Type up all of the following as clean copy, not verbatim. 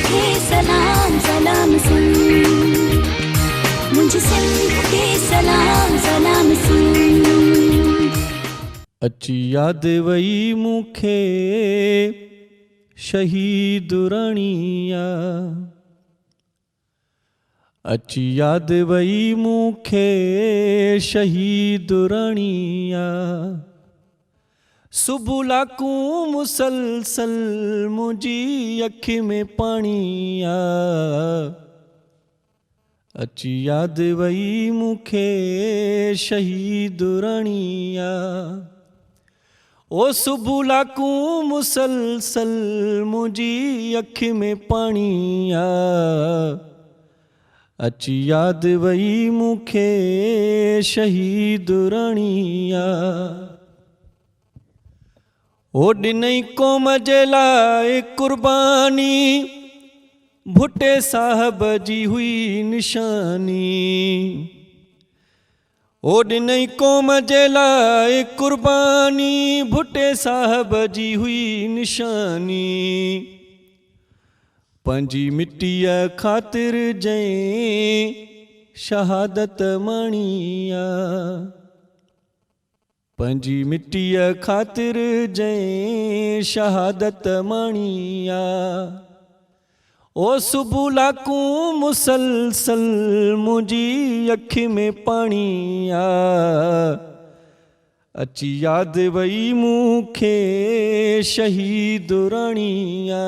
खे सलाम सलाम सुन, मुझे सिंध खे सलाम सलाम सुन। अची याद वई मूंखे शहीद राणीअ, अची याद वई मूंखे शहीद राणीअ, सुबुह लाकूं मुसलसल मुंहिंजी अखि में पाणीअ, अची याद वई मूंखे शहीद राणीअ, ओ सुबुह लाकूं मुसलसल मुंहिंजी अखि में पाणीअ, अची याद वई मूंखे शहीद राणीअ। ओ ॾिनई क़ौम जे लाइ क़ुर्बानी, भुट्टे साहब जी हुई निशानी, ओ ॾिनई क़ौम जे लाइ क़ुर्बानी, भुट्टे साहब जी हुई निशानी, पंहिंजी मिटीअ ख़ातिर जंहिं शहादत माणीअ, पंहिंजी मिटीअ ख़ातिर जंहिं शहादत माणीअ, ओ सुबुह लाकूं मुसलसल मुंहिंजी अखि में पाणीअ, अची याद वई मूंखे शहीद राणीअ,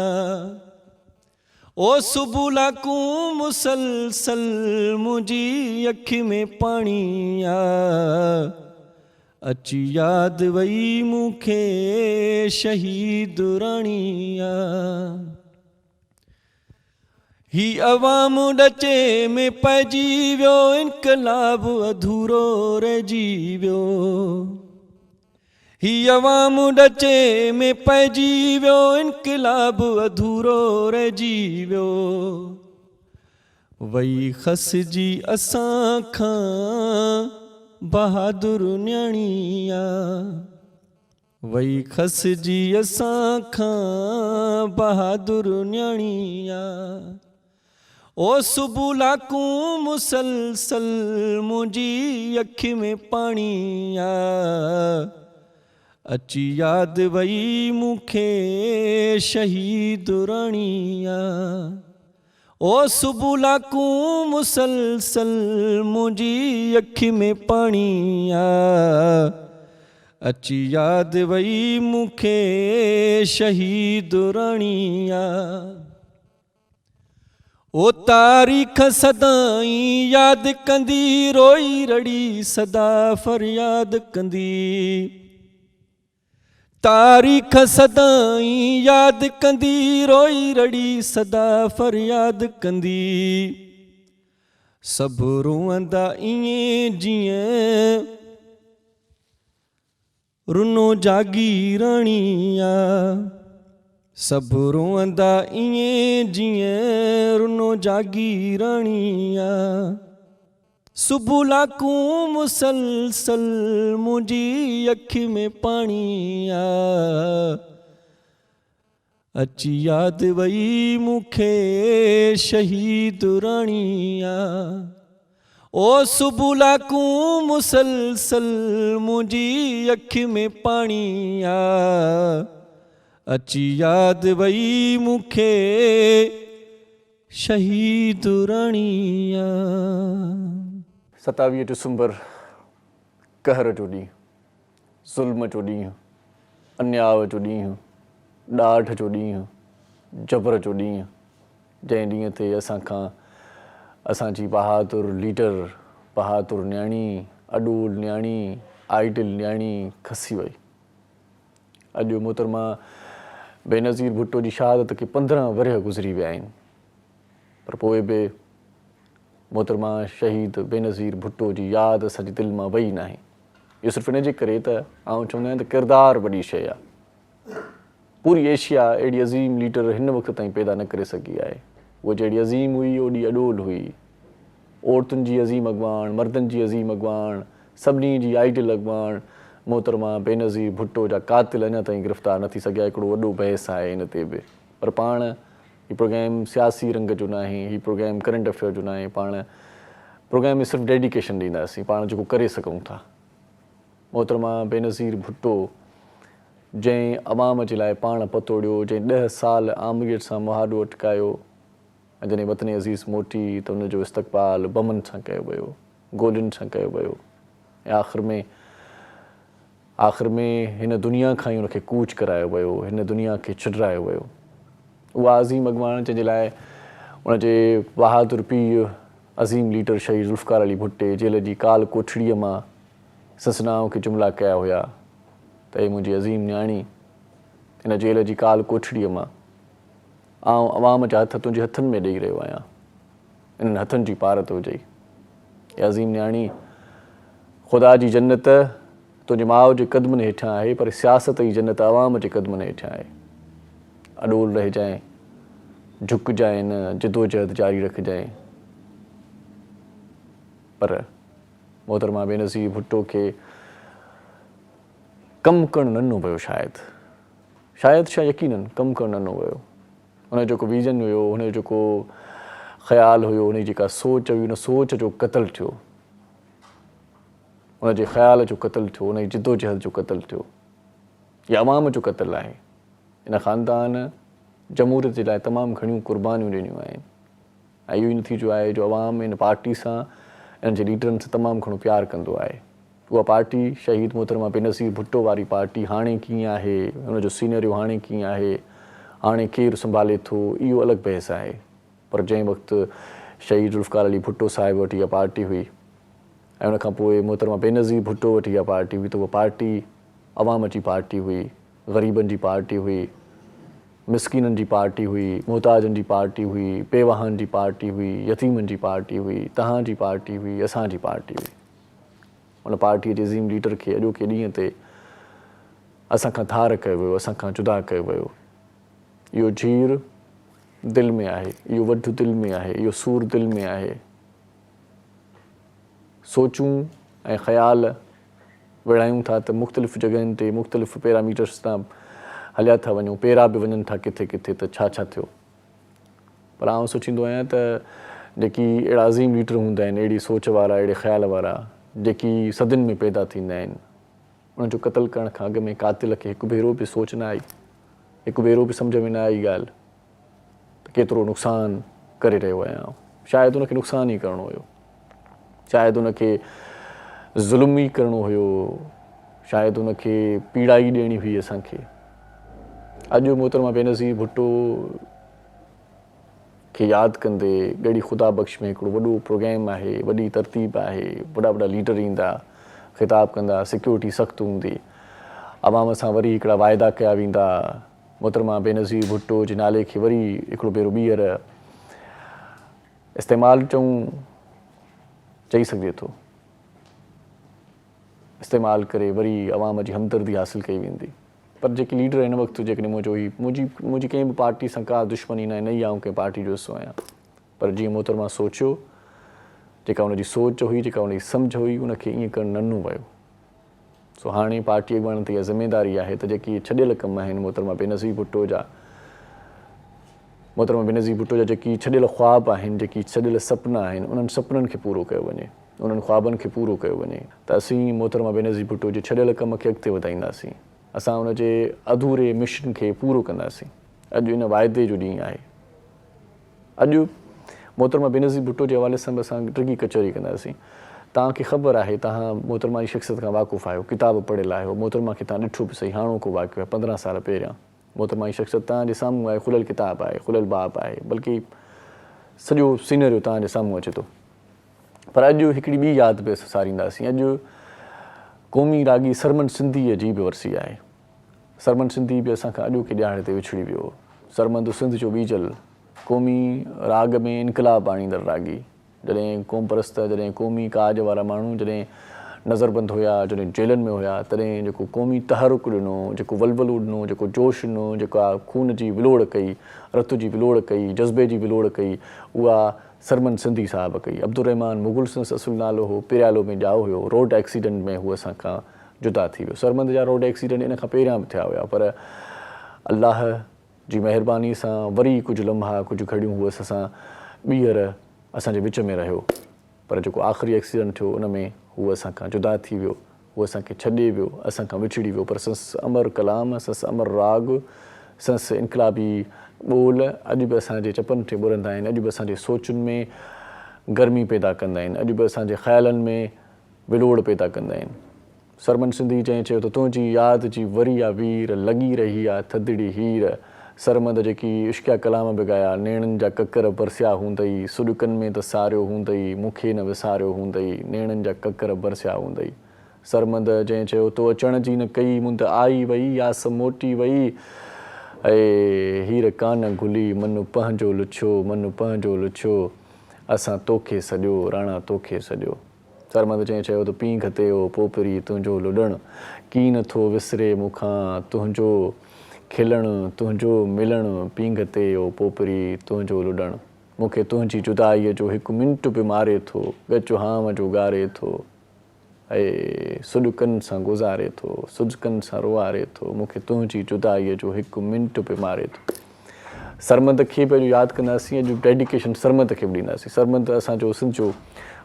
ओ सुबुह लाकूं मुसलसल मुंहिंजी अखि में पाणीअ, अची याद वई मूंखे शहीद राणीअ। ही अवाम ॾचे में पइजी वियो, इनकलाब अधूरो रहिजी वियो, ही अवाम ॾचे में पइजी वियो, इनकलाब अधूरो रहिजी वियो, वई खसिजी असां खां बहादुर न्याणीअ, वई खसिजी असां खां बहादुर न्याणीअ, ओ सुबुह लाकूं मुसलसल मुंहिंजी अखि में पाणीअ, अची याद वई मूंखे शहीद राणीअ, ओ सुबुह लाकूं मुसलसल मुंहिंजी अखि में पाणीअ, अची याद वई मूंखे शहीद राणीअ। ओ तारीख़ सदाईं यादि कंदी, रोई रड़ी सदा फरियाद कंदी, तारीख़ सदाईं यादि कंदी, रोई रड़ी सदा फरियाद कंदी, सभु रोअंदा ईअं जीअं रुनो जागी राणीअ, सभु रोअंदा ईअं जीअं रुनो जागी राणीअ, सुबुह लाकूं मुसलसल मुंहिंजी अखि में पाणीअ, अची याद वई मूंखे शहीद राणीअ, ओ सुबुह लाकूं मुसलसल मुंहिंजी अखि में पाणीअ, अची याद वई मूंखे शहीद राणीअ। 27 डिसंबर कहर जो ॾींहुं, ज़ुल्म जो ॾींहुं, अन्याय जो ॾींहुं, ॾाढ जो ॾींहुं, जबर जो ॾींहुं, जंहिं ॾींहं ते असांजी बहादुर लीडर, बहादुर न्याणी, अॾोल न्याणी, आइडियल न्याणी खसी वई। अॼु मोहतरमा बेनज़ीर भुट्टो जी शहादत खे 15 वरह गुज़री विया आहिनि, पर पोइ बि मोहतरमा शहीद बेनज़ीर भुट्टो जी यादि असांजी दिलि मां वई न आहे। इहो सिर्फ़ु इन जे करे त आउं चवंदो आहियां त किरदारु वॾी शइ आहे। पूरी एशिया अहिड़ी अज़ीम लीडर हिन वक़्त ताईं पैदा न करे सघी आहे। उहा जहिड़ी अज़ीम हुई ओॾी अॾोल हुई। औरतुनि जी अज़ीम अॻवान, मर्दनि जी अज़ीम अॻवान, सभिनी जी आइडियल अॻवान मोहतरमा बेनज़ीर भुट्टो जा क़ातिल अञा ताईं गिरफ़्तार न थी सघिया। हिकिड़ो वॾो बहस आहे इन ते बि, पर पाण हीउ प्रोग्राम सियासी रंग जो न आहे, हीउ प्रोग्राम करंट अफेयर जो न आहे। पाण प्रोग्राम में सिर्फ़ु डेडिकेशन ॾींदासीं, पाण जेको करे सघूं था। मोहतरमा बेनज़ीर भुट्टो जंहिं अवाम जे लाइ पाण पतोड़ियो, जंहिं 10 साल आमरीअत सां मुहाॾो अटकायो, ऐं जॾहिं वतन अज़ीज़ मोटी त उनजो इस्तक़बाल बमन सां कयो वियो, गोलियुनि सां कयो वियो, ऐं आख़िर में हिन दुनिया खां ई उनखे कूच करायो वियो, हिन दुनिया खे छॾायो वियो। उहा अज़ीम अॻवान जंहिंजे लाइ उनजे बहादुर पीउ अज़ीम लीडर शहीद ज़ुल्फ़िकार अली भुट्टे जेल जी काल कोठड़ीअ मां ससनाओं खे जुमिला कया हुया त हे मुंहिंजी अज़ीम न्याणी, हिन जेल जी काल कोठड़ीअ मां आउं अवाम जा हथ तुंहिंजे हथनि में ॾेई रहियो आहियां, इन्हनि हथनि जी पारत हुजई। हे अज़ीम न्याणी, ख़ुदा जी जन्नत तुंहिंजे माउ जे क़दमनि हेठां आहे, पर सियासत जी जन्नत अवाम जे क़दमनि हेठां आहे। अॾोल रहिजांइ, झुकजांइ न, जिदोजहद जारी रखजांइ। पर मोहतरमा बेनज़ीर भुट्टो खे कमु करणु ननो पियो, शायदि छा यकीननि कमु करणु ननो वियो। हुनजो जेको विज़न हुयो, हुनजो जेको ख़्यालु हुयो, हुनजी जेका सोच हुई, हुन सोच जो क़त्लु थियो, हुनजे ख़्याल जो क़त्लु थियो, हुनजी जिदोजहद जो क़त्लु थियो। इहा अवाम जो क़त्लु आहे। इन ख़ानदान जमहूरियत जे लाइ तमामु घणियूं क़ुर्बानियूं ॾिनियूं आहिनि, ऐं इहो ई नतीजो आहे जो अवाम इन पार्टी सां, इन जे लीडरनि सां तमामु घणो प्यारु कंदो आहे। उहा पार्टी शहीद मोहतरमा बेनज़ीर भुट्टो वारी पार्टी हाणे कीअं आहे, हुनजो सीनरियो हाणे कीअं आहे, हाणे केरु संभाले थो, इहो अलॻि बहस आहे। पर जंहिं वक़्तु शहीद ज़ुल्फ़िकार अली भुट्टो साहिब वटि इहा पार्टी हुई, ऐं उनखां पोइ मोहतरमा बेनज़ीर भुट्टो वटि इहा पार्टी हुई, त उहा पार्टी अवाम जी पार्टी हुई, ग़रीबनि जी पार्टी हुई, मिसकीननि जी पार्टी हुई, मोहताजनि जी पार्टी हुई, बेवाहनि जी पार्टी हुई, यतीमनि जी पार्टी हुई, तव्हांजी पार्टी हुई, असांजी पार्टी हुई। उन पार्टीअ जे अज़ीम लीडर खे अॼोके ॾींहं ते असांखां धार कयो वियो, असांखां जुदा कयो वियो। इहो झीर दिलि में आहे, इहो वढु दिलि में आहे, इहो सूर दिलि में आहे। सोचूं ऐं ख़्याल विढ़ायूं था त मुख़्तलिफ़ जॻहियुनि ते मुख़्तलिफ़ पैरामीटर्स तां हलिया था वञूं, पैरा बि वञनि था किथे किथे, त छा थियो। पर आउं सोचींदो आहियां त जेकी अहिड़ा अज़ीम लीडर हूंदा आहिनि, अहिड़ी सोच वारा, अहिड़े ख़्याल वारा, जेकी सदियुनि में पैदा थींदा आहिनि, उनजो क़त्लु करण खां अॻु में कातिल खे हिकु भेरो बि सोच न आई, हिकु भेरो बि सम्झ में न आई ॻाल्हि त केतिरो नुक़सानु करे रहियो आहियां। शायदि उनखे नुक़सानु ई करिणो हुयो, शायदि उनखे ज़ुल्म ई करिणो हुयो, शायदि उनखे पीड़ा ई ॾियणी हुई असांखे। अॼु मोहतरमा बेनज़ीर भुट्टो खे यादि कंदे ॻड़ी ख़ुदा बख़्श में हिकिड़ो वॾो प्रोग्राम आहे, वॾी तरतीब आहे, वॾा वॾा लीडर ईंदा, ख़िताब कंदा, सिक्योरिटी सख़्तु हूंदी, अवाम सां वरी हिकिड़ा वाइदा कया वेंदा, मोहतरमा बेनज़ीर भुट्टो जे नाले खे वरी हिकिड़ो भेरो ॿीहर इस्तेमालु चई सघिजे थो, इस्तेमालु करे वरी अवाम जी हमदर्दी हासिलु कई वेंदी। पर जेके लीडर हिन वक़्तु जेकॾहिं मुंहिंजी कंहिं बि पार्टी सां का दुश्मनी न आहे, न ई आउं कंहिं पार्टी जो हिसो आहियां, पर जीअं मोहतरमा सोचियो, जेका उनजी सोच हुई, जेका उनजी सम्झ हुई, उनखे ईअं करणु ननो वियो। सो हाणे पार्टी अॻुवाणनि ते इहा ज़िमेदारी आहे त जेकी छॾियल कम आहिनि मोहतरमा बेनज़ीर भुट्टो जा जेकी छॾियल ख़्वाब आहिनि, जेकी छॾियल सपना आहिनि, उन्हनि सपननि खे पूरो कयो वञे, उन्हनि ख़्वाबनि खे पूरो कयो वञे, त असीं मोहतरमा बेनज़ीर भुट्टो जे छॾियल कम खे अॻिते वधाईंदासीं, असां उनजे अधूरे मिशन खे पूरो कंदासीं। अॼु इन वाइदे जो ॾींहुं आहे। अॼु मोहतरमा बेनज़ीर भुट्टो जे हवाले सां बि असां टिगी कचहरी कंदासीं। तव्हांखे ख़बर आहे, तव्हां मोहतरमा जी शख़्सियत खां वाक़ुफ़ु आहियो, किताब पढ़ियल आहियो, मोहतरमा खे तव्हां ॾिठो बि सही, हाणोको वाक़ियो आहे 15 साल पहिरियां। मोहतरमा जी शख़्सियत तव्हांजे साम्हूं आहे, खुलियल किताब आहे, खुलियल बाब आहे, बल्कि सॼो सीनरियो तव्हांजे साम्हूं अचे थो। पर अॼु हिकिड़ी ॿी यादि बि असां सारींदासीं। अॼु क़ौमी रागी सरमन सिंधीअ जी बि वरसी आहे। सरमन सिंधी बि असांखां अॼोके ॾियारे ते विछड़ी वियो। सरमंद सिंध जो बीजल क़ौमी राग में इनकलाब आणींदड़ रागी, जॾहिं क़ौम परस्त, जॾहिं क़ौमी काज वारा माण्हू जॾहिं नज़रबंद हुया, जॾहिं जेलनि में हुया, तॾहिं जेको क़ौमी तहरुक ॾिनो, जेको वलवलो ॾिनो, जेको जोश ॾिनो, जेका खून जी विलोड़ कई, रत जी विलोड़ कई, जज़्बे जी विलोड़ कई, उहा सरमन सिंधी साहिब कई। अब्दुर्रहमान मुग़ल सिंध असुल नालो हो, पिरियालो में ॼाओ हुयो, रोड एक्सीडेंट में हू असांखां जुदा थी वियो। सरमंद जा रोड एक्सीडेंट इन खां पहिरियां बि थिया हुया, पर अल्लाह जी महिरबानी सां वरी कुझु लम्हा कुझु घड़ियूं उहे असां ॿीहर असांजे विच में रहियो, पर जेको आख़िरी एक्सीडेंट थियो उन में हूअ असांखां जुदा थी वियो, उहो असांखे छॾे वियो, असांखां विछड़ी वियो। पर संस अमर कलाम, संस अमर राग, संस इनकलाबी ॿोल अॼु बि असांजे चपनि ते ॿुरंदा आहिनि, अॼु बि असांजे सोचुनि में गर्मी पैदा कंदा आहिनि, अॼु बि असांजे ख़्यालनि में विलोड़ पैदा कंदा आहिनि। सरमन सिंधी चयो त तुंहिंजी यादि जी वरी आहे वीर, लॻी रही आहे थधिड़ी हीर। सरमद जेकी इश्किया कलाम बि ॻाया, नेणनि जा ककर बरसिया हूंदई, सुॾकनि में त सारियो हूंदई, मूंखे न विसारियो हूंदई, नेणनि जा ककर बरसिया हूंदई। सरमद जंहिं चयो तो अचण जी न कई, मुंद आई वई यास मोटी वई, ऐं हीर कान घुली, मनु पंहिंजो लुछो, मनु पंहिंजो लुछो, असां तोखे सॼो, राणा तोखे सॼो। सरमद जंहिं चयो त पींघ ते हो पोपरी तुंहिंजो लुॾणु, की नथो विसरे मूंखां तुंहिंजो खिलणु, तुंहिंजो मिलणु, पींघ ते हो पोपरी तुंहिंजो लुॾणु। मूंखे तुंहिंजी जुदाईअ जो हिकु मिंट बि मारे थो, गच हाम जो ॻारे थो, ऐं सुॾकनि सां गुज़ारे थो, सुॼकनि सां रुआरे थो, मूंखे तुंहिंजी जुदाईअ जो हिकु मिंट बि मारे थो। सरमद खे बि यादि कंदासीं, अॼु डेडिकेशन सरमद खे बि ॾींदासीं। सरमद असांजो सिंध जो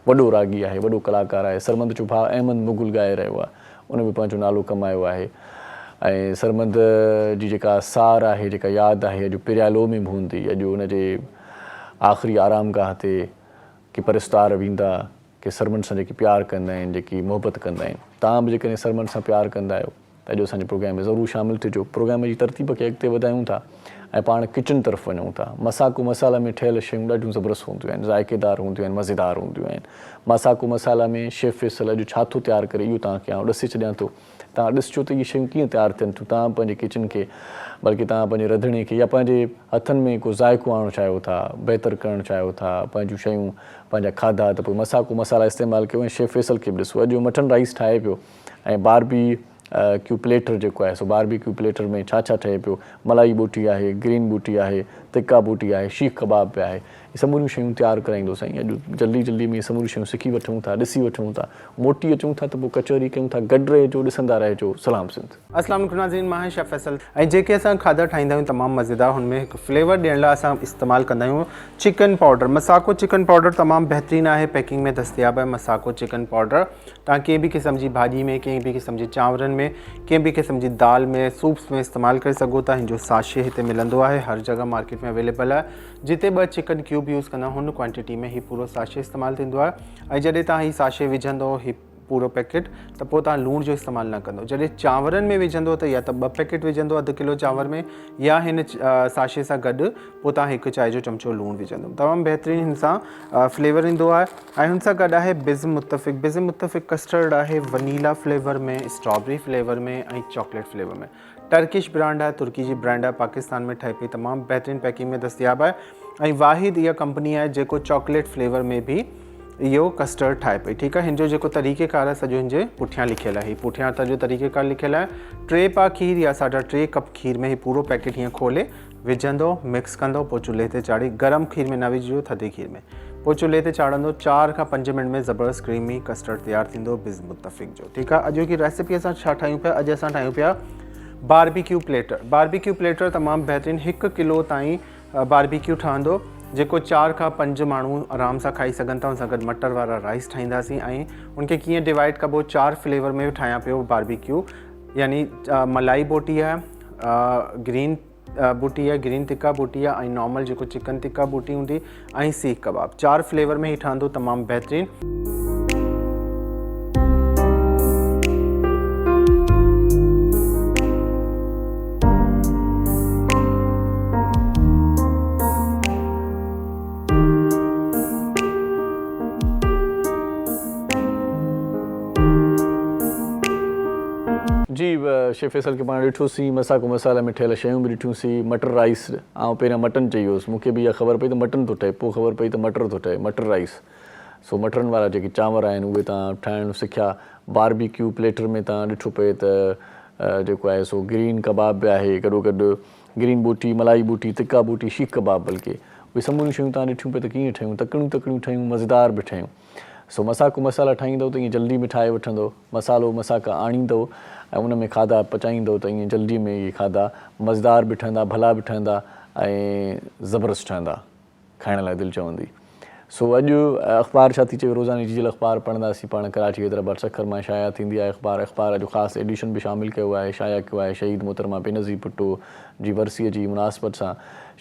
वॾो रागी आहे, वॾो कलाकार आहे। सरमद जो भाउ अहमद मुगुल ॻाए रहियो आहे, उन बि पंहिंजो नालो कमायो आहे। ऐं सरमद जी जेका सार आहे, जेका यादि आहे, अॼु पिरियालो में बि हूंदी। अॼु हुनजे आख़िरी आरामगाह ते के परिस्तार वेंदा, के सरमन सां जेकी प्यारु कंदा आहिनि, जेकी मोहबत कंदा आहिनि। तव्हां बि जेकॾहिं सरमन सां प्यारु कंदा आहियो त अॼु असांजे प्रोग्राम में ज़रूरु शामिलु थिजो। प्रोग्राम जी तरतीब खे अॻिते वधायूं था ऐं पाण किचन तरफ़ वञूं था। मसाको मसाला में ठहियल शयूं ॾाढियूं ज़बरदस्त हूंदियूं आहिनि, ज़ाइकेदार हूंदियूं आहिनि, मज़ेदार हूंदियूं आहिनि। मसाको मसाला में शेफ फैसल अॼु छा थो तयारु करे, इहो तव्हांखे आउं ॾसे छॾियां थो। तव्हां ॾिसिजो त इहे शयूं कीअं तयारु थियनि थियूं। तव्हां पंहिंजे किचन खे, बल्कि तव्हां पंहिंजे रंधिणे खे या पंहिंजे हथनि में को ज़ाइको आणणु चाहियो था, बहितर करणु चाहियो था, पंहिंजूं शयूं, पंहिंजा खाधा, त पोइ मसाको मसाला इस्तेमालु कयो। ऐं शेफ फैसल खे बि ॾिसो, अॼु मटन राइस ठाहे पियो ऐं बारबी क्यू प्लेटर जेको आहे, सो बारबी क्यू प्लेटर में छा छा ठहे पियो। मलाई बूटी आहे, ग्रीन बूटी आहे, तिक्का बूटी आहे, शीख कबाब बि आहे। इहे समूरियूं शयूं तयारु कराईंदो साईं। अॼु जल्दी जल्दी में समूरियूं शयूं सिखी वठूं था, ॾिसी वठूं था, मोटी अचूं था त पोइ कचौरी कयूं था। गॾु रहिजो, ॾिसंदा रहिजो। सलाम सिंध। अस्सलाम वालेकुम नाज़रीन, मां शेफ फैसल। ऐं जेके असां खाधा ठाहींदा आहियूं तमामु मज़ेदार, हुनमें हिकु फ्लेवर ॾियण लाइ असां इस्तेमालु कंदा आहियूं चिकन पाउडर। मसाको चिकन पाउडर तमामु बहितरीनु आहे, पैकिंग में दस्तियाबु आहे। मसाको चिकन पाउडर तव्हां कंहिं बि क़िस्म जी भाॼी में, कंहिं बि क़िस्म जे चांवरनि में, कंहिं बि क़िस्म जी दाल में, सूप्स में इस्तेमालु करे सघो था। हिन जो साशे हिते मिलंदो आहे, हर जॻह मार्केट में अवेलेबल आहे। जिते 2 चिकन क्यूब यूज़ कंदा हुन क्वांटिटी में ही पूरो साशे इस्तेमालु थींदो आहे। ऐं जॾहिं तव्हां ही साशे विझंदो ही पूरो पैकेट, त पोइ तव्हां लूण जो इस्तेमालु न कंदो। जॾहिं चांवरनि में विझंदो त या त 2 पैकेट विझंदो अधु किलो चांवर में, या हिन साशे सां गॾु पोइ तव्हां 1 चांहि जो चमचो लूणु विझंदो। तमामु बहितरीनु हिन सां फ्लेवर ईंदो आहे। ऐं हुन सां गॾु आहे बिज़ मुत्तफ़िक़। बिज़ मुत्तफ़िक़ कस्टर्ड आहे, वनीला फ्लेवर में, स्ट्रॉबेरी फ्लेवर में ऐं चॉकलेट फ्लेवर में। टर्किश ब्रांड आहे, तुर्की जी ब्रांड आहे, पाकिस्तान में ठहे पई, तमामु बहितरीनु पैकिंग में दस्तियाबु आहे। ऐं वाहिद इहा कंपनी आहे जेको चॉकलेट फ्लेवर में बि इहो कस्टर्ड ठाहे पई। ठीकु आहे, हिन जो जेको तरीक़ेकार आहे सॼो हिन जे पुठियां लिखियलु आहे। पुठियां सॼो तरीक़ेकार लिखियलु आहे। 3 पा खीर या 3.5 कप खीर में ही पूरो पैकेट हीअं खोले विझंदो, मिक्स कंदो, पोइ चुल्हे ते चाढ़ी, गरम खीर में न विझिजो, थधे खीर में, पोइ चुल्हे ते चाढ़ंदो। 4 खां 5 मिंट में ज़बरदस्त क्रीमी कस्टर्ड तयारु थींदो बिज़ मुत्तफ़िक़ जो। ठीकु आहे, अॼु की रेसिपी असां छा ठाहियूं पिया? अॼु असां ठाहियूं पिया बारबेक्यू प्लेटर। बारबेक्यू प्लेटर तमामु बहितरीनु, 1 किलो ताईं बारबेक्यू ठहंदो, जेको 4 खां 5 माण्हू आराम सां खाई सघनि था। उन सां गॾु मटर वारा राइस ठाहींदासीं। ऐं उनखे कीअं डिवाइड कबो, 4 फ्लेवर में ठाहियां पियो बारबेक्यू, यानी मलाई बोटी आहे, ग्रीन बूटी आहे, ग्रीन तिक्का बूटी आहे, ऐं नॉर्मल जेको चिकन तिक्का बूटी हूंदी, ऐं सीख कबाब। 4 फ्लेवर में ही ठहंदो, तमामु बहितरीनु। जी शेफ फैसल खे पाण ॾिठोसीं, मसाको मसाला में ठहियल शयूं बि ॾिठियूंसीं, मटर राइस। ऐं पहिरियां मटन चई वियुसि, मूंखे बि इहा ख़बर पई त मटन थो ठहे, पोइ ख़बर पई त मटर थो ठहे, मटर राइस। सो मटरनि वारा जेके चांवर आहिनि उहे तव्हां ठाहिणु सिखिया। बारबेक्यू प्लेटर में तव्हां ॾिठो पए त जेको आहे सो ग्रीन कबाब बि आहे, गॾोगॾु ग्रीन बूटी, मलाई बूटी, तिक्का बूटी, शीख कबाब। बल्कि उहे समूरियूं शयूं तव्हां ॾिठियूं पए त कीअं ठहियूं, तकड़ियूं तकड़ियूं ठहियूं, मज़ेदार बि ठहियूं। सो मसाको मसाला ठाहींदव त ईअं जल्दी में ठाहे वठंदव, मसालो मसाका आणींदव ऐं उन में खाधा पचाईंदो त ईअं जल्दी में इहे खाधा मज़ेदार बि ठहंदा, भला बि ठहंदा ऐं ज़बरदस्त ठहंदा, खाइण लाइ दिलि चवंदी। सो अॼु अख़बार छा थी चए, रोज़ानी डिजिटल अख़बार पढ़ंदासीं पाण। कराची हैदराबाद सखर मां शाया थींदी आहे अख़बार जो ख़ासि एडिशन बि शामिलु कयो आहे, शाया कयो आहे। शहीद मोहतरमा बेनज़ीर भुट्टो जी वरसीअ जी मुनासिबत सां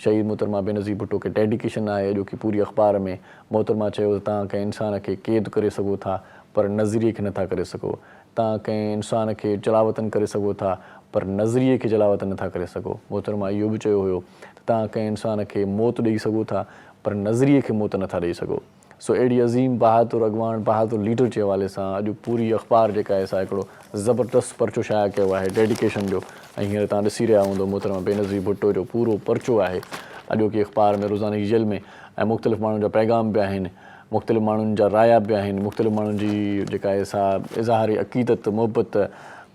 शहीद मोहतरमा बेनज़ीर भुट्टो खे डेडिकेशन आहे जो की पूरी अख़बार में। मोहतरमा चयो त तव्हां कंहिं इंसान खे क़ैद करे सघो था पर नज़रिए खे नथा करे सघो, तव्हां कंहिं इंसान खे जलावतन करे सघो था पर नज़रिए खे जलावतन नथा करे सघो। मोहतरमा इहो बि चयो हुयो त तव्हां कंहिं इंसान खे मौत ॾेई सघो था पर नज़रिए खे मौत नथा ॾेई सघो। सो अहिड़ी अज़ीम बहादुर अॻवान बहादुर लीडर जे हवाले सां अॼु पूरी अख़बार जेका आहे सा हिकिड़ो ज़बरदस्त पर्चो शाया कयो आहे डेडिकेशन जो। ऐं हींअर तव्हां ॾिसी रहिया हूंदो मोहतरमा बेनज़ीर भुट्टो जो पूरो पर्चो आहे अॼोकी अख़बार में रोज़ानी जेल में। ऐं मुख़्तलिफ़ माण्हुनि जा पैगाम बि आहिनि, मुख़्तलिफ़ माण्हुनि जा राया बि आहिनि, मुख़्तलिफ़ माण्हुनि जी जेका आहे सा इज़हार अक़ीदत मुहबत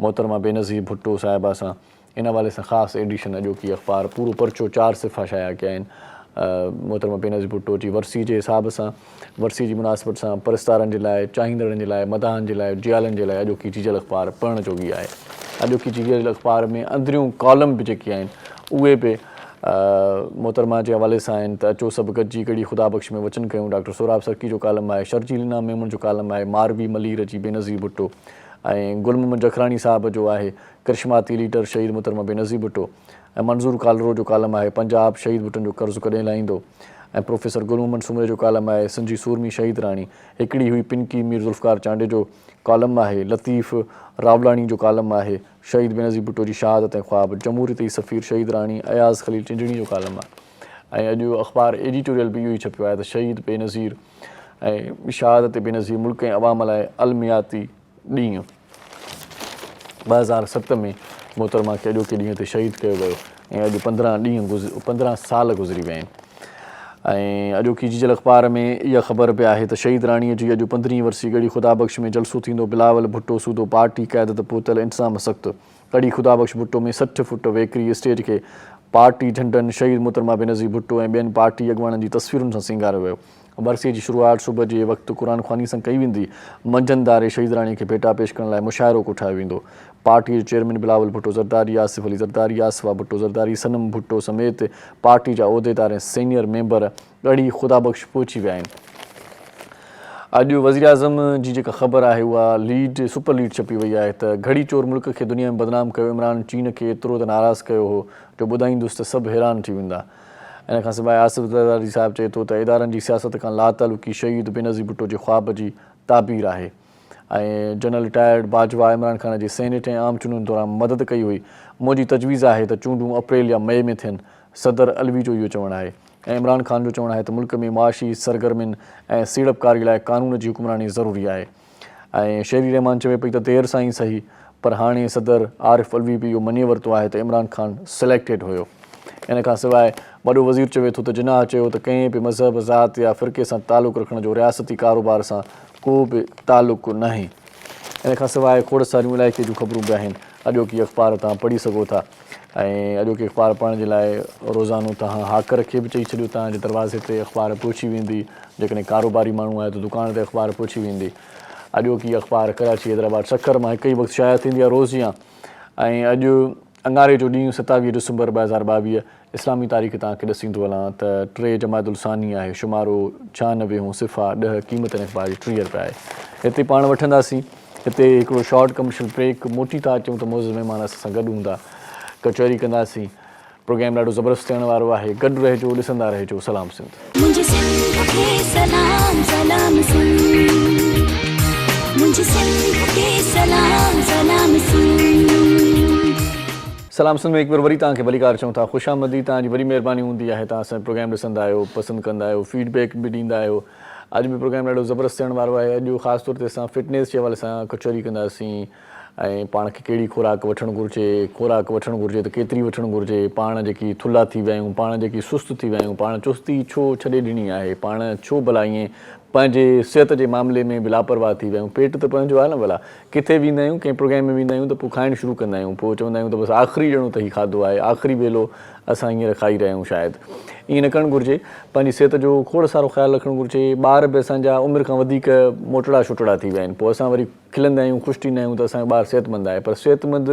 मोहतरमा बेनज़ीर भुट्टो साहिबा सां। इन हवाले सां ख़ासि एडिशन अॼोकी अख़बार पूरो पर्चो 4 सिफ़ा शाया कया आहिनि मोहतरमा बेनज़ीर भुट्टो जी वरसी जे हिसाब सां, वरसी जी मुनासिबत सां परस्तारनि जे लाइ, चाहींदड़नि जे लाइ, मदाहनि जे लाइ, जियालनि जे लाइ अॼोकी डिजिटल अख़बार पढ़ण जोगी आहे। अॼोकी डिजिटल अख़बार में अंदरियूं कॉलम बि जेके आहिनि उहे बि मोहतरमा जे हवाले सां आहिनि। त अचो सभु गॾिजी कड़ी ख़ुदा बख़्श में वचन कयूं। डॉक्टर सोराब सर्की जो कालम आहे, शर्जीलीना मेमन जो कालम आहे, मारवी मलीर जी बेनज़ीर भुट्टो ऐं गुल मोहम्मद जखरानी साहब जो आहे करिश्माती लीडर शहीद मोहतरमा बेनज़ीर भुट्टो ऐं मंज़ूर कालरो जो कालम आहे पंजाब शहीद भुट्टनि जो कर्ज़ु कॾहिं लाहींदो ऐं प्रोफेसर गुल मोहम्मद सुमरे जो कालम आहे सिंधी सूरमी शहीद राणी। हिकिड़ी हुई पिनकी मीर ज़ुल्फ़कार चांडे जो कालम आहे, लतीफ़ रावलाणी जो कालम आहे शहीद बेनज़ीर भुट्टो जी शहादत ऐं ख़्वाब, जमहूरियती सफ़ीर शहीद राणी अयाज़ ख़लील चिंजणी जो कालम आहे। ऐं अॼु अख़बार एडिटोरियल बि इहो ई छपियो आहे त शहीद बेनज़ीर ऐं शहादत बेनज़ीर मुल्क ऐं अवाम लाइ अलमियाती ॾींहुं 2007 में मोहतरमा खे अॼोके ॾींहं ते शहीद कयो वियो ऐं अॼु 15 साल गुज़री विया आहिनि। ऐं अॼोकी डिजिटल अख़बार में इहा ख़बर बि आहे त शहीद राणीअ जी अॼु 15वीं वरसी कड़ी ख़ुदा बख़्श में जलसो थींदो। बिलावल भुट्टो सूदो पार्टी क़यादत पोतल इंतज़ाम सख़्तु। कड़ी ख़ुदा बख़्श भुट्टो में 60 फुट वेकरी स्टेज खे पार्टी झंडनि शहीद मोहतरमा बेनज़ीर भुट्टो ऐं ॿियनि पार्टी अॻुवाननि जी तस्वीरुनि सां सींगारियो वियो। वरसीअ जी शुरूआति सुबुह जे वक़्तु क़ुरान ख़्वानी सां कई वेंदी। मंझंदि दारे शहीद राणीअ खे भेटा पेश करण लाइ मुशाइरो कोठायो वेंदो। पार्टी जे चेयरमैन बिलावल भुट्टो ज़रदारी, आसिफ़ अली ज़रदारी, आसिफ़ा भुट्टो ज़रदारी, सनम भुट्टो समेत पार्टी जा उहिदेदार ऐं सीनियर मेंबर ॻड़ी ख़ुदा बख़्श पहुची विया आहिनि। अॼु वज़ीर आज़म जी जेका ख़बर आहे उहा लीड सुपर लीड छपी वई आहे त घड़ी चोर मुल्क खे दुनिया में बदनाम कयो। इमरान चीन खे एतिरो त नाराज़ कयो हो जो ॿुधाईंदुसि त सभु हैरान थी वेंदा। इन खां सवाइ आसिफ़ ज़रदारी साहिबु चए थो त इदारनि जी सियासत खां लातालुकी शहीद बेनज़ीर भुट्टो जे ख़्वाब जी ताबीर आहे। ऐं जनरल रिटायर्ड बाजवा इमरान ख़ान जी सेनेट ऐं आम चूंडुनि दौरान मदद कई हुई। मुंहिंजी तजवीज़ आहे त चूंडूं अप्रैल या मई में थियनि। सदर अलवी जो इहो चवणु आहे ऐं इमरान ख़ान जो चवणु आहे त मुल्क में मुआशी सरगर्मियुनि ऐं सीड़पकारी लाइ क़ानून जी हुकुमरानी ज़रूरी आहे। ऐं शेरी रहमान चवे पई त देरि सां ई सही पर हाणे सदर आरिफ़ अलवी बि इहो मञी वरितो आहे त इमरान ख़ान सिलेक्टेड हुयो। इन खां सवाइ वॾो वज़ीर चवे थो त जिनाह चयो त कंहिं बि मज़हब ज़ात या फ़िरके सां तालुक़ु रखण जो रियासती कारोबार सां को बि तालुक़ु न आहे। इन खां सवाइ खोड़ सारियूं इलाइक़े जूं ख़बरूं बि आहिनि अॼोकी अख़बार तव्हां पढ़ी सघो था। ऐं अॼोकी अख़बार पढ़ण जे लाइ रोज़ानो तव्हां हाकर खे बि चई छॾियो तव्हांजे दरवाज़े ते अख़बार पहुची वेंदी। जेकॾहिं कारोबारी माण्हू आहे त दुकान ते अख़बार पहुची वेंदी। अॼोकी अख़बार कराची हैदराबाद सखर मां हिकु ई वक़्तु शाया थींदी आहे रोज़िया। ऐं अॼु अंगारे जो ॾींहुं 27 डिसंबर 2022 इस्लामी तारीख़ तव्हांखे ॾसींदो हलां त 3 जमादुल सानी आहे। शुमारो 96 सिफ़ा 10 क़ीमत अख़बार जी 30 रुपया आहे। हिते पाण वठंदासीं। हिते हिकिड़ो शॉर्ट कमर्शियल ब्रेक मोटी था अचूं त मौज़ महिमान असां सां गॾु हूंदा, कचहरी कंदासीं। प्रोग्राम ॾाढो ज़बरदस्त थियण वारो आहे। गॾु रहिजो, ॾिसंदा रहिजो। सलाम सिंध। मुझे सिंध के सलाम सलाम सिंध, मुझे सिंध के सलाम सलाम सिंध। सलाम सिंध में हिकु बार वरी तव्हांखे भलीकार चऊं था। ख़ुशि आमदी। तव्हांजी वरी महिरबानी हूंदी आहे। तव्हां असांजो प्रोग्राम ॾिसंदा आहियो, पसंदि कंदा आहियो, फीडबैक बि ॾींदा आहियो। अॼु बि प्रोग्राम ॾाढो ज़बरदस्त थियण वारो आहे। अॼु ख़ासि तौर ते असां फिटनेस जे हवाले सां कचहरी कंदासीं ऐं पाण खे कहिड़ी खुराक वठणु घुरिजे त केतिरी वठणु घुरिजे। पाण जेकी थुल्हा थी विया आहियूं, पाण जेकी सुस्तु थी विया आहियूं, पाण चुस्ती छो छॾे ॾिनी आहे, पाण छो भला ईअं पंहिंजे सिहत जे मामले में बि लापरवाह थी विया आहियूं। पेट त पंहिंजो आहे न भला, किथे वेंदा आहियूं कंहिं प्रोग्राम में वेंदा आहियूं त पोइ खाइणु शुरू कंदा आहियूं, पोइ चवंदा आहियूं त बसि आख़िरी ॼणो त हीउ खाधो आहे, आख़िरी वेलो असां हींअर खाई रहिया आहियूं। शायदि ईअं न करणु घुरिजे, पंहिंजी सिहत जो खोड़ सारो ख़्यालु रखणु घुरिजे। ॿार बि असांजा उमिरि खां वधीक मोटड़ा छोटड़ा थी विया आहिनि, पोइ असां वरी खिलंदा आहियूं, ख़ुशि थींदा आहियूं त असांजो ॿारु सिहतमंद आहे, पर सिहतमंद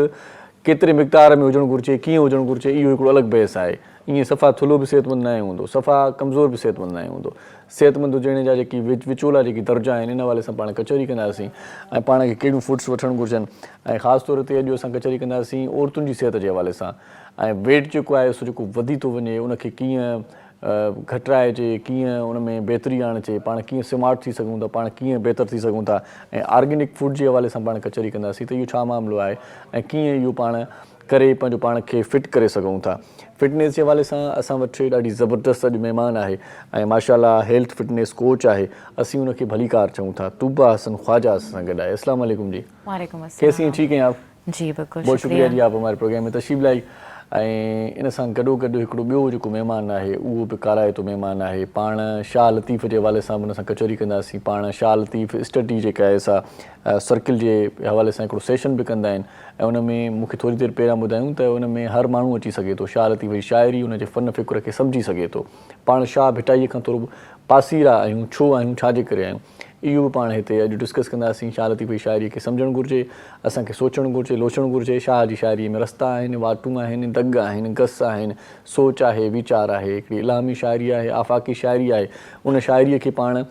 केतिरे मिक़दार में हुजणु घुरिजे, कीअं हुजणु घुरिजे, इहो हिकिड़ो अलॻि बहस आहे। ईअं सफ़ा थुल्हो बि सिहतमंद न हूंदो, सफ़ा कमज़ोर बि सिहतमंद न हूंदो। सिहतमंद हुजण जा जेकी विचोला जेकी दर्जा आहिनि, इन हवाले सां पाण कचहरी कंदासीं ऐं पाण खे कहिड़ियूं फूड्स वठणु घुरिजनि। ऐं ख़ासि तौर ते अॼु असां कचहरी कंदासीं औरतुनि जी सिहत जे हवाले सां। ऐं वेट जेको आहे सो जेको वधी थो वञे, उनखे कीअं घटाइजे, कीअं उन में बहितरी आणिजे, पाण कीअं स्मार्ट थी सघूं था, पाण कीअं बहितर थी सघूं था। ऐं ऑर्गेनिक फूड जे हवाले सां पाण कचहरी कंदासीं त इहो छा मामिलो आहे ऐं कीअं इहो पाण करे पंहिंजो पाण खे फिट करे सघूं था। फिटनेस जे हवाले सां असां वटि ॾाढी ज़बरदस्त अॼु महिमान आहे ऐं माशाल्लाह हेल्थ फिटनेस कोच आहे। असीं उनखे भलीकार चऊं था, तूबा हसन ख्वाजा असां गॾु आहे। अस्सलाम वालेकुम जी। वालेकुम अस्सलाम। कैसी हैं, ठीक हैं आप? जी बिल्कुल, बहुत शुक्रिया जी, आप हमारे प्रोग्राम में तशरीफ़ लाई। ऐं इन सां गॾोगॾु हिकिड़ो ॿियो जेको महिमान आहे उहो बि काराइतो महिमान आहे। पाण शाह लतीफ़ जे हवाले सां बि उन सां कचहरी कंदासीं। पाण शाह लतीफ़ स्टडी जेका आहे सा सर्किल जे हवाले सां हिकिड़ो सेशन बि कंदा आहिनि ऐं उन में मूंखे थोरी देरि पहिरियां ॿुधायूं त उन में हर माण्हू अची सघे थो, शाह लतीफ़ जी शाइरी, उनजे फ़न फ़िक्र खे सम्झी सघे थो। पाण शाह भिटाईअ खां थोरो पासीरा आहियूं, छो आहियूं, छाजे करे आहियूं, इहो बि पाण हिते अॼु डिस्कस कंदासीं। शाह लतीफ़ जी शाइरी खे सम्झणु घुरिजे, असांखे सोचणु घुरिजे, लोचणु घुरिजे। शाह जी शाइरीअ में रस्ता आहिनि, वाटूं आहिनि, दग आहिनि, गस आहिनि, सोच आहे, वीचार आहे, हिकिड़ी इलामी शाइरी आहे, आफ़ाक़ी शाइरी आहे। उन शाइरीअ खे पाण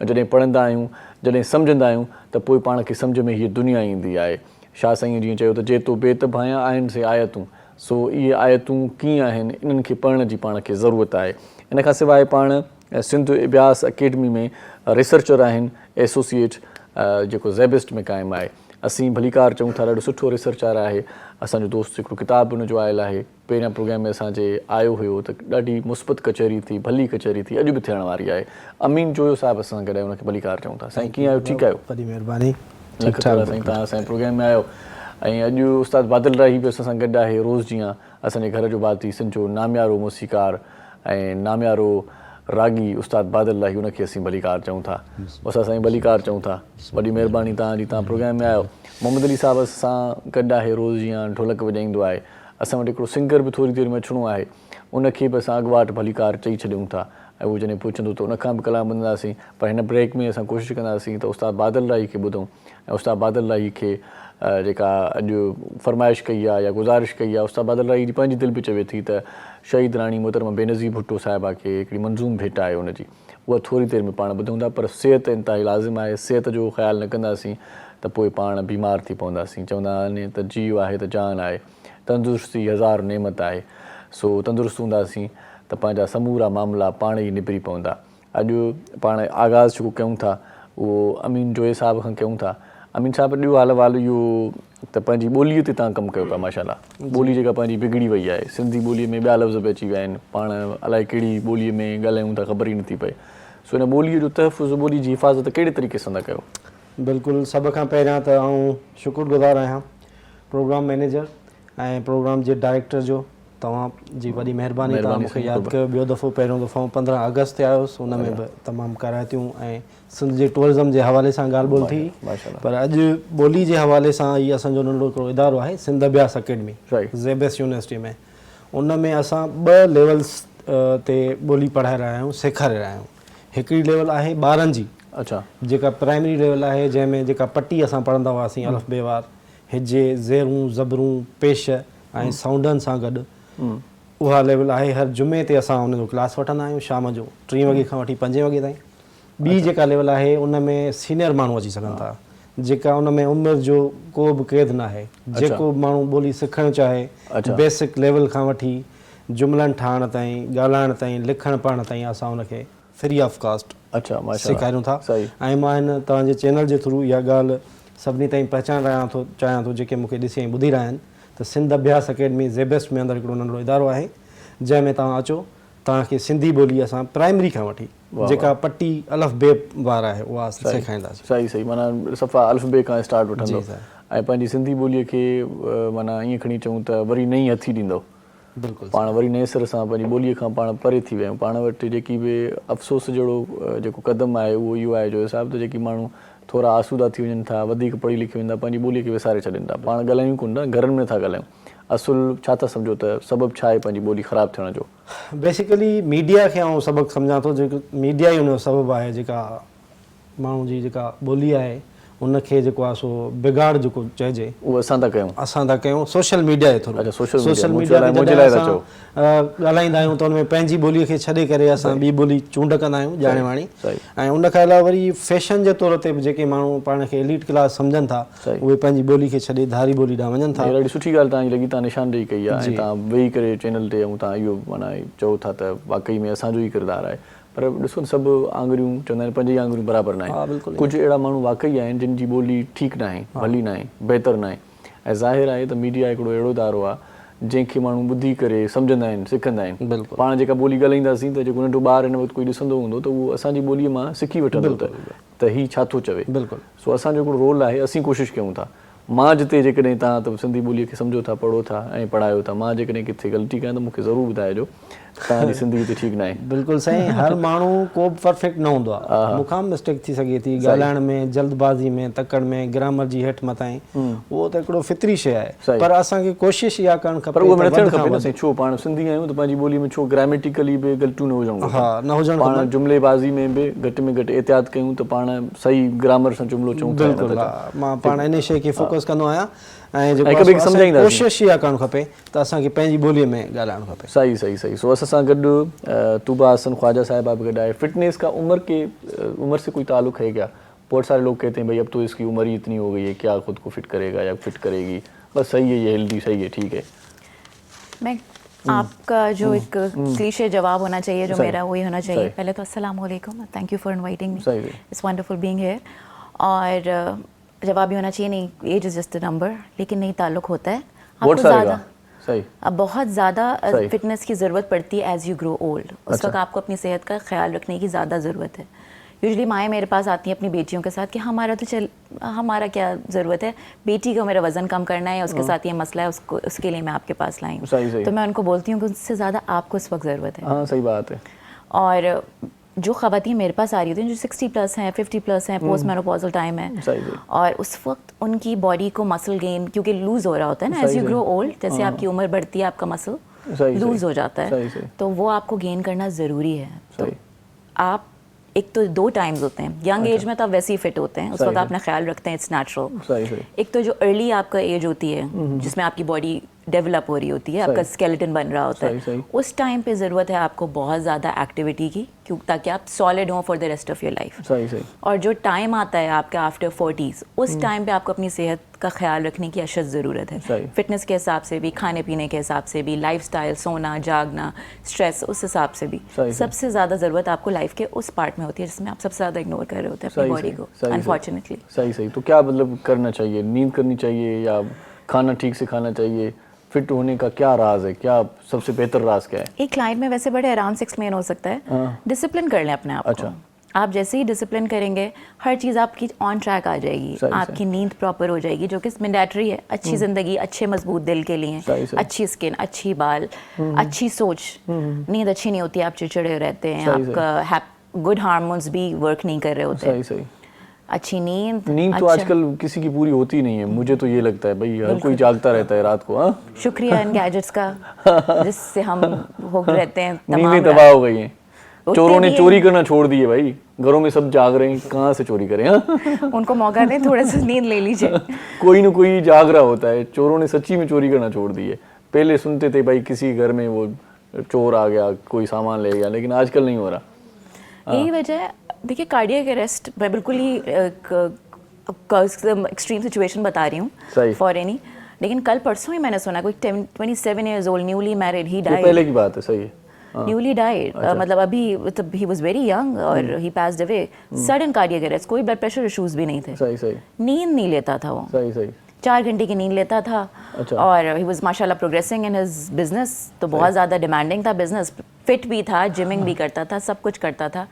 जॾहिं पढ़ंदा आहियूं, जॾहिं सम्झंदा आहियूं त पोइ पाण खे सम्झ में हीअ दुनिया ईंदी आहे। शाह साईं जीअं चयो त जेतो बेत भायां आहिनि से आयतूं, सो इहे आयतूं कीअं आहिनि, इन्हनि खे पढ़ण जी पाण खे ज़रूरत आहे। इन खां सवाइ पाण सिंध अभ्यास अकेडमी में रिसर्चर आहिनि, एसोसिएट जेको ज़ेबिस्ट में क़ाइमु आहे। असीं भलीकार चऊं था, ॾाढो सुठो रिसर्चर आहे। असांजो दोस्त हिकिड़ो किताबु हुनजो आयल आहे, पहिरियां प्रोग्राम में असांजे आयो हुयो त ॾाढी मुस्बत कचहरी थी, भली कचहरी थी, अॼु बि थियण वारी आहे। अमीन जोयो साहिबु असां गॾु आहे, हुनखे भलीकार चऊं था। साईं कीअं आहियो, ठीकु आहियो? वॾी महिरबानी। लख थोरा साईं, तव्हां असांजे प्रोग्राम में आयो। ऐं अॼु उस्ताद बादल राही बि असां सां गॾु आहे। रोज़ जीअं असांजे घर जो भाती, सिंध जो नामियारो मौसीकार ऐं नामियारो रागी उस्ताद बादल राही, उनखे असीं भलीकार चऊं था। बसि असां भलीकार चऊं था। वॾी महिरबानी तव्हांजी, तव्हां प्रोग्राम में आयो। मोहम्मद अली साहिबु सां गॾु आहे, रोज़ जीअं ढोलक वॼाईंदो आहे। असां वटि हिकिड़ो सिंगर बि थोरी देरि में अचिणो आहे, उनखे बि असां अॻुवाटि भलीकार चई छॾियूं था ऐं उहो जॾहिं पुछंदो त उनखां बि कलाम ॿुधंदासीं। पर हिन ब्रेक में असां कोशिशि कंदासीं त उस्ताद बादल राही खे ॿुधूं ऐं उस्ताद बादल राही खे जेका अॼु फरमाइश कई आहे या गुज़ारिश कई आहे, उस्ताद बादल राही जी पंहिंजी दिलि बि चवे थी त शहीद राणी मोहतरमा बेनज़ीर भुट्टो साहिबा खे हिकिड़ी मंज़ूम भेट आहे हुनजी, उहा थोरी देरि में पाण ॿुधूं था। पर सिहत इंतिहाई लाज़िम आहे, सिहत जो ख़्यालु न कंदासीं त पोइ पाण बीमार थी पवंदासीं। चवंदा आहिनि त जीव आहे त जान आहे, तंदुरुस्ती हज़ार नेमत आहे। सो तंदुरुस्त हूंदासीं त पंहिंजा समूरा मामला पाण ई निबिरी पवंदा। अॼु पाण आगाज़ जेको कयूं था उहो अमीन जोए साहिब खां कयूं था। अमीन साहिबु ॾियो हाल वाल इहो त पंहिंजी ॿोलीअ ते तव्हां कमु कयो पिया, माशाल्लाह। ॿोली जेका पंहिंजी बिगड़ी वई आहे, सिंधी ॿोलीअ में ॿिया लफ़्ज़ बि अची विया आहिनि, पाण अलाए कहिड़ी ॿोलीअ में ॻाल्हायूं था, ख़बर ई नथी पए। सो हिन ॿोलीअ जो तहफ़ुज़, ॿोली जी हिफ़ाज़त कहिड़े तरीक़े सां था कयो? बिल्कुलु, सभ खां पहिरियां त आउं शुक्रगुज़ार आहियां प्रोग्राम मैनेजर ऐं प्रोग्राम जे डायरेक्टर जो, तव्हां जी वॾी महिरबानी। तव्हां मूंखे यादि कयो, ॿियो दफ़ो पहिरियों दफ़ो 15 अगस्त ते आयुसि, उन में बि तमामु कराइतियूं ऐं सिंध जे टूरिज़म जे हवाले सां ॻाल्हि ॿोल थी। पर अॼु ॿोली जे हवाले सां इहो असांजो नंढो हिकिड़ो इदारो आहे, सिंध अभ्यास अकेडमी ज़ेबिस्ट यूनिवर्सिटी में। उन में असां 2 लेवल्स ते ॿोली पढ़ाए रहिया आहियूं, सेखारे रहिया आहियूं। हिकिड़ी लेवल आहे ॿारनि जी, अच्छा, जेका प्राइमरी लेवल आहे, जंहिंमें जेका पटी असां पढ़ंदा हुआसीं, अलफ़ बे वार, हिजे, ज़ेरूं, ज़बरूं, पेश ऐं साउंडनि सां गॾु, उहा लेवल आहे। हर जुमे ते असां हुनजो क्लास वठंदा आहियूं, शाम जो 3 वॻे खां वठी 5 वॻे ताईं। ॿी जेका लेवल आहे उन में सीनियर माण्हू अची सघनि था, जेका उन में उमिरि जो को बि क़ैद न आहे। जेको माण्हू ॿोली सिखणु चाहे, बेसिक लेवल खां वठी जुमिलनि ठाहिण ताईं, ॻाल्हाइण ताईं, लिखणु पढ़ण ताईं, असां उनखे फ्री ऑफ कास्ट सेखारियूं था। ऐं मां हिन तव्हांजे चैनल जे थ्रू इहा ॻाल्हि सभिनी ताईं पहचान चाहियां थो, जेके मूंखे ॾिसी ऐं ॿुधी रहिया आहिनि, त सिंध अभ्यास अकेडमी ज़ेबिस्ट में अंदरि हिकिड़ो नंढिड़ो इदारो आहे, जंहिंमें तव्हां अचो, तव्हांखे सिंधी ॿोली असां प्राइमरी खां वठी जेका पटी अलफ़ बे वार आहे उहा सेखारींदासीं। सही सही, माना सफ़ा अल्फ़ बे खां स्टार्ट वठंदो ऐं पंहिंजी सिंधी ॿोलीअ खे माना ईअं खणी चऊं त वरी नई हथी ॾींदो। बिल्कुलु पाण वरी नए सिर सां पंहिंजी ॿोलीअ खां पाण परे थी विया आहियूं। पाण वटि जेकी बि अफ़सोस जहिड़ो जेको क़दम आहे उहो इहो आहे जो हिसाब त जेकी माण्हू थोरा आसूदा थी वञनि था, वधीक पढ़ी लिखी वेंदा, पंहिंजी ॿोलीअ खे विसारे छॾनि था। पाण ॻाल्हायूं कोन था, घरनि में था ॻाल्हायूं। असुलु छा था सम्झो त सबबु छा आहे पंहिंजी ॿोली ख़राबु थियण जो? बेसिकली मीडिया खे आउं सबक़ु सम्झां थो, जेको मीडिया ई हुनजो सबबु आहे। जेका माण्हू जी जेका ॿोली आहे उनखे जेको आहे सो बिगाड़ जेको चइजे उहो असां था कयूं सोशल मीडिया जे थ्रू। अच्छा, सोशल मीडिया मुंहिंजे लाइ था चओ। ॻाल्हाईंदा आहियूं त हुनमें पंहिंजी ॿोलीअ खे छॾे करे असां ॿी ॿोली चूंड कंदा आहियूं ॼाणे वाणी। ऐं उनखां अलावा वरी फैशन जे तौर ते बि जेके माण्हू पाण खे एलीट क्लास सम्झनि था उहे पंहिंजी ॿोली खे छॾे धारी ॿोली ॾांहुं वञनि था। ॾाढी सुठी ॻाल्हि तव्हांजी लॻी, तव्हां निशानदेही कई आहे ऐं तव्हां वेही करे चैनल ते ऐं तव्हां इहो माना चओ था त वाक़ई में असांजो ई किरदारु आहे। पर ॾिसो न, सभु आङुरियूं चवंदा आहिनि पंज ई आङुरियूं बराबरि न आहिनि। कुझु अहिड़ा माण्हू वाक़ई आहिनि जिन जी ॿोली ठीकु न आहे, भली न आहे, बहितर न आहे। ऐं ज़ाहिर आहे त मीडिया हिकिड़ो अहिड़ो इदारो आहे जंहिंखे माण्हू ॿुधी करे सम्झंदा आहिनि, सिखंदा आहिनि। पाण जेका ॿोली ॻाल्हाईंदासीं त जेको नंढो ॿारु हिन वक़्तु कोई ॾिसंदो हूंदो त उहो असांजी ॿोलीअ मां सिखी वठंदो त हीउ छा थो चवे। सो असांजो हिकिड़ो रोल आहे, असीं कोशिशि कयूं था। मां जिते जेकॾहिं तव्हां त सिंधी ॿोलीअ खे सम्झो था, पढ़ो था ऐं पढ़ायो था, मां जेकॾहिं किथे ग़लती कयां त मूंखे ज़रूरु ॿुधाइजो तव्हांजी सिंधी हिते ठीकु न आहे। बिल्कुलु साईं, हर माण्हू को बि परफेक्ट न हूंदो आहे, मूंखां मिस्टेक थी सघे थी ॻाल्हाइण में, जल्दबाज़ी में, तकड़ में, ग्रामर जी हेठि मथां। उहो त हिकिड़ो फितरी शइ आहे, पर असांखे कोशिशि इहा करणु खपे। उहो न थियणु खपे न साईं। छो पाण सिंधी आहियूं त पंहिंजी ॿोलीअ में छो ग्रामेटिकली बि ग़लतियूं न हुजणु खपनि। न हुजणु खपनि। पाण जुमिलेबाज़ी में बि घटि में घटि एहतियात कयूं त पाण सही ग्रामर सां जुमिलो चऊं। बिल्कुलु, मां पाण इन शइ खे फोकस कंदो आहियां ऐं जेको कोशिशि इहा करणु खपे त असांखे पंहिंजी ॿोलीअ में ॻाल्हाइणु खपे। सही सही सही। सो असां सां गॾु तूबा हसन ख्वाजा साहिबा भी गॾु आहे। फिटनेस का उम्र से कोई ताल्लुक है क्या? बहुत सारे लोग कहते हैं भाई अब तो इसकी उम्र ही इतनी हो गई है, क्या खुद को फिट करेगा या फिट करेगी, बस सही है, ये हेल्दी सही है, ठीक है। मैं आपका जो एक क्लीशे जवाब होना चाहिए जो मेरा वही होना चाहिए। पहले तो अस्सलाम वालेकुम, thank you for inviting me, it's wonderful being here. और जवाब भी होना चाहिए नहीं, age is just a number, लेकिन नहीं, ताल्लुक होता है आपको ज़्यादा। सही। अब बहुत ज़्यादा फिटनेस की ज़रूरत पड़ती है एज यू ग्रो ओल्ड। उस वक्त आपको अपनी सेहत का ख्याल रखने की ज़्यादा ज़रूरत है। यूजुअली माएँ मेरे पास आती हैं अपनी बेटियों के साथ कि हमारा क्या ज़रूरत है, बेटी को मेरा वज़न कम करना है, उसके साथ ये मसला है, उसके लिए मैं आपके पास लाई हूँ। तो मैं उनको बोलती हूँ कि उससे ज़्यादा आपको इस वक्त ज़रूरत है। हाँ, सही बात है। और जो ख़वातीन मेरे पास आ रही होती हैं जो 60+ हैं, 50+ हैं, पोस्ट मेनोपॉजल टाइम है, और उस वक्त उनकी बॉडी को मसल गेन क्योंकि लूज़ हो रहा होता है ना, एज यू ग्रो ओल्ड, जैसे आपकी उम्र बढ़ती है आपका मसल लूज़ हो जाता है, तो वो आपको गेन करना ज़रूरी है। तो आप एक तो 2 टाइम्स होते हैं, यंग एज में तो आप वैसे ही फिट होते हैं, उस वक्त अपना ख्याल रखते हैं, इट्स नेचुरल। एक तो जो अर्ली आपका एज होती है जिसमें आपकी बॉडी डेवलप हो रही होती है, आपका स्केलेटन बन रहा होता है, उस टाइम पे ज़रूरत है आपको बहुत ज़्यादा एक्टिविटी की, क्यों, ताकि आप सॉलिड हों for the rest of your life. और जो टाइम आता है आपका आफ्टर 40s, उस टाइम पे आपको अपनी सेहत का ख्याल रखने की अशद ज़रूरत है। फिटनेस के हिसाब से भी, खाने पीने के हिसाब से भी, लाइफस्टाइल, सोना जागना, स्ट्रेस, उस हिसाब से भी सबसे ज़्यादा ज़रूरत आपको लाइफ के उस पार्ट में होती है जिसमें आप सबसे ज़्यादा इग्नोर कर रहे होते हैं अपनी बॉडी को, अनफॉर्चुनेटली। सही। तो क्या मतलब करना चाहिए? नींद करनी चाहिए या खाना ठीक से खाना चाहिए? फिट होने का क्या राज है, क्या सबसे बेहतर राज क्या है? एक लाइन में वैसे बड़े आराम से एक्सप्लेन हो सकता है। डिसिप्लिन कर लें अपने आप को। आप जैसे ही डिसिप्लिन करेंगे हर चीज़ आपकी ऑन ट्रैक आ जाएगी, आपकी नींद प्रॉपर हो जाएगी, जो कि मैंडेटरी है। अच्छी ज़िंदगी, अच्छे मजबूत दिल के लिए, अच्छी स्किन, अच्छी बाल, अच्छी सोच। नींद अच्छी नहीं होती, आप चिड़चिड़े रहते हैं, आपका गुड हार्मोन्स भी वर्क नहीं कर रहे होते। सही। अच्छी नींद तो आजकल किसी की पूरी होती नहीं है, मुझे तो ये लगता है भाई, हर कोई जागता रहता है रात को। हाँ, शुक्रिया इन गैजेट्स का जिससे हम हो रहते हैं, नींदें तबाह हो गई हैं। चोरों ने चोरी करना छोड़ दिए भाई, घरों में सब जाग रहे हैं, कहाँ से चोरी करें? उनको मौका दें, थोड़ा सा नींद ले लीजिए। कोई ना कोई जाग रहा होता है। चोरों ने सच्ची में चोरी करना छोड़ दी है। पहले सुनते थे भाई किसी घर में वो चोर आ गया, कोई सामान ले गया, लेकिन आजकल नहीं हो रहा। यही वजह है। देखिए, कार्डियक अरेस्ट मैं बिल्कुल ही एक्सट्रीम सिचुएशन बता रही हूँ फॉर एनी, लेकिन कल परसों ही मैंने सुना कोई 27 years old newly married, he died. पहले की बात है, सही है। न्यूली डाइड, मतलब अभी ही वाज वेरी यंग और ही passed away, sudden cardiac arrest, कोई ब्लड प्रेशर इश्यूज भी नहीं थे। सही। नींद नहीं लेता था वो। सही। 4 घंटे की नींद लेता था। और ही वाज माशाल्लाह प्रोग्रेसिंग इन हिज बिजनेस, तो बहुत ज़्यादा डिमांडिंग था बिजनेस, फिट भी था, जिमिंग भी करता था, सब कुछ करता था।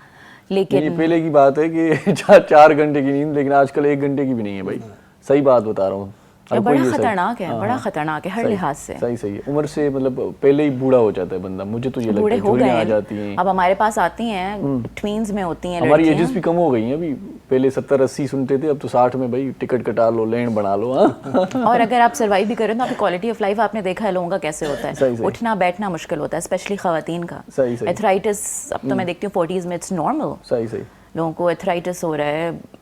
लेकिन ये पहले की बात है कि 4 घंटे की नींद, लेकिन आजकल 1 घंटे की भी नहीं है भाई। सही बात बता रहा हूँ। बड़ा कोई ये खतरनाक है, हाँ, बड़ा हाँ, खतरनाक है हर सही, लिहाज से। सही सही है। उम्र से मतलब पहले ही बूढ़ा हो जाता है बंदा, मुझे तो ये लगता बूढ़े है हो गए झुर्रियाँ आ हैं, जाती हैं। अब हमारे पास आती हैं, ट्वींस में होती हैं हमारी लड़कियां। एजेस भी कम हो गई हैं अभी, पहले 70-80 सुनते थे, अब तो 60 में भाई टिकट कटा लो, लेन बना लो। हाँ और अगर आप सर्वाइव भी करें तो आपकी क्वालिटी ऑफ लाइफ आपने देखा है लोगों का कैसे होता सही, है, सही। उठना बैठना मुश्किल होता है, स्पेशली खवातीन का। सही, सही। एथराइटिस अब तो मैं देखती हूँ 40s में इट्स नॉर्मल, सही सही। लोगों को एथराइटिस हो रहा है।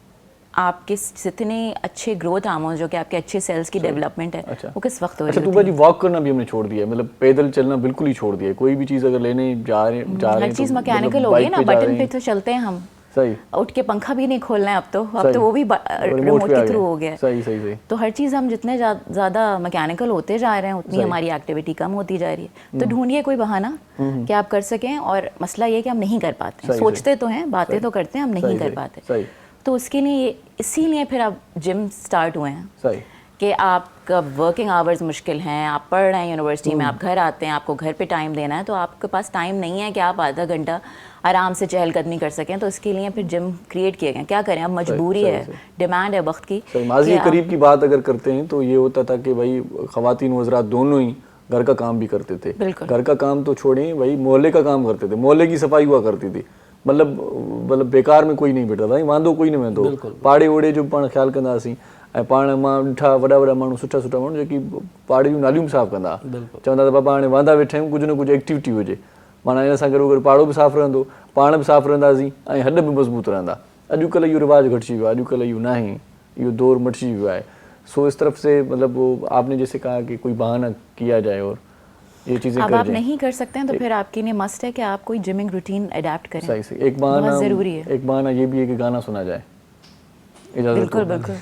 आपके जितने अच्छे ग्रोथ हार्मोन जो कि आपके अच्छे सेल्स की डेवलपमेंट है, अच्छा। वो किस वक्त हो अच्छा, रही तू होती भाई वॉक करना भी हमने छोड़ दिया है, मतलब पैदल चलना बिल्कुल ही छोड़ दिया है। कोई भी चीज़ अगर लेने जा रहे हर हैं चीज़ तो मैकेनिकल मतलब हो गई बाइक ना, पे जा बटन रहे पे हैं। तो चलते हैं हम, सही, उठ के पंखा भी नहीं खोलना है अब तो सही। वो भी रिमोट पे आ के थ्रू गया। हो गया है। सही सही सही। तो हर चीज़ हम जितने ज़्यादा मैकेनिकल होते जा रहे हैं उतनी सही। हमारी एक्टिविटी कम होती जा रही है। तो ढूंढिए कोई बहाना कि आप कर सकें, और मसला ये कि हम नहीं कर पाते हैं। सही, सोचते तो हैं, बातें तो करते हैं, हम नहीं सही, कर सही, पाते। सही। तो उसके लिए इसीलिए फिर अब जिम स्टार्ट हुए हैं सही। कि आपका वर्किंग आवर्स मुश्किल हैं, आप पढ़ रहे हैं यूनिवर्सिटी में, आप घर आते हैं, आपको घर पे टाइम देना है, तो आपके पास टाइम नहीं है कि आप आधा घंटा आराम से चहलकदमी कर सकें। तो इसके लिए फिर जिम क्रिएट किए गए। क्या करें, अब मजबूरी सही, है, सही। डिमांड है वक्त की। सही। माजी कि आप- करीब की बात अगर करते हैं तो ये होता था कि भाई ख़वातीन व हज़रात दोनों ही घर का काम भी करते थे। बिल्कुल। घर का काम तो छोड़ें, भाई मोहल्ले का काम करते थे, मोहल्ले की सफाई हुआ करती थी। मतलब बेकार में कोई नहीं बैठा था, वांदो कोई न वेंदो। पाड़े ओड़े जो पाण ख्याल कंदा हुआसीं, ऐं पाण मां ॾिठा वॾा वॾा माण्हू, सुठा सुठा माण्हू जेकी पाड़े जूं नालियूं बि साफ़ु कंदा हुआ। चवंदा त बाबा हाणे वांदा वेठा आहियूं, कुझु न कुझु एक्टिविटी हुजे, माना इन सां गॾो गॾु पाड़ो बि साफ़ु रहंदो, पाण बि साफ़ु रहंदासीं ऐं हॾ बि मज़बूत रहंदा। अॼुकल्ह इहो रिवाज घटिजी वियो आहे, अॼुकल्ह इहो न आहे, इहो दौर मटिजी वियो आहे। सो इस तरफ से मतलब वो आपने जैसे कहा कि कोई बहाना किया जाए और ये चीज़ें अब कर आप जाएं। नहीं कर सकते हैं तो फिर आपके लिए मस्ट है कि आप कोई जिमिंग रूटीन अडेप्ट करें। सही सही। एक बहाना, बहुत ज़रूरी है। एक बहाना ये भी है कि गाना सुना जाए, इजाज़त बिल्कुल हो। बिल्कुल।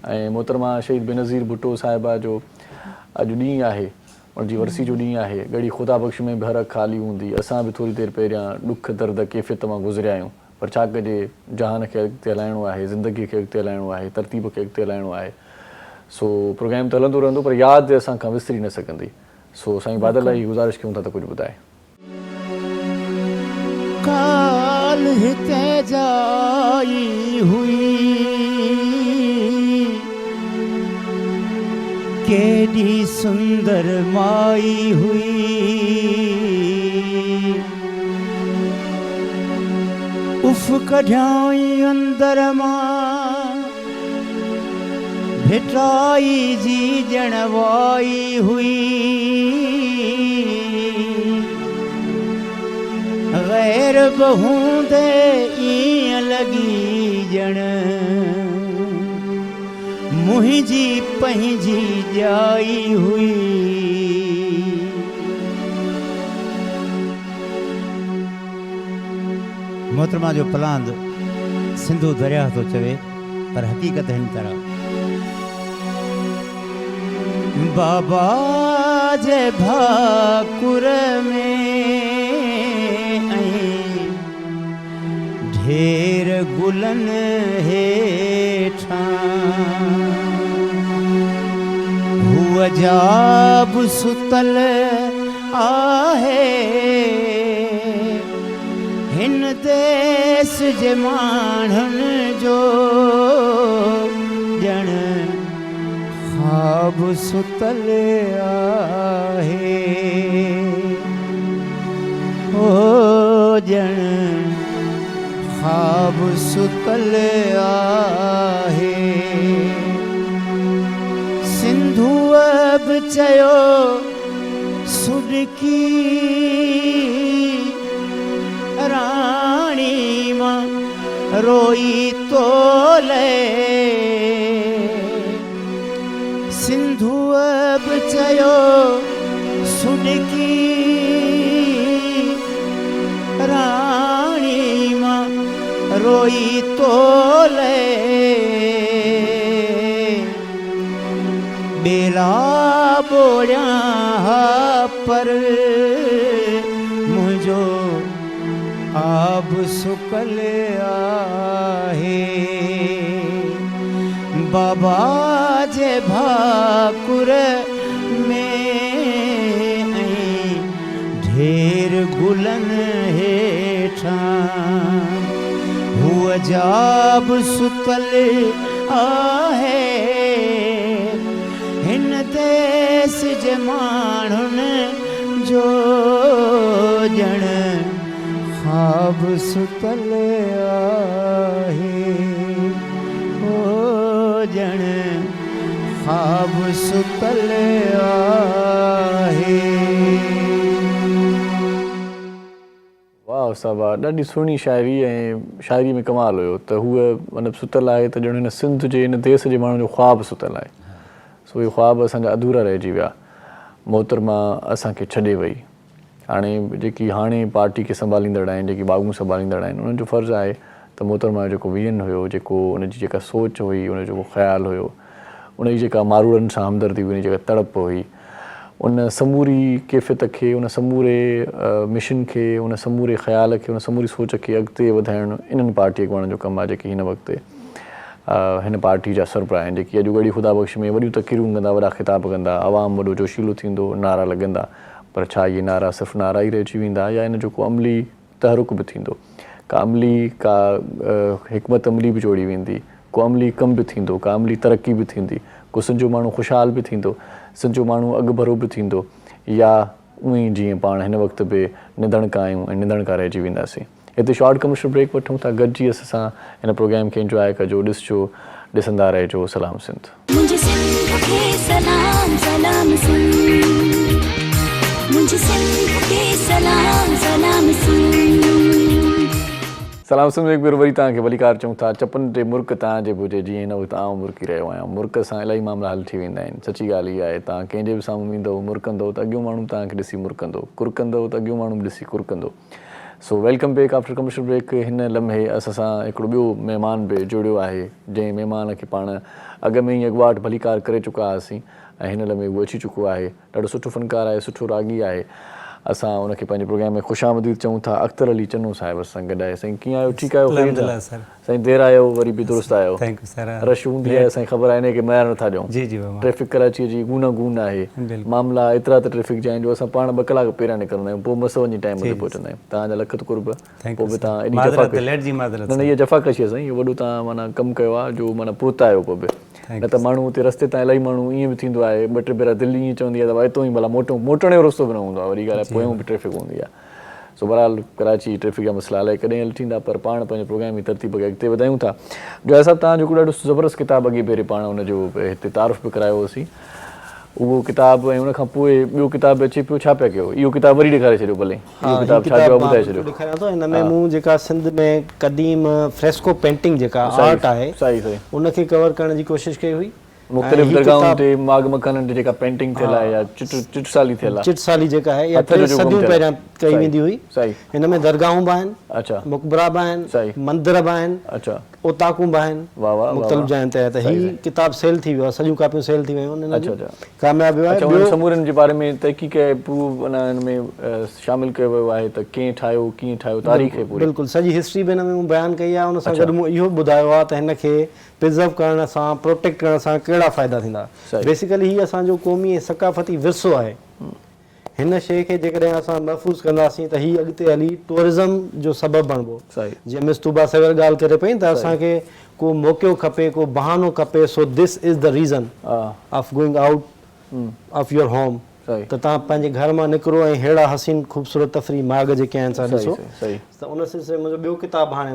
ऐं मोहतरमा शहीद बेनज़ीर भुट्टो साहिबा जो अॼु ॾींहुं आहे, उनजी वरसी जो ॾींहुं आहे, गड़ी ख़ुदा बख़्श में घर ख़ाली हूंदी, असां बि थोरी देरि पहिरियां ॾुख दर्द कैफ़ियत मां गुज़रिया आहियूं, पर छा कजे, जहान खे अॻिते हलाइणो आहे, ज़िंदगीअ खे अॻिते हलाइणो आहे, तरतीब खे अॻिते हलाइणो आहे। सो प्रोग्राम त हलंदो रहंदो, पर यादि असां खां विसरी न सघंदी। सो साईं बादल लाइ गुज़ारिश कयूं था त कुझु ॿुधाए। काल हिते जाई हुई, केॾी सुंदर माई हुई, उफ कढाई अंदर मां, भिटाई जी जणवाई हुई, गैर बहूंदे ईअं लॻी ॼण मुंहिंजी पंहिंजी ॼाई हुई। मोहतरमा जो पलांद सिंधु दरिया थो चवे, पर हक़ीक़त हिन तरह बाबा जे भाकुर में ढेर गुलन हेठां हुआ जाब सुतल आहे, हिन देश जे माण्हुनि जो ॼण ख्वाब सुतल आहे, ओ ॼण ख्वाब सुतल आहे। सिंधुअ बि चयो सुॾकी राणी मां रोई तोले, सिंधुअ बि चयो सुॾकी राणी मां रोई तोले, बेला बोड़िया पर मुझो आब सुकल आहे, बाबा जे भाकुर में ढेर गुलन हेठां हुआ जाब सुतल आहे, जे माण्हुनि जो ॼण ख़्वाब सुतल आहे ओ ॼण ख़्वाब सुतल आहे। वाह साहबा, ॾाढी सुहिणी शाइरी ऐं शाइरी में कमाल हुयो त हूअ मतिलबु सुतल आहे त ॼण हिन सिंध जे हिन देश जे माण्हुनि जो ख़्वाबु सुतल आहे। सो इहे ख़्वाब असांजा अधूरा रहिजी विया। मोहतरमा असांखे छॾे वई। हाणे जेकी हाणे पार्टी खे संभालींदड़ आहिनि, जेकी बागूं संभालींदड़ आहिनि, उन्हनि जो फ़र्ज़ु आहे त मोहतरमा जो जेको विजन हुयो, जेको उनजी जेका सोच हुई, उनजो जेको ख़्यालु हुयो, उनजी जेका मारूड़नि सां हमदर्दी हुई, जेका तड़प हुई, उन समूरी कैफ़ियत खे, उन समूरे मिशन खे, उन समूरे ख़्याल खे, उन समूरी सोच खे अॻिते वधाइणु इन्हनि पार्टी अॻुवाणनि जो कमु आहे जेकी हिन वक़्तु हिन पार्टी जा सरबराह आहिनि, जेकी अॼु वॾी ख़ुदा बख़्श में वॾियूं तक़रीरूं कंदा, वॾा ख़िताब कंदा, आवाम वॾो जोशीलो थींदो, नारा लॻंदा। पर छा इहे नारा सिर्फ़ु नारा ई रहिजी वेंदा या इन जो को अमली तहरुक बि थींदो? का हिकमत अमली बि जोड़ी वेंदी, को अमली कमु बि थींदो, का अमली तरक़ी बि थींदी, को सिंधु माण्हू ख़ुशहाल बि थींदो, सिंधु माण्हू अॻुभरो बि थींदो, या उअं ई जीअं पाण हिन वक़्तु बि निधणका आहियूं ऐं निधणका रहिजी वेंदासीं। हिते शॉर्ट कमर्शियल ब्रेक वठूं था, गॾिजी असां हिन प्रोग्राम खे इंजॉय कजो, ॾिसजो, ॾिसंदा रहिजो। सलाम सिंध। मुझे सिंध के सलाम सलाम सिंध, मुझे सिंध के सलाम सलाम सिंध। सलाम सिंध में एक बार वरी तव्हांखे भलीकार चऊं था। चपनि ते मुर्क तव्हांजे भुजे, जीअं हिन वक़्तु आउं मुर्की रहियो आहियां। मुर्क सां इलाही मामला हल थी वेंदा आहिनि। सची ॻाल्हि इहा आहे, तव्हां कंहिंजे बि साम्हूं वेंदव, मुर्कंदव त अॻियो माण्हू तव्हांखे ॾिसी मुर्कंदो, कुरकंदव त अॻियो माण्हू ॾिसी कुरकंदो। So welcome back after commercial break. हिन लम्हे असां सां हिकिड़ो ॿियो महिमान बि जुड़ियो आहे, जंहिं महिमान खे पाण अॻ में ई अॻुवाट भलीकार करे चुका हुआसीं ऐं हिन लम्हे उहो अची चुको आहे। ॾाढो सुठो फ़नकार आहे, सुठो रागी आहे। असां उनखे पंहिंजे प्रोग्राम में ख़ुशामदीद चऊं था। अख्तर अली चन्नू साहिब असां गॾु आहे। साईं कीअं आहियो? ठीकु आहियो? साईं देरि आहियो, वरी बि दुरुस्त आहियो। रश हूंदी आहे, असांखे ख़बर आहे, इन खे मयार नथा ॾियूं। ट्रैफिक कराचीअ जी गूना गून आहे, मामला एतिरा त ट्रैफिक जा आहिनि जो असां पाण 2 कलाक पहिरियां निकिरंदा आहियूं, पोइ मस वञी टाइम ते पहुचंदा आहियूं। तव्हांजा लख कुर्ब। पोइ बि तव्हां एॾी जफ़ा न, इहा जफ़ाकशी आहे साईं, इहो वॾो तव्हां माना कमु कयो आहे जो माना पहुता आहियो। पोइ बि न त माण्हू हुते रस्ते तां इलाही माण्हू ईअं बि थींदो आहे, 2-3 भेरा दिल्ली ईअं चवंदी आहे त हितां ई भला मोटण जो रस्तो बि न हूंदो आहे। वरी ॻाल्हि आहे पोयां बि ट्रैफिक हूंदी आहे। सो बहरहाल कराची ट्रैफिक जा मसइला अलाए कॾहिं हल थींदा, पर पाण पंहिंजे प्रोग्राम जी तरतीब खे अॻिते वधायूं था। जो साहिबु तव्हां जेको ॾाढो ज़बरदस्त किताबु अॻे भेरे पाण हुनजो हिते तारीफ़ बि करायो होसीं, उहो किताबु, ऐं उनखां पोइ ॿियो किताबु अचे पियो, छा पिया कयो? इहो किताबु वरी ॾेखारे छॾियो भले। इहो किताबु छा जो ॿुधाए छॾियो। ॾेखारियां थो। हिन में मूं जेका सिंध में क़दीम फ्रेस्को पेंटिंग जेका आर्ट आहे, सही सही, उनखे कवर करण जी कोशिशि कई हुई। मुख़्तलिफ़ दरगाहुनि ते माग मकाननि ते जेका पेंटिंग थियल आहे या चिटसाली थियल आहे, चिटसाली जेका आहे, या 3 सदियूं पहिरियां कई वेंदी हुई। सही। हिन में दरगाहूं बि आहिनि, अच्छा, मुक़बरा बि आहिनि, मंदर बि आहिनि, अच्छा, ओताकूं बि आहिनि, मुख़्तलिफ़ जायुनि ते। त हीअ किताबु सेल थी वियो आहे, सॼियूं कापियूं सेल थी वियूं आहिनि, कामयाबु वियो आहे। ॿियो समूरनि जे बारे में तहक़ीक़ पूरो हिन में शामिलु कयो वियो आहे त कीअं ठाहियो, कीअं ठाहियो, तारीख़ पूरी बिल्कुलु सॼी हिस्ट्री बि हिन में मूं बयानु कई आहे। उन सां गॾु मूं इहो ॿुधायो आहे त हिन खे प्रिज़र्व करण सां, प्रोटेक्ट करण सां कहिड़ा फ़ाइदा थींदा। बेसिकली हीअ असांजो क़ौमी ऐं सक़ाफ़ती विरसो आहे। हिन शइ खे जेकॾहिं असां महफ़ूज़ कंदासीं त हीअ अॻिते हली टूरिज़म जो सबबु बणिबो। जीअं मिस तूबा सवेल ॻाल्हि करे पई त असांखे को मौक़ो खपे, को बहानो खपे। So this is the reason of going out of your home, त तव्हां पंहिंजे घर मां निकिरो ऐं अहिड़ा हसीन ख़ूबसूरत तफ़री माग जेके आहिनि सां ॾिसो। त उन सिलसिले मुंहिंजो ॿियो किताबु हाणे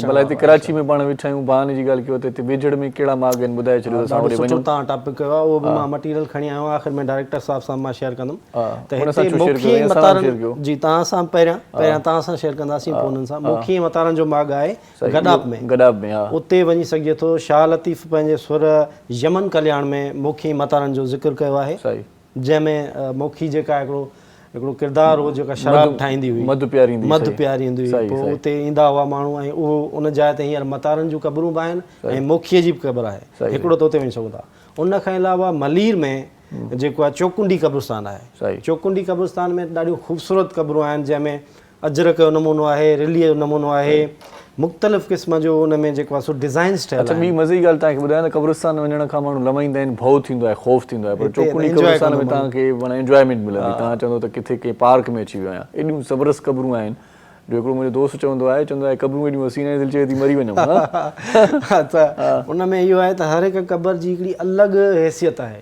भला हिते कराची में पाण वेठा आहियूं, बहाने जी ॻाल्हि कयो त हिते वेझड़ में कहिड़ा माग आहिनि ॿुधाए छॾियो। तव्हां टॉपिक कयो आहे, उहो बि मां मटीरियल खणी आयो आहियां, आख़िर में डायरेक्टर साहिब सां मां शेयर कंदुमि। त हिते मुखी मतारनि जी तव्हां सां पहिरियां तव्हां सां शेयर कंदासीं, पोइ उन्हनि सां। मुखी मतारनि जो माग आहे गडाब में, उते वञी सघिजे थो। शाह लतीफ़ पंहिंजे सुर यमन कल्याण में मुखी मतारनि जो ज़िक्र कयो आहे, जंहिंमें मोखी जेका हिकिड़ो किरदारु हो जेका शराब ठाहींदी हुई, मधु प्यारी ईंदी हुई। पोइ उते ईंदा हुआ माण्हू, ऐं उहो उन जाइ ते हींअर मतारनि जूं क़बरूं बि आहिनि ऐं मोखीअ जी बि क़बर आहे, हिकिड़ो त उते वञी सघूं था। उन खां अलावा मलीर में जेको आहे चौकुंडी क़ब्रिस्तान आहे। चौकुंडी क़ब्रिस्तान में ॾाढियूं ख़ूबसूरत क़बरूं आहिनि, जंहिंमें अजरक जो नमूनो आहे, रिलीअ जो नमूनो आहे, मुख़्तलिफ़ क़िस्म जो उन में जेको आहे सो डिज़ाइन्स ठहियल आहे। ॿी मज़े जी ॻाल्हि तव्हांखे ॿुधायां त क़ब्रिस्तान वञण खां माण्हू लमाईंदा आहिनि, भउ थींदो आहे, ख़ौफ़ थींदो आहे, पर चौकुंडी क़ब्रिस्तान में तव्हांखे माना एंजॉयमेंट मिलंदी। तव्हां चवंदो त किथे कंहिं पार्क में अची वियो आहियां। एॾियूं ज़बरदस्त क़बरूं आहिनि जो हिकिड़ो मुंहिंजो दोस्त चवंदो आहे क़बरूं एॾियूं हसीन आहिनि, दिलि चए थी मरी वञूं। त उन में इहो आहे त हर हिकु क़बर जी हिकिड़ी अलॻि हैसियत आहे।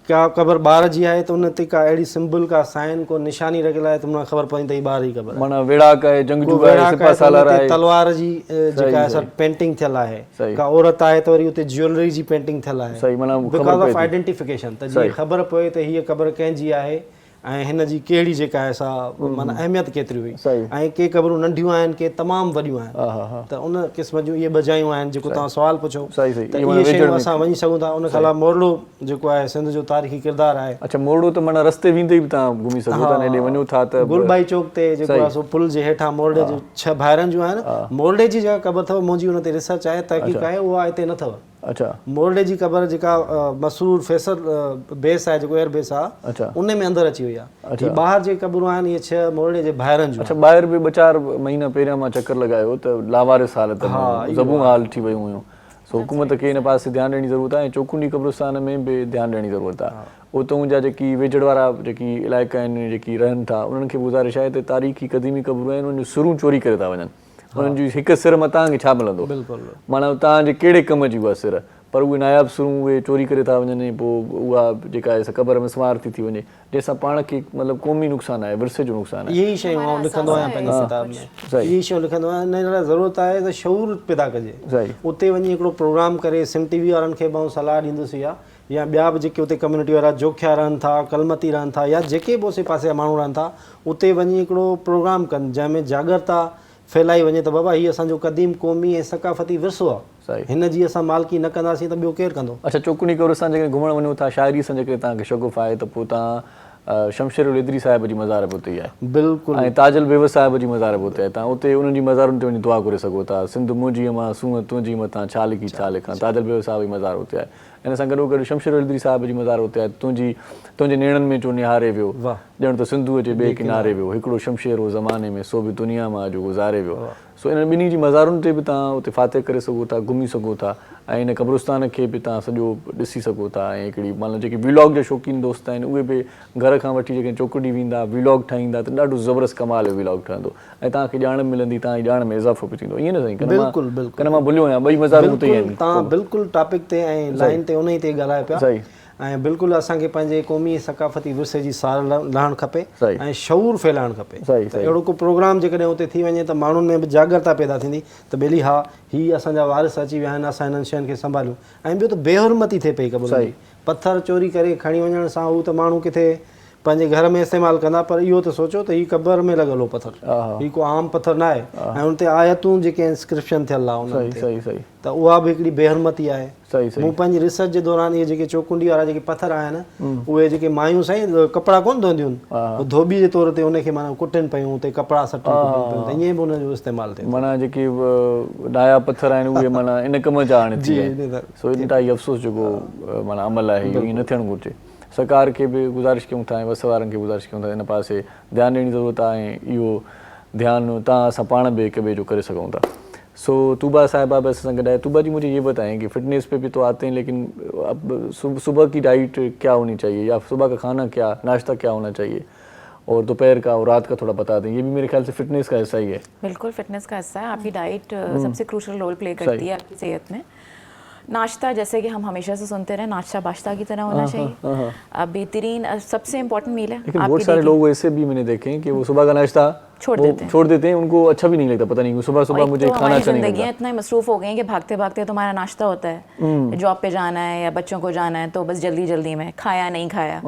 का क़बर ॿार जी आहे त उन ते का अहिड़ी सिंबल का साइन को निशानी रखियल आहे त उन ख़बर पवंदी त ॿार जी क़बर आहे। माना वेड़ाक आहे, जंगजू आहे, वेड़ाक सिपा आहे त सालार उन ते आहे, तलवार जी जेका आहे पेंटिंग थियल आहे। सही। का औरत आहे त वरी उते ज्वेलरी जी पेंटिंग थियल आहे। सही, माना ख़बर बिकॉज पए ऑफ थी। आइडेंटिफिकेशन त जीअं ख़बर पए त हीअ क़बर कंहिंजी आहे ऐं हिन जी कहिड़ी जेका आहे सा माना अहमियत केतिरी हुई। सही। ऐं के क़बरूं नंढियूं आहिनि, के तमामु वॾियूं हा, आहिनि, हा, हा। त उन क़िस्म जूं इहे बजायूं आहिनि जेको तव्हां सुवाल पुछो। सही, सही। त इहे माना इहे वेझड़ शयूं में असां वञी सघूं था। उन खां अलावा मोरलो जेको आहे सिंध जो तारीख़ी किरदारु आहे। अच्छा, मोरडो त माना रस्ते वेंदे बि तव्हां घुमी सघो था, हेॾे वञो था त गुलबाई चौक ते जेको आहे सो पुल जे हेठां मोरडे जो 6 भाइरनि जूं आहिनि। मोरडे जी जेका क़बर अथव, मुंहिंजी उन ते रिसर्च आहे, तहक़ीक़ आहे, उहा हिते न अथव। अच्छा, मोरडे जी क़बर जेका मशहूर फैसल बेस आहे जेको एयर बेस आहे, अच्छा, उन में अंदरि अची वई आहे। ही ॿाहिरि जे क़बरूं आहिनि, इहे 6 मोरडे जे भाइरनि जूं। अच्छा, ॿाहिरि बि 2-4 महीना पहिरियां मां चकर लॻायो त लावारिस हालत में ज़बूं हाल थी वियूं हुयूं। सो हुकूमत खे हिन पासे ध्यानु ॾियणी ज़रूरत आहे ऐं चौकुंडी क़ब्रिस्तान में बि ध्यानु ॾियणी ज़रूरत आहे। उतां जा जेकी वेझड़ वारा जेकी इलाइक़ा आहिनि जेकी रहनि था, उन्हनि खे गुज़ारिश आहे त तारीख़ी क़दीमी क़बरूं आहिनि, उन जूं सिरूं चोरी करे था वञनि। उन्हनि जी हिकु सिर मां तव्हांखे छा मिलंदो? बिल्कुलु। माना तव्हांजे कहिड़े कम जी उहा सिर, पर उहे नायाब सिरूं उहे चोरी करे था वञनि। पोइ उहा जेका आहे क़बर में सुमार थी वञे, जंहिंसां पाण खे मतिलबु क़ौमी नुक़सानु आहे, विरसे जो नुक़सानु आहे। इहे ई शयूं आउं लिखंदो आहियां पंहिंजी किताब में। इहे शयूं लिखंदो आहियां। हिन लाइ ज़रूरत आहे त शऊर पैदा कजे। सही। उते वञी हिकिड़ो प्रोग्राम करे सिम टीवी वारनि खे मां सलाह ॾींदुसि या ॿिया बि जेके उते कम्यूनिटी वारा जोखिया रहनि था, कलमती रहनि था, या जेके बि उसे पासे जा माण्हू रहनि था, उते वञी हिकिड़ो प्रोग्राम कनि जंहिंमें जागरता फैलाई वञे त बाबा हीअ असांजो क़दीम क़ौमी ऐं सक़ाफ़ती विरसो आहे। हिन जी असां मालिकी न कंदासीं त ॿियो केरु कंदो? अच्छा, चौकुंडी क़ब्रिस्तान जेकॾहिं घुमणु वञो था, शाइरी सां जेकॾहिं तव्हांखे शगुफ़ आहे त पोइ तव्हां शमशेर इदरी साहिब जी मज़ार बि उते ई आहे। बिल्कुलु। ऐं ताजल बेवस साहिब जी मज़ार बि उते आहे। तव्हां उते उन्हनि जी मज़ारुनि ते वञी दुआ करे सघो था। सिंध मुंहिंजी मां सूंहं तुंहिंजी मथां छा लिखी छा लिखां, ताजल बेवस साहिब जी मज़ार उते आहे। हिन सां गॾोगॾु शमशेर इदरी साहिब जी मज़ार उते आहे। तुंहिंजे नेणनि में चो निहारे वियो, ॼण त सिंधूअ जे ॿिए किनारे वियो, हिकिड़ो शमशेर हो ज़माने में, सो बि दुनिया मां अॼु गुज़ारे वियो। सो इन ॿिन्ही जी मज़ारुनि ते बि तव्हां उते फातह करे सघो था, घुमी सघो था ऐं इन क़ब्रिस्तान खे बि तव्हां सॼो ॾिसी सघो था। ऐं हिकिड़ी मतिलबु जेके व्लॉग जा शौक़ीन दोस्त आहिनि, उहे बि घर खां वठी जेके चौकुंडी वेंदा, व्लॉग ठाहींदा, त ॾाढो ज़बरदस्त कमाल जो व्लॉग ठहंदो ऐं तव्हांखे ॼाण मिलंदी, तव्हांजी ॼाण में इज़ाफ़ो बि थींदो। ईअं न साईं? बिल्कुलु बिल्कुलु। कन मां भुलियो आहियां, 2 मज़ारूं उते ई आहिनि। तव्हां बिल्कुलु टॉपिक ते ऐं लाइन ते उन ई ते ॻाल्हाए पिया। सही। ऐं बिल्कुलु असांखे पंहिंजे क़ौमी सक़ाफ़ती विरसे जी सार लहणु खपे ऐं शऊर फैलाइणु खपे। त अहिड़ो को प्रोग्राम जेकॾहिं उते थी वञे त माण्हुनि में बि जागरता पैदा थींदी त बेली हा हीअ असांजा वारिस अची विया आहिनि, असां हिननि शयुनि खे संभालियूं। ऐं ॿियो त बेहुरमती थिए पई क़ब्र में। पथर चोरी करे खणी वञण सां उहो त माण्हू किथे पंहिंजे घर में इस्तेमालु कंदा, पर इहो त सोचो त हीअ क़बर में लॻल हो पथर, हीअ को आम पथर न आहे। ऐं उन ते आयतूं जेके इंस्क्रिप्शन थियल आहे उन ते, त उहा बि हिकिड़ी बेहुरमती आहे। मूं पंहिंजी रिसर्च जे दौरान इहे जेके चौकुंडी वारा जेके पथर आहिनि, उहे जेके मायूं साईं कपिड़ा कोन धोईंदियूं आहिनि, धोबी जे तौर ते उनखे माना कुटनि पियूं, उते कपिड़ा सटनि पियूं, त ईअं बि उनजो इस्तेमालु थिए। माना जेके नाया पथर आहिनि उहे माना इन कम जा हाणे थी विया। सो इंतिहाई अफ़सोस जेको माना अमल आहे इहो ईअं न थियणु घुरिजे। सरकार खे बि गुज़ारिश कयूं था ऐं वस वारनि खे गुज़ारिश कयूं था, इन पासे ध्यानु ॾियणी ज़रूरत आहे ऐं इहो ध्यानु तव्हां असां पाण बि हिक ॿिए जो करे सघूं था। सो तूबा साहिबा बि असां गॾु आहे। तूबा जी मुझे ये बताएं कि फिटनेस पे भी तो आते हैं, लेकिन अब सुबह की डाइट क्या होनी चाहिए या सुबह का खाना क्या, नाश्ता क्या होना चाहिए, और दोपहर का और रात का थोड़ा बता दें। ये भी मेरे ख्याल से फिटनेस का हिस्सा ही है। बिल्कुल फिटनेस का हिस्सा है। आपकी डाइट सबसे क्रूशल रोल प्ले करती है आपकी सेहत में। नाश्ता, जैसे कि हम हमेशा से सुनते रहे, नाश्ता बाश्ता की तरह होना चाहिए। अब बेहतरीन सबसे इम्पोर्टेंट मील है। लेकिन बहुत सारे लोग ऐसे भी मैंने देखे हैं कि वो सुबह का नाश्ता छोड़ देते हैं, उनको अच्छा भी नहीं लगता, पता नहीं सुबह सुबह मुझे खाना अच्छा नहीं लगता। जिंदगियां इतना मसरूफ हो गई हैं कि भागते भागते तुम्हारा नाश्ता होता है, जॉब पे जाना है या बच्चों को जाना है, तो बस जल्दी जल्दी में खाया नहीं खाया।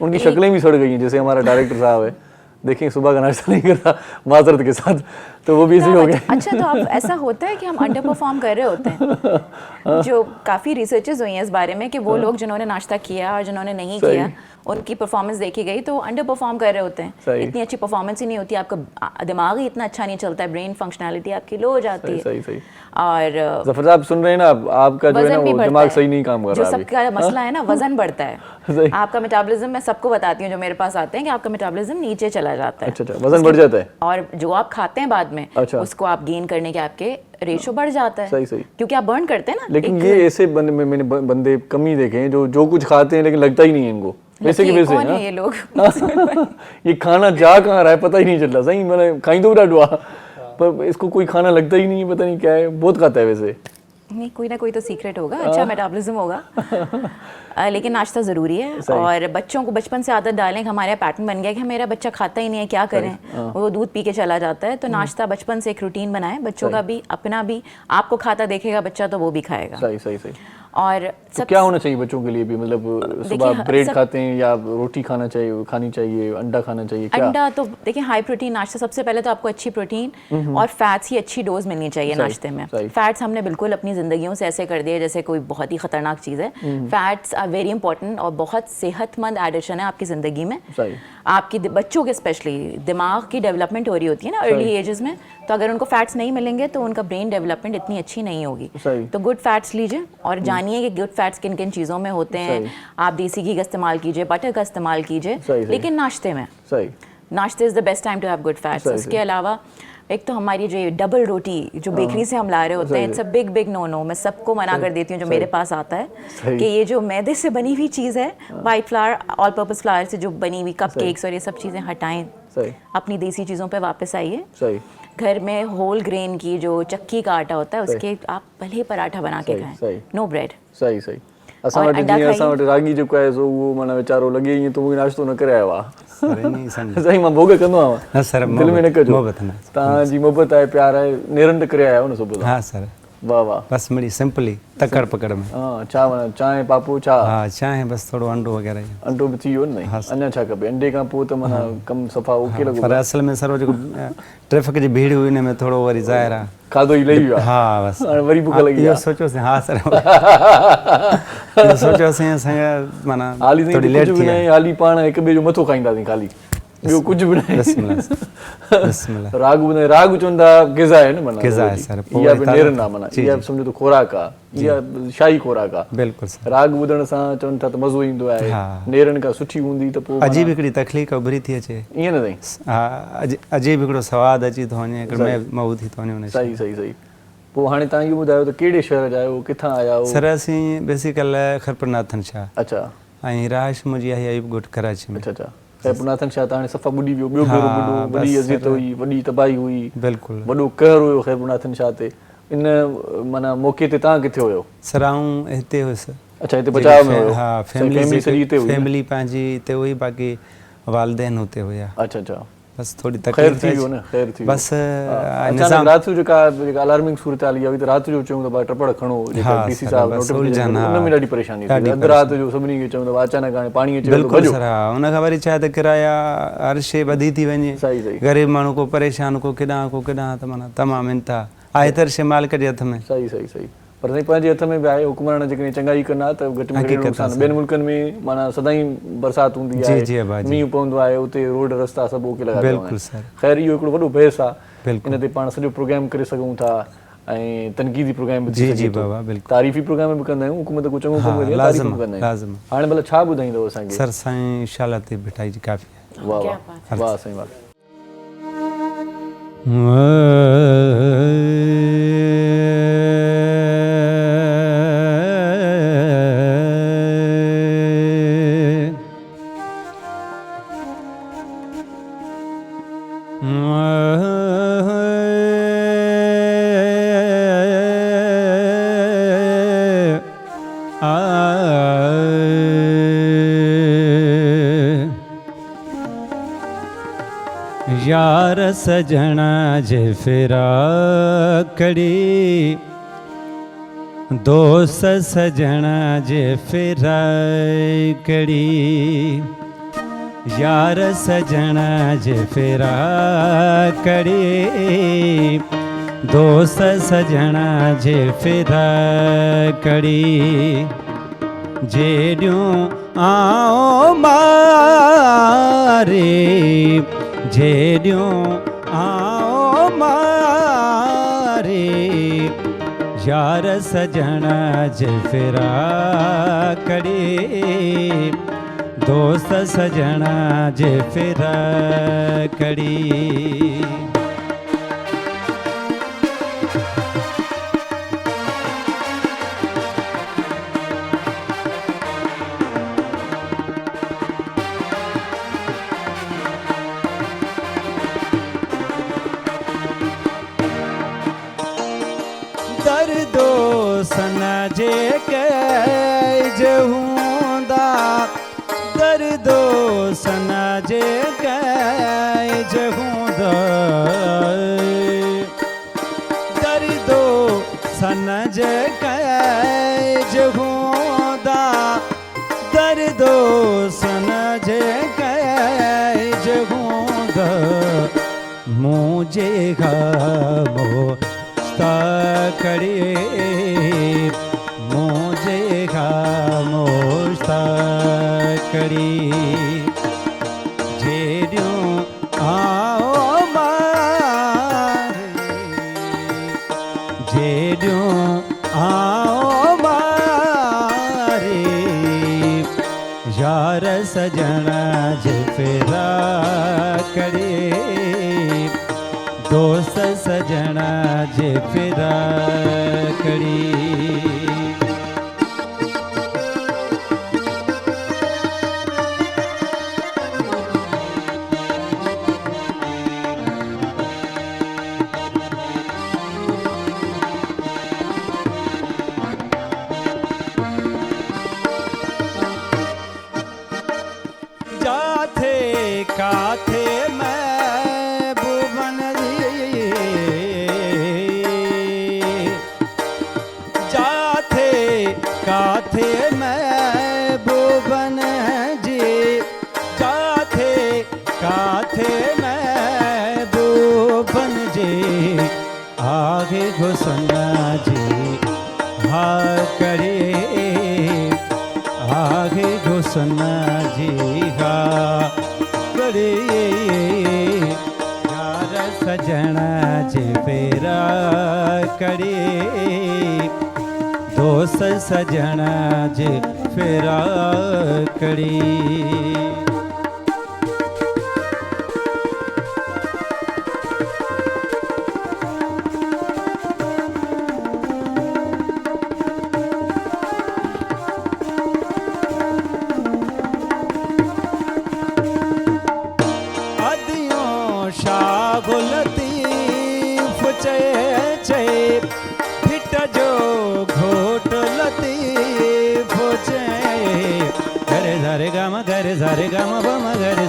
उनकी शक्लें भी सड़ गई हैं, जैसे हमारा डायरेक्टर साहब है, देखिए सुबह का नाश्ता नहीं करता माजरत के साथ, तो वो भी इसी हो गए। अच्छा, तो अब ऐसा होता है कि हम अंडर परफॉर्म कर रहे होते हैं। जो काफ़ी रिसर्चेस हुई हैं इस बारे में कि वो लोग जिन्होंने नाश्ता किया और जिन्होंने नहीं किया, उनकी परफॉर्मेंस देखी गई तो अंडर परफॉर्म कर रहे होते हैं। इतनी अच्छी परफॉर्मेंस ही नहीं होती, आपका दिमाग ही इतना अच्छा नहीं चलता है, ब्रेन फंक्शनैलिटी आपकी लो हो जाती है। सही। और ज़फर साहब सुन रहे हैं ना, आपका जो है ना वो दिमाग सही नहीं काम कर रहा है। जो सबका मसला है ना, वजन बढ़ता है। आपका मेटाबॉलिज्म, मैं सबको बताती हूँ जो मेरे पास आते हैं, कि आपका मेटाबॉलिज्म नीचे चला जाता है। अच्छा, वजन बढ़ जाता है। और जो आप खाते हैं बाद में, उसको आप गेन करने के आपके रेशो बढ़ जाता है। सही। क्योंकि आप बर्न करते हैं ना। लेकिन ये ऐसे मैंने बंदे कम ही देखे हैं जो कुछ खाते हैं लेकिन लगता ही नहीं है इनको। वैसे की वैसे कौन है ये लोग? ये खाना जा कहाँ रहा है पता ही नहीं चल रहा। सही मैंने खाई तो ॾाढो आहे, पर इसको कोई खाना लगता ही नहीं है, पता नहीं क्या है, बहुत खाता है वैसे। नहीं, कोई ना कोई तो सीक्रेट होगा, अच्छा मेटाबॉलिज्म होगा। लेकिन नाश्ता ज़रूरी है, और बच्चों को बचपन से आदत डालें कि हमारा पैटर्न बन गया कि मेरा बच्चा खाता ही नहीं है, क्या करें, वो दूध पी के चला जाता है। तो नाश्ता बचपन से एक रूटीन बनाएं, बच्चों का भी, अपना भी। आपको खाता देखेगा बच्चा तो वो भी खाएगा। सही सही सही। और तो क्या होना चाहिए बच्चों के लिए भी, मतलब सुबह ब्रेड खाते हैं या रोटी खानी चाहिए, अंडा खाना चाहिए, क्या? अंडा तो देखिए हाई प्रोटीन नाश्ता, सबसे पहले तो आपको अच्छी प्रोटीन और फैट्स की अच्छी डोज मिलनी चाहिए नाश्ते में। फैट्स हमने बिल्कुल अपनी जिंदगियों से ऐसे कर दिए जैसे कोई बहुत ही खतरनाक चीज़ है। फैट्स आर वेरी इंपॉर्टेंट और बहुत सेहतमंद एडिशन है आपकी ज़िंदगी में। आपकी बच्चों के स्पेशली दिमाग की डेवलपमेंट हो रही होती है ना अर्ली एजेस में, तो अगर उनको फैट्स नहीं मिलेंगे तो उनका ब्रेन डेवलपमेंट इतनी अच्छी नहीं होगी। तो गुड फैट्स लीजिए और जानिए कि गुड फैट्स किन किन चीज़ों में होते हैं। आप देसी घी का इस्तेमाल कीजिए, बटर का इस्तेमाल कीजिए, लेकिन नाश्ते में। नाश्ते is the best time to have good fats. इसके अलावा एक तो हमारी जो डबल रोटी जो बेकरी से हम ला रहे होते हैं, इट्स अ बिग बिग नो। मैं सबको मना कर देती हूँ जो मेरे पास आता है कि ये जो मैदे से बनी हुई चीज़ है, white flower, all purpose flower से जो बनी हुई कप केक्स और ये सब चीज़ें हटाएं, अपनी देसी चीज़ों पे वापस आइए। घर में होल ग्रेन की जो चक्की का आटा होता है उसके आप भले पराठा बना के खाएं, नो ब्रेड। सही सही। असां वटि रागी जेको आहे सो उहो माना वीचारो लॻे ईअं तो नाश्तो न करे आयो आहे। सही मां भोग कंदो आहियां, दिलि में न कजो, तव्हांजी मोहबत आहे, प्यार आहे, नेरंड करे आया हो न सुबुह। हाँ सर, वाह वाह, बस मिड़ी सिंपली तकड़ पकड़ में। हाँ, छा माना चांहि पापो छा? हाँ चांहि, बस थोड़ो अंडो वग़ैरह। अंडो बि थी वियो न, अञा छा खपे? अंडे खां पोइ त माना कमु सफ़ा ओके लॻो। पर असल में सर जेको ट्रैफिक जी भीड़ हुई, हिन में थोड़ो वरी ज़ाहिर आहे खाधो ई लही वियो आहे। हाँ बस वरी बुख लॻी इहो सोचियोसीं। हाँ सर, सोचियोसीं असांखे माना थोड़ी लेट थी आहे, हाली पाण हिक ॿिए जो मथो खाईंदासीं ख़ाली, ॿियो कुझु बि न। राग ॿुधाए, राग चवंदा ग़िज़ा आहे न, माना ग़िज़ा आहे सर, इहा बि नेरन आहे, माना इहा सम्झो त खुराक आहे, इहा शाही खुराक आहे। बिल्कुलु सर। राग ॿुधण सां चवनि था त मज़ो ईंदो आहे, नेरन का सुठी हूंदी त पोइ अजीब हिकिड़ी तकलीफ़ उभरी थी अचे, ईअं न साईं? हा, अजीब हिकिड़ो सवादु अची थो वञे, हिकिड़ो मऊ थी थो वञे। सही सही सही। पोइ हाणे तव्हां इहो ॿुधायो त कहिड़े शहर जा आहियो, किथां आया आहियो? सर असीं बेसिकल खरपरनाथन शाह। अच्छा। ऐं रहाइश मुंहिंजी आहे अयूब ॻोठ कराची में। अच्छा। खैरपुरनाथन शाह त हाणे सफ़ा ॿुॾी वियो, ॿियो भेरो ॿुॾो, वॾी अज़ियत हुई, वॾी तबाही हुई, बिल्कुलु वॾो कहर हुयो खैरपुरनाथन शाह ते। इन माना मौक़े ते तव्हां किथे हुयो? सर आऊं हिते हुयुसि। अच्छा, हिते बचाव में हुयो? हा, फैमिली सॼी हिते हुई, फैमिली पंहिंजी हिते हुई, बाक़ी वालिदैन हुते हुया। अच्छा अच्छा, बस थोड़ी तकलीफ़ थी वियो न, ख़ैर थी बस निज़ाम रात जो जेका अलार्मिंग सूरत हाल इहा हुई त रात जो चऊं त भाई टपड़ खणो, जेका डीसी साहब नोटिफिकेशन उन में ॾाढी परेशानी थी, अधु राति जो सभिनी खे चऊं त अचानक हाणे पाणी अचे थो। बिल्कुलु सर। हा, उन खां वरी छा त किराया हर शइ वधी थी वञे, ग़रीब माण्हू को परेशान, को केॾां त माना तमामु इंतिहा आहे तर शइ मालिक जे हथ में। सही सही सही। पर साईं पंहिंजे हथ में बि आहे, हुकुमरान जेकॾहिं चङाई कंदा त घटि में घटि नुक़सान। ॿियनि मुल्कनि में माना सदाई बरसाति हूंदी आहे, मींहुं पवंदो आहे, उते रोड रस्ता सभु ओके लॻा पिया आहिनि। ख़ैर इहो हिकिड़ो वॾो बहस आहे, इन ते पाण सॼो प्रोग्राम करे सघूं था ऐं तनक़ीदी प्रोग्राम बि थी सघे थो, तारीफ़ी प्रोग्राम बि कंदा आहियूं, हुकूमत को चङो कमु करे तारीफ़ बि कंदा आहियूं। हाणे भला छा ॿुधाईंदव असांखे? सर साईं इंशाअल्लाह ते बिठाई जी काफ़ी आहे। वाह वाह वाह साईं वाह। यार सजना जे फिराकड़ी, दोस्त सजना जे फिराकड़ी, यार सजना जे फिराकड़ी, दोस्त सजना जे फिराकड़ी, जेॾियूं आओ मारे, जेॾियूं आओ मारे, यार सजना जे फिराकड़ी, दोस्त सजना जे फिराकड़ी। दर्दो सन जे कैज हूंदा दर्दो सन जे कैज हूंदा दर्दो सन जे कैज हूंदा दर्दो सन जे कैज हूंदा मुझे खामोश्ता करे मुझे खामोश्ता करे जेड़ियों आओ मारे जेड़ियों आओ मारे यार सजना जे फेरा करे दोस्त सजना जे फेरा करी जाथे काथे महबूबन जाथे काथे महबूबन जी जाथे काथे महबूबन जी आगे घुसना जी हा करे आगे घुसना जी हा करे यार सजना जे फेरा करे दोस्त सजना जे फेरा करे लतीफ चे फिट जो घोट लतीफ चे गरे झरे गम बम गरे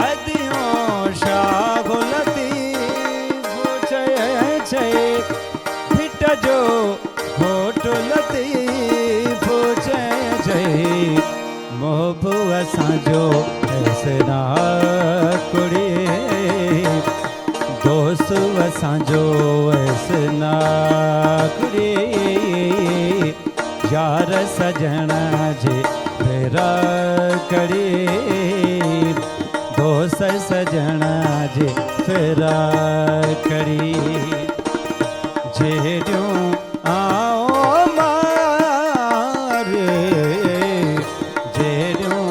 अदियों शाह लतीफ चे फिट जो घोट लतीफ चे मोहबू असांजो ऐसना कुड़ी दोस्त असांजो ऐसना कुड़ी यार सजना जे फेरा करे दोस्त सजना जे फेरा करी जेड़ियों आओ मारे जेड़ियों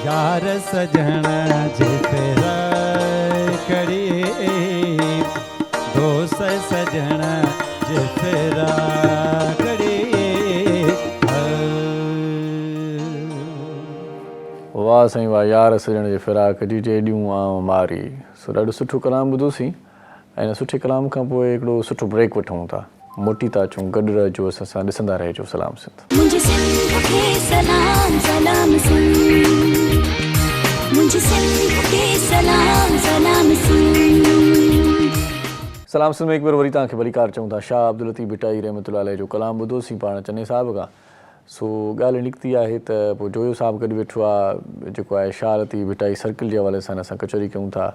यार सजना जे फेरा करे दोस्त सजना जे फेरा करे वाह साईं वाह यार सजण जे फिराक जी जेॾियूं आऊं मारी सो ॾाढो सुठो कलाम ॿुधोसीं ऐं हिन सुठे कलाम खां पोइ हिकिड़ो सुठो ब्रेक वठूं था मोटी था अचूं गॾु रहिजो असां सां ॾिसंदा रहिजो सलाम सिंध मुझे सिंध के सलाम सलाम सिंध मुझे सिंध के सलाम सलाम सिंध सलाम सिंध में हिकु भेरो वरी तव्हांखे वरी कार चऊं था शाह अब्दुल लतीफ़ भिटाई रहमतुल्लाह अलैह जो कलाम ॿुधोसीं पाण चने साहिब खां सो ॻाल्हि निकिती आहे त पोइ जोयो साहिबु गॾु वेठो आहे जेको आहे शाह लतीफ़ भिटाई सर्किल जे हवाले सां असां कचहरी कयूं था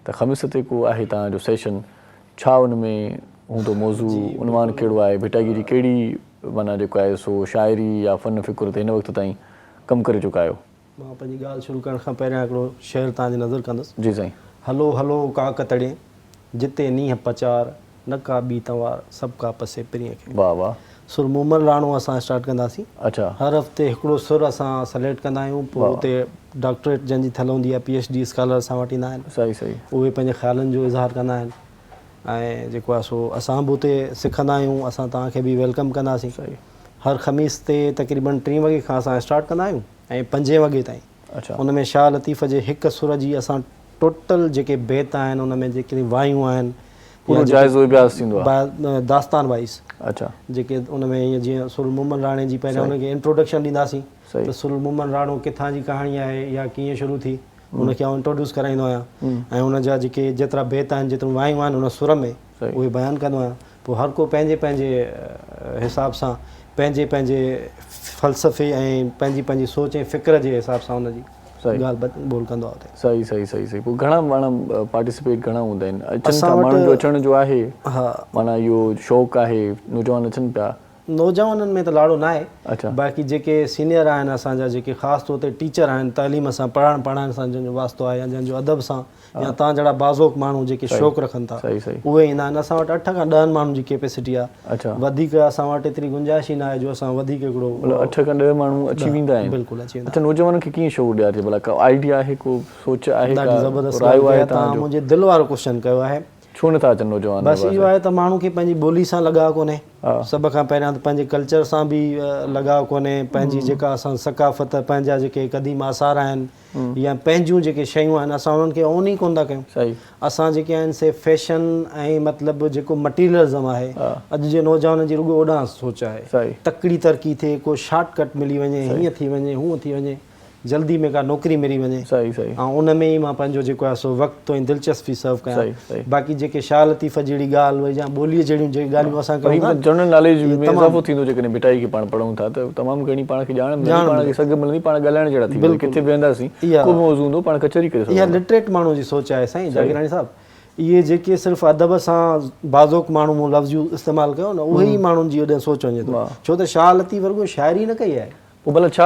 त ख़मीस ते को आहे तव्हांजो सेशन छा उन में हूंदो मौज़ू उनवान कहिड़ो आहे भिटाई जी कहिड़ी माना जेको आहे सो शाइरी या फ़न फ़िकुर ते हिन वक़्तु ताईं कमु करे चुका आहियो मां पंहिंजी ॻाल्हि शुरू करण खां पहिरियां हिकिड़ो शेर तव्हांजी नज़र कंदुसि जी साईं हलो हलो काकतड़े जिते नींहं पचार न का ॿी तवार सभु का पसे पिरीअ खे वाह वाह सुर मुमल राणो असां स्टार्ट कंदासीं अच्छा हर हफ़्ते हिकिड़ो सुर असां सेलेक्ट कंदा आहियूं पोइ हुते डॉक्टरेट जंहिंजी थियल हूंदी आहे PhD स्कॉलर असां वटि ईंदा आहिनि सही सही उहे पंहिंजे ख़्यालनि जो इज़हार कंदा आहिनि ऐं जेको आहे सो असां बि हुते सिखंदा आहियूं असां तव्हांखे बि वेलकम कंदासीं सही हर ख़मीस ते तक़रीबन 3 वॻे खां असां स्टार्ट कंदा आहियूं ऐं 5 वॻे ताईं अच्छा। उन में शाह लतीफ़ जे हिकु सुर जी असां टोटल जेके बेत आहिनि उन में जेके वायूं आहिनि पूरो जाइज़ो अभ्यास थींदो आहे दास्तान वाइस। अच्छा। जेके उन में ईअं जीअं सुरुल मोहम्मद राणे जी पहिरियों उनखे इंट्रोडक्शन ॾींदासीं त सुरुल मोहम्मद राणो किथां जी कहाणी आहे या कीअं शुरू थी उनखे आउं इंट्रोड्यूस कराईंदो आहियां ऐं उन जा जेके जेतिरा बेत आहिनि जेतिरियूं वायूं आहिनि उन सुर में उहे बयानु कंदो आहियां। पोइ हर को पंहिंजे पंहिंजे हिसाब सां पंहिंजे पंहिंजे फ़लसफ़े ऐं पंहिंजी पंहिंजी सोच ऐं फ़िक्र जे हिसाब सां उनजी ॻाल्हि ॿोल कंदो आहे हुते। सही सही सही सही। पोइ घणा माण्हू पार्टिसिपेट घणा हूंदा आहिनि? अचनि था माण्हुनि जो अचण जो आहे? हा, माना इहो शौक़ु आहे, नौजवान अचनि पिया? नौजवाननि में त लाड़ो न आहे। अच्छा। बाक़ी जेके सीनियर आहिनि असांजा जेके ख़ासि तौर ते टीचर आहिनि तालीम सां पढ़ाइण सां जंहिंजो वास्तो आहे या जंहिंजो अदब सां या तव्हां जहिड़ा बाज़ोक माण्हू जेके शौक़ु रखनि था उहे ईंदा आहिनि। असां वटि 8 खां 10 माण्हुनि जी कैपेसिटी आहे। अच्छा। वधीक असां वटि एतिरी गुंजाइश ई न आहे जो असां वधीक हिकिड़ो 8 खां 10 माण्हू अची वेंदा आहिनि? बिल्कुलु अची वेंदा। अच्छा, नौजवाननि खे कीअं शौक़ु ॾियारिजे भला? को आइडिया आहे, को सोच आहे? ॾाढी ज़बरदस्त तव्हां मुंहिंजे दिलि वारो क्वेश्चन कयो आहे। छो नथा अचनि नौजवान? बसि इहो आहे त माण्हू खे पंहिंजी ॿोली सां लॻाव कोन्हे। सभ खां पहिरियां त पंहिंजे कल्चर सां बि लॻाव कोन्हे। पंहिंजी जेका असां सकाफ़त पंहिंजा जेके क़दीम आसार आहिनि या पंहिंजूं जेके शयूं आहिनि असां उन्हनि खे ओन ई कोन था कयूं। सही। असां जेके आहिनि से फैशन ऐं मतिलबु जेको मटीरियलिज़म आहे अॼु जे नौजवाननि जी रुॻो ओॾां सोच आहे। तकड़ी तरक़ी थिए, को शॉर्टकट मिली वञे, हीअं थी वञे, हूअं थी वञे, जल्दी में का नौकिरी मिली वञे। सही सही। ऐं उन में ई मां पंहिंजो जेको आहे सो वक़्तु ऐं दिलचस्पी सर्व कयां। बाक़ी जेके शाह लतीफ़ जहिड़ी ॻाल्हि वरी या ॿोलीअ जहिड़ियूं जेके ॻाल्हियूं असां जनरल नॉलेज में इज़ाफ़ो थींदो जेकॾहिं मिटाई खे पाण पढ़ूं था त तमामु घणी पाण खे ॼाण मिलंदी, पाण खे सघ मिलंदी, पाण ॻाल्हाइण जहिड़ा थी किथे वेंदासीं को मौज़ू हूंदो पाण कचहरी करे सघूं। इहा लिटरेट माण्हू जी सोच आहे साईं जागीराणी साहिबु। इहे जेके सिर्फ़ु अदब सां बाज़ोक माण्हू मूं लफ़्ज़ इस्तेमालु कयो न उहे ई माण्हुनि जी ओॾे सोच वञे थो। छो त शाह लतीफ़ वरगो शाइरी न कई आहे। पोइ भला छा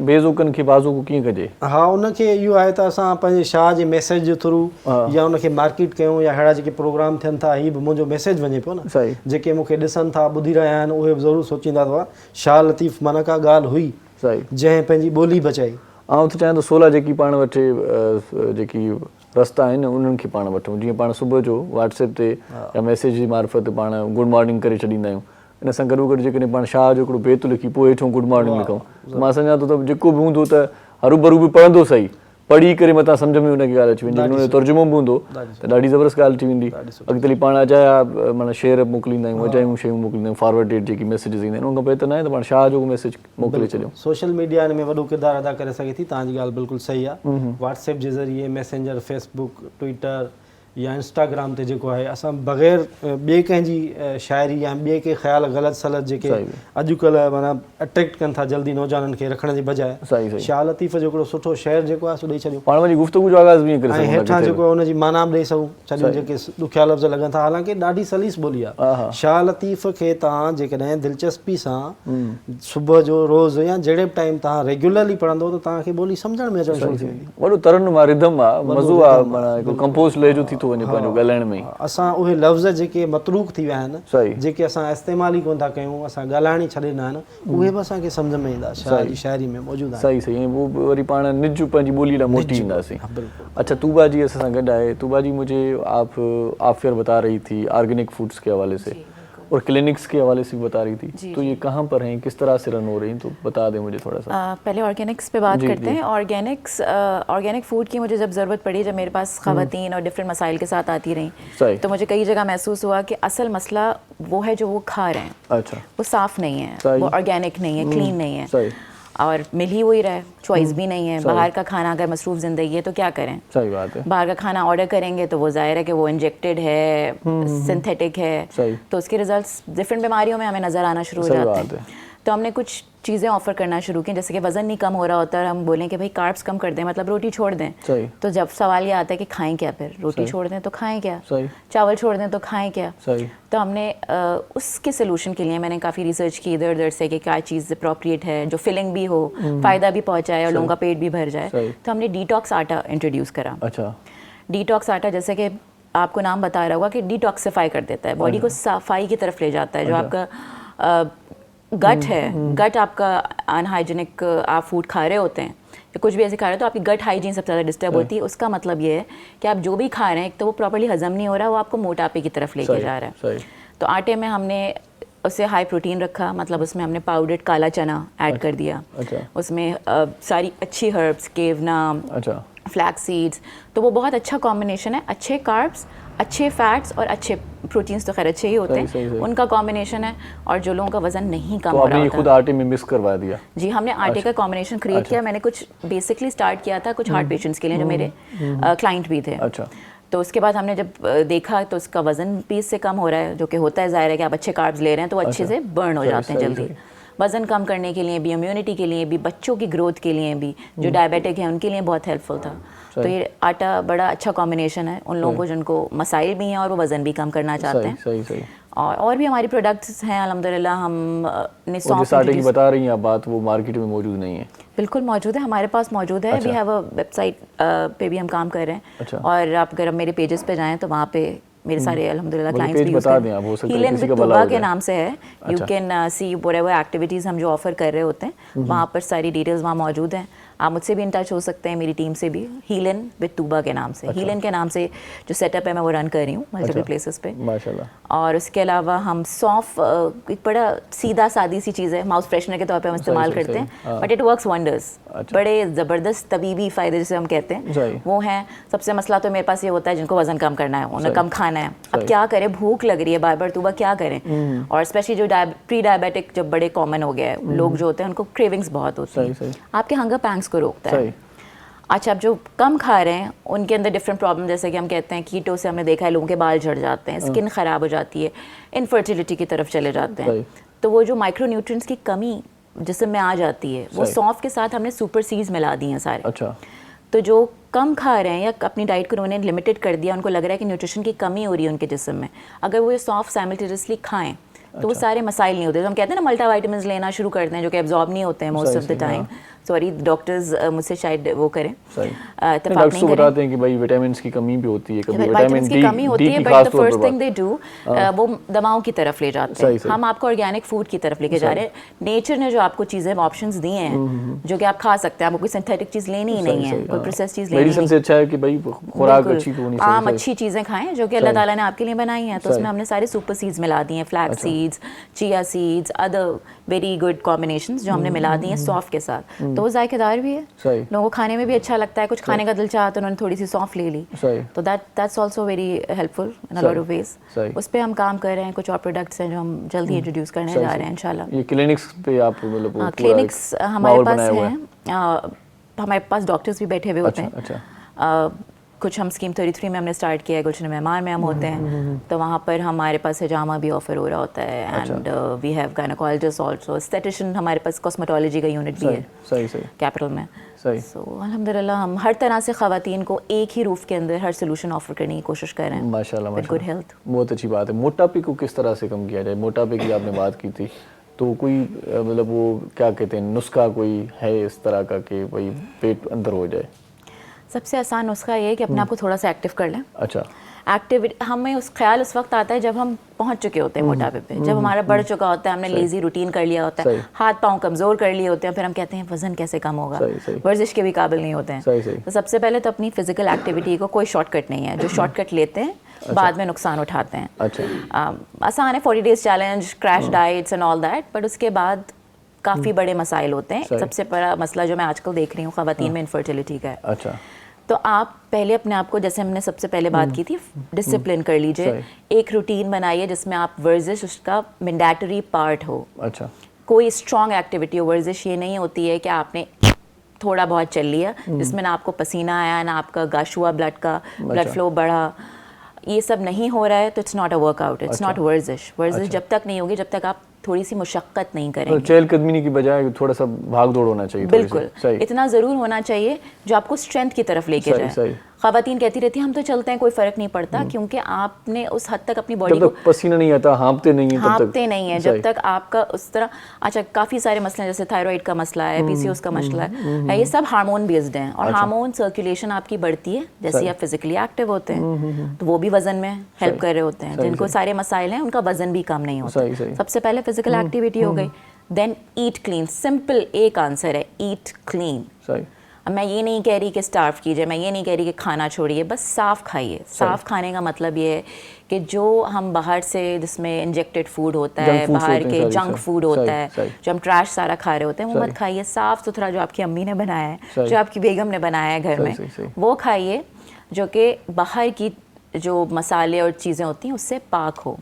बेज़ोकनि खे बाज़ोक कीअं कजे? हा, उनखे इहो आहे त असां पंहिंजे शाह जे मैसेज जे थ्रू या उनखे मार्केट कयूं या अहिड़ा जेके प्रोग्राम थियनि था हीअ बि मुंहिंजो मैसेज वञे पियो न। सही। जेके मूंखे ॾिसनि था ॿुधी रहिया आहिनि उहे बि ज़रूरु सोचींदा अथव शाह लतीफ़ माना का ॻाल्हि हुई जंहिं पंहिंजी ॿोली बचाई। आउं त चाहियां थो 16 जेकी पाण वटि जेकी रस्ता आहिनि उन्हनि खे पाण वठूं। जीअं पाण सुबुह जो व्हाट्सएप ते या मैसेज जी मार्फत पाण गुड मॉर्निंग करे छॾींदा आहियूं। इन सां गॾो जेकॾहिं पाण शाह जो हिकिड़ो बेत लिखी पोइ हेठो गुड मॉर्निंग लिखूं त मां सम्झां थो त जेको बि हूंदो त हरू बि पढ़ंदो सही, पढ़ी करे मथां सम्झ में हुनखे ॻाल्हि अची वेंदी, हुनजो तर्जुमो बि हूंदो त ॾाढी ज़बरदस्त ॻाल्हि थी वेंदी। अॻिते पाण अजाया माना शेयर मोकिलींदा आहियूं, अजायूं शयूं मोकिलींदा आहियूं, फॉरवर्डेड जेकी मैसेजिस ईंदा आहिनि उन खां बहितर न आहे त पाण शाह जो मैसेज मोकिले छॾियूं। सोशल मीडिया हिन में वॾो किरदारु अदा करे सघे थी। तव्हांजी ॻाल्हि बिल्कुलु सही आहे। व्हाट्सएप जे ज़रिए मैसेंजर, फेसबुक, ट्विटर या इंस्टाग्राम ते जेको आहे असां बग़ैर ॿिए कंहिंजी शाइरी या ॿिए के ख़्याल ग़लति सलत जेके अॼुकल्ह माना अट्रैक्ट कनि था जल्दी नौजवाननि खे रखण जे बजाए शाह लतीफ़ जो हिकिड़ो सुठो शेयर जेको आहे सो ॾेई छॾियूं। पाण वञी गुफ़्तगू जो आगाज़ बि करे सघूं ऐं हेठां जेको आहे हुनजी माना बि ॾेई सघूं। सॼियूं जेके ॾुखिया लफ़्ज़ लॻनि था हालांकि ॾाढी सलीस ॿोली आहे। शाह लतीफ़ खे तव्हां जेकॾहिं दिलचस्पी सां सुबुह जो रोज़ या जहिड़े बि टाइम तव्हां रेगुलरली पढ़ंदो त तव्हांखे ॿोली सम्झण में अचणु शुरू थी वेंदी। वॾो तरन आहे, रिदम आहे, मज़ो आहे, माना हिकिड़ो कंपोज़ लहजो थी थो वञे पंहिंजो ॻाल्हाइण में। असां उहे लफ़्ज़ जेके मतरूक थी विया आहिनि जेके असां इस्तेमालु ई कोन था कयूं, असां ॻाल्हाइण ई छॾे ॾिना आहिनि, उहे बि असांखे सम्झ में ईंदा शाह जी शाइरी में मौजूदु आहे। सही सही। ऐं उहो वरी पाण निज पंहिंजी ॿोली लाइ मोटी ईंदासीं। अच्छा, तूबा जी असां सां गॾु आहे। तूबा जी मुझे आप फेयर बता रही थी ऑर्गेनिक फूड्स के हवाले से और क्लिनिक्स के हवाले से भी बता रही थी, तो ये कहाँ पर हैं, किस तरह से रन हो रही हैं, तो बता दें मुझे थोड़ा सा। पहले ऑर्गेनिक्स पे बात करते हैं। ऑर्गेनिक फूड की मुझे जब ज़रूरत पड़ी, जब मेरे पास ख़वातीन और डिफरेंट मसाइल के साथ आती रहीं, तो मुझे कई जगह महसूस हुआ कि असल मसला वो है जो वो खा रहे हैं। अच्छा। वो साफ़ नहीं है, वो ऑर्गेनिक नहीं है, क्लीन नहीं है, और मिल ही वही रहा है, चॉइस भी नहीं है। बाहर का खाना अगर मसरूफ़ ज़िंदगी है तो क्या करें? सही बात है। बाहर का खाना ऑर्डर करेंगे तो वो ज़ाहिर है कि वो इंजेक्टेड है, सिंथेटिक है, तो उसके रिजल्ट्स डिफरेंट बीमारियों में हमें नज़र आना शुरू हो जाते हैं। तो हमने कुछ चीज़ें ऑफ़र करना शुरू की, जैसे कि वज़न नहीं कम हो रहा होता और हम बोलें कि भाई कार्ब्स कम कर दें, मतलब रोटी छोड़ दें। तो जब सवाल ये आता है कि खाएं क्या, फिर रोटी छोड़ दें तो खाएं क्या, चावल छोड़ दें तो खाएं क्या। तो हमने उसके सोल्यूशन के लिए मैंने काफ़ी रिसर्च की इधर उधर से कि क्या चीज़ अप्रोप्रिएट है, जो फिलिंग भी हो, फ़ायदा भी पहुँचाए और लोगों का पेट भी भर जाए। तो हमने डिटॉक्स आटा इंट्रोड्यूस करा। अच्छा। डिटॉक्स आटा जैसे कि आपको नाम बता रहा होगा कि डिटॉक्सिफाई कर देता है, बॉडी को सफाई की तरफ ले जाता है। जो आपका गट है, गट आपका अनहाइजीनिक आप फूड खा रहे होते हैं या कुछ भी ऐसे खा रहे हो तो आपकी गट हाइजीन सबसे ज़्यादा डिस्टर्ब होती है। उसका मतलब ये है कि आप जो भी खा रहे हैं एक तो वो प्रॉपर्ली हजम नहीं हो रहा, वो आपको मोटापे की तरफ लेके जा रहा है। तो आटे में हमने उसे हाई प्रोटीन रखा, मतलब उसमें हमने पाउडर्ड काला चना ऐड कर दिया, उसमें सारी अच्छी हर्ब्स, केवना, फ्लैक्स सीड्स, तो वो बहुत अच्छा कॉम्बिनेशन है। अच्छे कार्ब्स, अच्छे फैट्स और अच्छे प्रोटीन्स तो खैर अच्छे ही होते हैं, उनका कॉम्बिनेशन है। और जो लोगों का वजन नहीं कम हो रहा होता, खुद आटे में मिक्स करवा दिया? जी, हमने आटे का कॉम्बिनेशन क्रिएट किया। मैंने कुछ बेसिकली स्टार्ट किया था कुछ हार्ट पेशेंट्स के लिए जो मेरे क्लाइंट भी थे। तो उसके बाद हमने जब देखा तो उसका वज़न भी इससे कम हो रहा है, जो कि होता है, ज़ाहिर है कि आप अच्छे कार्ब्स ले रहे हैं तो अच्छे से बर्न हो जाते हैं जल्दी। वज़न कम करने के लिए भी, इम्यूनिटी के लिए भी, बच्चों की ग्रोथ के लिए भी, जो डायबिटिक हैं उनके लिए बहुत हेल्पफुल था। तो ये आटा बड़ा अच्छा कॉम्बिनेशन है उन लोगों को जिनको मसाइल भी हैं और वो वज़न भी कम करना चाहते हैं। और भी हमारी प्रोडक्ट्स हैं अल्हम्दुलिल्लाह। हम ने जिस आटे की बता रही हैं आप बात, वो मार्केट में मौजूद नहीं है? बिल्कुल मौजूद है, हमारे पास मौजूद है। वी हैव अ वेबसाइट पे भी हम काम कर रहे हैं। और आप अगर मेरे पेजेस पे जाएं तो वहाँ पे मेरे सारे अल्हम्दुलिल्लाह क्लाइंट्स भी यूज़ करते हैं। हीलन विद तूबा के नाम से है। You can see whatever activities हम जो ऑफर कर रहे होते हैं, वहाँ पर सारी डिटेल्स वहाँ मौजूद हैं। आप मुझसे भी इन टच हो सकते हैं, मेरी टीम से भी। हीलन विद तूबा के नाम से, हीलन के नाम से जो सेटअप है मैं वो रन कर रही हूँ मल्टीपल प्लेसेस पे, माशाल्लाह। और उसके अलावा हम सौंफ, एक बड़ा सीधा सादी सी चीज़ है, माउथ फ्रेशनर के तौर पे हम इस्तेमाल करते हैं, बट इट वर्क्स वंडर्स। बड़े ज़बरदस्त तबीबी फ़ायदे जिसे हम कहते हैं वो हैं। सबसे मसला तो मेरे पास ये होता है जिनको वज़न कम करना है, उन्हें कम खाना है, अब क्या करें, भूख लग रही है बार बार, तूबा क्या करें। और स्पेशली जो प्री डायबिटिक जब बड़े कॉमन हो गया है, लोग जो होते हैं उनको क्रेविंग्स बहुत होती हैं, आपके हंगर पैंग्स को रोकता है। अच्छा, अब जो कम खा रहे हैं उनके अंदर डिफरेंट प्रॉब्लम, जैसे कि हम कहते हैं कीटो से हमने देखा है लोगों के बाल झड़ जाते हैं, स्किन ख़राब हो जाती है, इनफर्टिलिटी की तरफ चले जाते हैं। तो वो जो माइक्रो न्यूट्रिएंट्स की कमी जिसम में आ जाती है, वो सौंफ के साथ हमने सुपर सीड्स मिला दी हैं सारे। तो जो कम खा रहे हैं या अपनी डाइट को उन्होंने लिमिटेड कर दिया, उनको लग रहा है कि न्यूट्रिशन की कमी हो रही है उनके जिस्म में, अगर वो ये सौंफ साइमल्टेनियसली खाएं तो वो सारे मसाइल नहीं होते। तो हम कहते हैं ना मल्टी वाइटामिन्स लेना शुरू करते हैं जो कि एब्जॉर्ब नहीं होते हैं most of the time. Sorry, doctors मुझसे शायद वो करें, डॉक्टर्स को बताते हैं कि भाई विटामिन्स की कमी भी होती है, कभी विटामिन की कमी होती है, but the first thing they do वो दवाओं की तरफ ले जाते हैं। हम आपको ऑर्गेनिक फूड की तरफ लेके जा रहे हैं। नेचर ने जो आपको चीज़ें ऑप्शंस दिए हैं जो कि आप खा सकते हैं, आपको कोई सिंथेटिक चीज़ लेनी ही नहीं है, कोई प्रोसेस चीज़ लेनी मेडिसिन से अच्छा है कि भाई खुराक अच्छी होनी चाहिए, आम अच्छी चीज़ें खाएं जो कि अल्लाह ताला ने आपके लिए बनाई हैं। तो उसमें हमने सारे सुपर सीड्स मिला दिए हैं, flax seeds, chia seeds, other very good combinations जो हमने मिला दिए हैं सौंफ के साथ। तो वो जायकेदार भी है, लोगों को खाने में भी अच्छा लगता है, कुछ खाने का दिल चाहा तो उन्होंने थोड़ी सी सौंफ ले ली, तो that's also very helpful in a lot of ways. उस पे हम काम कर रहे हैं, कुछ और प्रोडक्ट्स हैं जो हम जल्दी इंट्रोड्यूस करने जा रहे हैं इंशाल्लाह। ये क्लिनिक्स पे आप मतलब क्लिनिक्स हमारे पास हैं, हमारे पास डॉक्टर्स भी बैठे हुए होते हैं। कुछ हम स्कीम 33 में हमने स्टार्ट किया है, गुलशन मेहमान में हम होते हैं, तो वहाँ पर हमारे पास हिजामा भी ऑफर हो रहा होता है, and we have gynaecologist also, aesthetician, हमारे पास कॉस्मेटोलॉजी का यूनिट भी है कैपिटल में। सो अल्हम्दुलिल्लाह हम हर तरह से ख़वातीन को एक ही रूफ के अंदर हर सोल्यूशन ऑफर करने की कोशिश कर रहे हैं माशाल्लाह, विद गुड हेल्थ। बहुत अच्छी बात है। मोटापे को किस तरह से कम किया जाए? मोटापे की आपने बात की थी, तो कोई मतलब वो क्या कहते हैं नुस्खा कोई है इस तरह का कि भाई पेट अंदर हो जाए? सबसे आसान नुस्खा ये है कि अपने आप को थोड़ा सा एक्टिव कर लें। अच्छा, एक्टिविटी हमें उस ख्याल उस वक्त आता है जब हम पहुंच चुके होते हैं मोटापे पे, जब हमारा बढ़ चुका होता है, हमने लेजी रूटीन कर लिया होता है, हाथ पांव कमज़ोर कर लिए होते हैं, फिर हम कहते हैं वज़न कैसे कम होगा, वर्जिश के भी काबिल नहीं होते हैं। तो सबसे पहले तो अपनी फिजिकल एक्टिविटी को कोई शॉर्टकट नहीं है, जो शॉर्टकट लेते हैं बाद में नुकसान उठाते हैं। आसान है 40 days challenge, crash diets and all that, but उसके बाद काफ़ी बड़े मसाइल होते हैं। सबसे बड़ा मसला जो मैं आजकल देख रही हूँ ख़वातीन में इनफर्टिलिटी का है। अच्छा, तो आप पहले अपने आप को, जैसे हमने सबसे पहले बात की थी, डिसिप्लिन कर लीजिए, एक रूटीन बनाइए जिसमें आप वर्जिश उसका मैंडेटरी पार्ट हो। अच्छा, कोई स्ट्रॉन्ग एक्टिविटी हो। वर्जिश ये नहीं होती है कि आपने थोड़ा बहुत चल लिया जिसमें ना आपको पसीना आया, ना आपका गश हुआ, ब्लड फ्लो बढ़ा, ये सब नहीं हो रहा है तो it's not a workout, it's not वर्जिश। वर्जिश जब तक नहीं होगी जब तक आप थोड़ी सी मुशक्क़त नहीं करेंगे। तो चहलकदमी की बजाय थोड़ा सा भाग दौड़ होना चाहिए। बिल्कुल, इतना ज़रूर होना चाहिए जो आपको स्ट्रेंथ की तरफ लेके जाए। ख़वातीन कहती रहती हैं हम तो चलते हैं, कोई फ़र्क नहीं पड़ता, क्योंकि आपने उस हद तक अपनी बॉडी को पसीना नहीं आता, हाँफते नहीं है जब तक आपका उस तरह। अच्छा, काफ़ी सारे मसले जैसे थायराइड का मसला है, PCOS का मसला है, ये सब हार्मोन बेस्ड हैं, और हार्मोन सर्कुलेशन आपकी बढ़ती है जैसे आप फिजिकली एक्टिव होते हैं, तो वो भी वज़न में हेल्प कर रहे होते हैं। जिनको सारे मसाइल हैं उनका वज़न भी कम नहीं होता। सबसे पहले फिजिकल एक्टिविटी हो गई, देन ईट क्लीन। सिंपल एक आंसर है, ईट क्लीन। अब मैं ये नहीं कह रही कि स्टार्व कीजिए, मैं ये नहीं कह रही कि खाना छोड़िए, बस साफ़ खाइए। साफ़ खाने का मतलब ये है कि जो हम बाहर से जिसमें इंजेक्टेड फूड होता है, बाहर के जंक फूड होता है, जो हम ट्रैश सारा खा रहे होते हैं, वो मत खाइए। साफ़ सुथरा जो आपकी अम्मी ने बनाया है, जो आपकी बेगम ने बनाया है घर में, वो खाइए, जो कि बाहर की जो मसाले और चीज़ें होती हैं उससे पाक हो।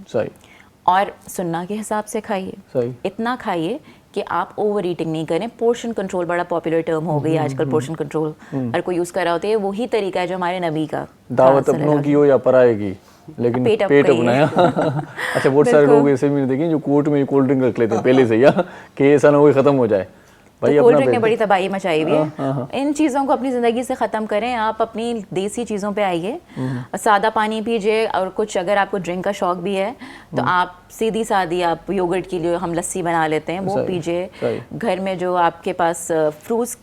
और सुन्ना के हिसाब से खाइए, इतना खाइए कि आप ओवर ईटिंग नहीं करें। पोर्शन कंट्रोल बड़ा पॉपुलर टर्म हो गई आजकल, पोर्शन कंट्रोल हर कोई यूज़ कर रहा होता है। वही तरीका है जो हमारे नबी का, दावत अपनों की हो या पराये की, लेकिन पेट अपनाया। अच्छा, बहुत सारे लोग ऐसे भी देखें जो कोर्ट में कोल्ड ड्रिंक रख लेते हैं पहले से, या कि ऐसा ना हो ख़त्म हो जाए। भाई कोल्ड ड्रिंक ने बड़ी तबाही मचाई हुई है। इन चीज़ों को अपनी ज़िंदगी से ख़त्म करें, आप अपनी देसी चीज़ों पे आइए, सादा पानी पीजिए, और कुछ अगर आपको ड्रिंक का शौक भी है तो आप सीधी सादी आप योगर्ट की जो हम लस्सी बना लेते हैं वो पीजिए। घर में जो आपके पास फ्रूट्स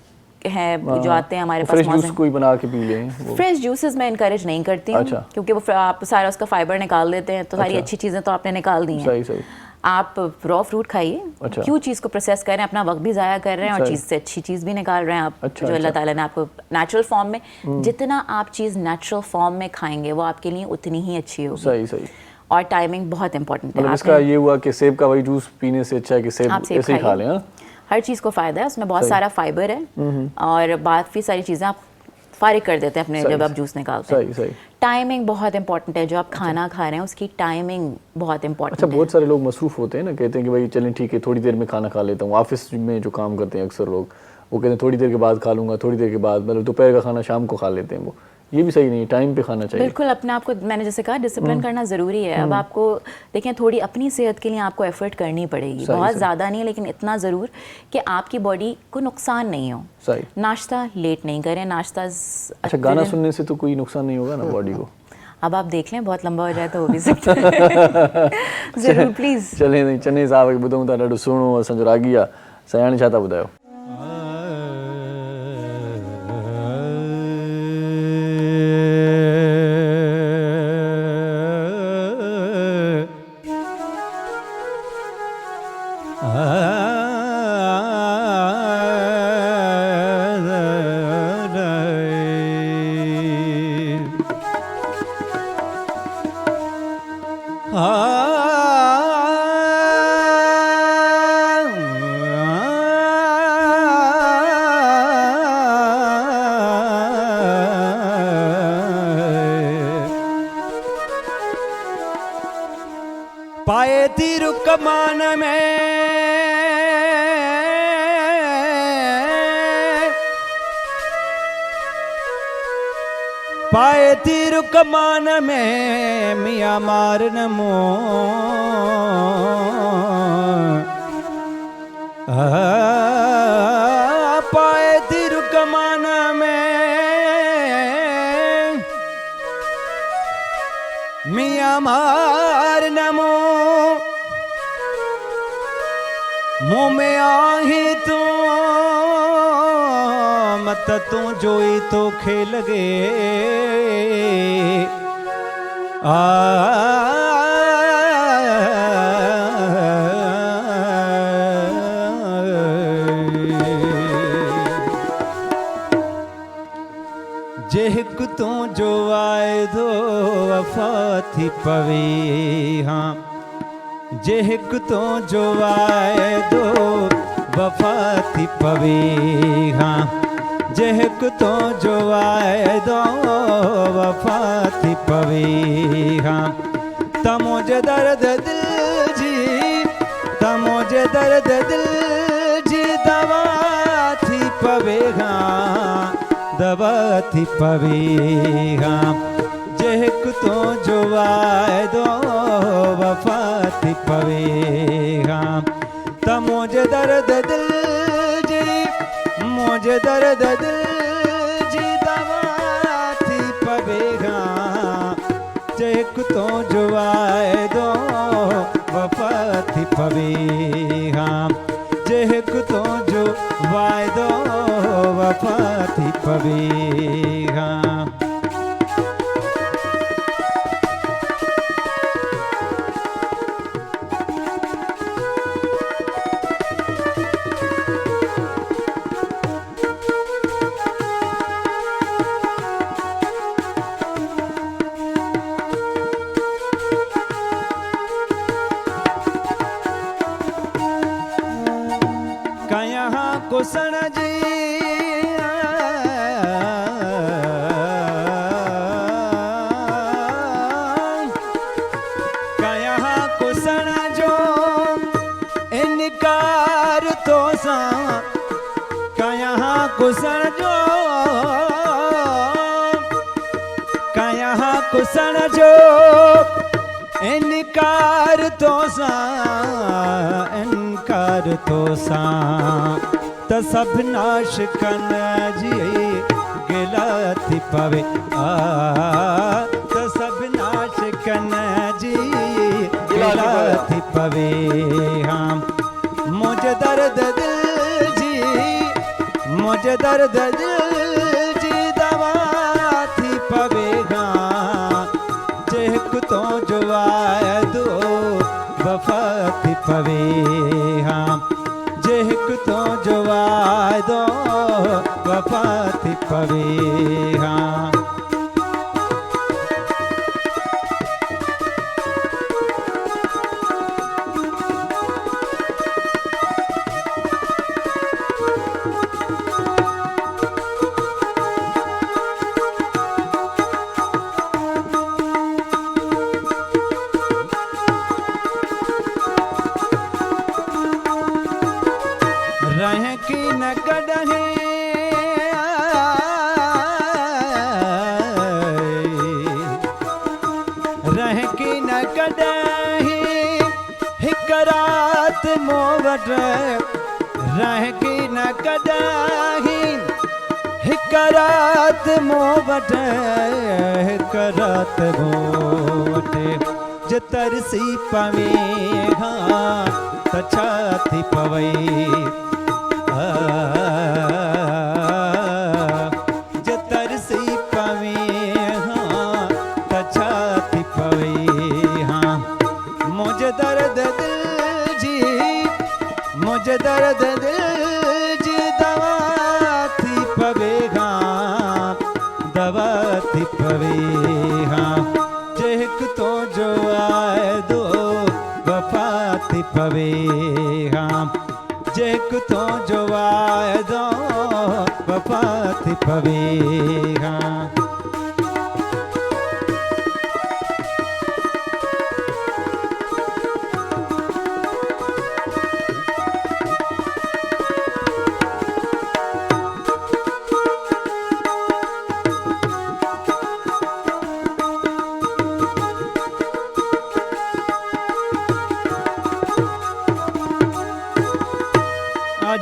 हैं जो आते हैं हमारे पास, फ्रेश जूस कोई बना के पी लें। फ्रेश जूसेस मैं इनकरेज नहीं करती हूँ, क्योंकि वो आप सारा उसका फाइबर निकाल देते हैं, तो सारी अच्छी चीज़ें तो आपने निकाल दी हैं। आप रॉ फ्रूट खाइए। क्यों चीज़ को प्रोसेस कर रहे हैं, अपना वक्त भी ज़ाया कर रहे हैं और चीज़ से अच्छी चीज़ भी निकाल रहे हैं आप, जो अल्लाह ताला ने आपको नेचुरल फॉर्म में, जितना आप चीज़ नेचुरल फॉर्म में खाएंगे वो आपके लिए उतनी ही अच्छी होगी। और टाइमिंग बहुत इंपॉर्टेंट है। मतलब इसका ये हुआ कि सेब का वही जूस पीने से अच्छा है कि सेब ऐसे ही खा लें। हर चीज़ को फ़ायदा है, उसमें बहुत सारा फाइबर है और बाकी सारी चीज़ें आप फारिग कर देते हैं अपने जब आप जूस निकालते हैं। टाइमिंग बहुत इंपॉर्टेंट है, जो आप खाना खा रहे हैं उसकी टाइमिंग बहुत इंपॉर्टेंट है। अच्छा, बहुत सारे लोग मसरूफ़ होते हैं ना, कहते हैं कि भाई चलें ठीक है थोड़ी देर में खाना खा लेता हूँ। ऑफिस में जो काम करते हैं अक्सर लोग, वो कहते हैं थोड़ी देर के बाद खा लूँगा, थोड़ी देर के बाद, मतलब दोपहर का खाना शाम को खा लेते हैं। वो ये भी सही नहीं है, टाइम पे खाना चाहिए। बिल्कुल, अपने आप को मैंने जैसे कहा डिसिप्लिन करना ज़रूरी है। अब आपको देखें, थोड़ी अपनी सेहत के लिए आपको एफर्ट करनी पड़ेगी, बहुत ज़्यादा नहीं, लेकिन इतना ज़रूर कि आपकी बॉडी को नुकसान नहीं हो। नाश्ता लेट नहीं करें, नाश्ता। अच्छा, गाना सुनने से तो कोई नुकसान नहीं होगा ना बॉडी को? अब आप देख लें, बहुत लंबा हो जाए तो हो भी सकता है। ज़रूर, प्लीज़ चले नहीं चने साहब खे ॿुधूं था, ॾाढो सुहिणो असांजो रागी आहे। सयाणी छा था ॿुधायो? पाए तीर कमान में पाए तीर कमान में मियाँ मार नमो पाए तीर कमान में मियाँ मार नमो मुँह में आही तू मत तू जोई तो खेल गे जेक तू जो आए दो वफा थी पवे हाँ जेक तो जो आए दो वफा थी पवे हाँ जेक तो जो आए दो वफा थी पवे हाँ तमोजे दर्द दिल जी तमोजे दर्द दिल जी दवा थी पवे हाँ दवा थी पवे हाँ जेक तो जो आए दो वफा थी पवे हाँ त मुझे दर्द दिल जी मुझे दर्द दिल जी दवा थी पवे हाँ जेक तो जो आए दो वफा थी पवे हाँ जेक तो जो आए दो वफा थी पवे हाँ कुसण जी कया कुसण जो इनकार तो सा कया कुसण जो कया कुसण जो इनकार तो सा त सब नाश कन जी गिला थी पवे त सब नाश कन जी गिला थी पवे हाँ मुझे दर्द दिल जी मुझे दर्द दिल जी दवा थी पवे हाँ जेक तो जो दो वफा थी पवे हाँ जेक तो जो दो वफा थी पवे हाँ रह की न कॾहिं रह की न कॾहिं हिकु राति मूं वटि रह की न कॾहिं हिकु राति मूं वटि हिकु राति मूं वटि जे तरसी पवे हाँ त छा थी पवई जो तरसी पवे हाँ त छा थी पवे हाँ मुझे दर्द दिल जी मुझे दर्द दिल जी दवा थी पवे हाँ दवा थी पवे हाँ जेक तो जो दो वफा थी पवे हाँ जेक तो जो दो वफा थी पवे हाँ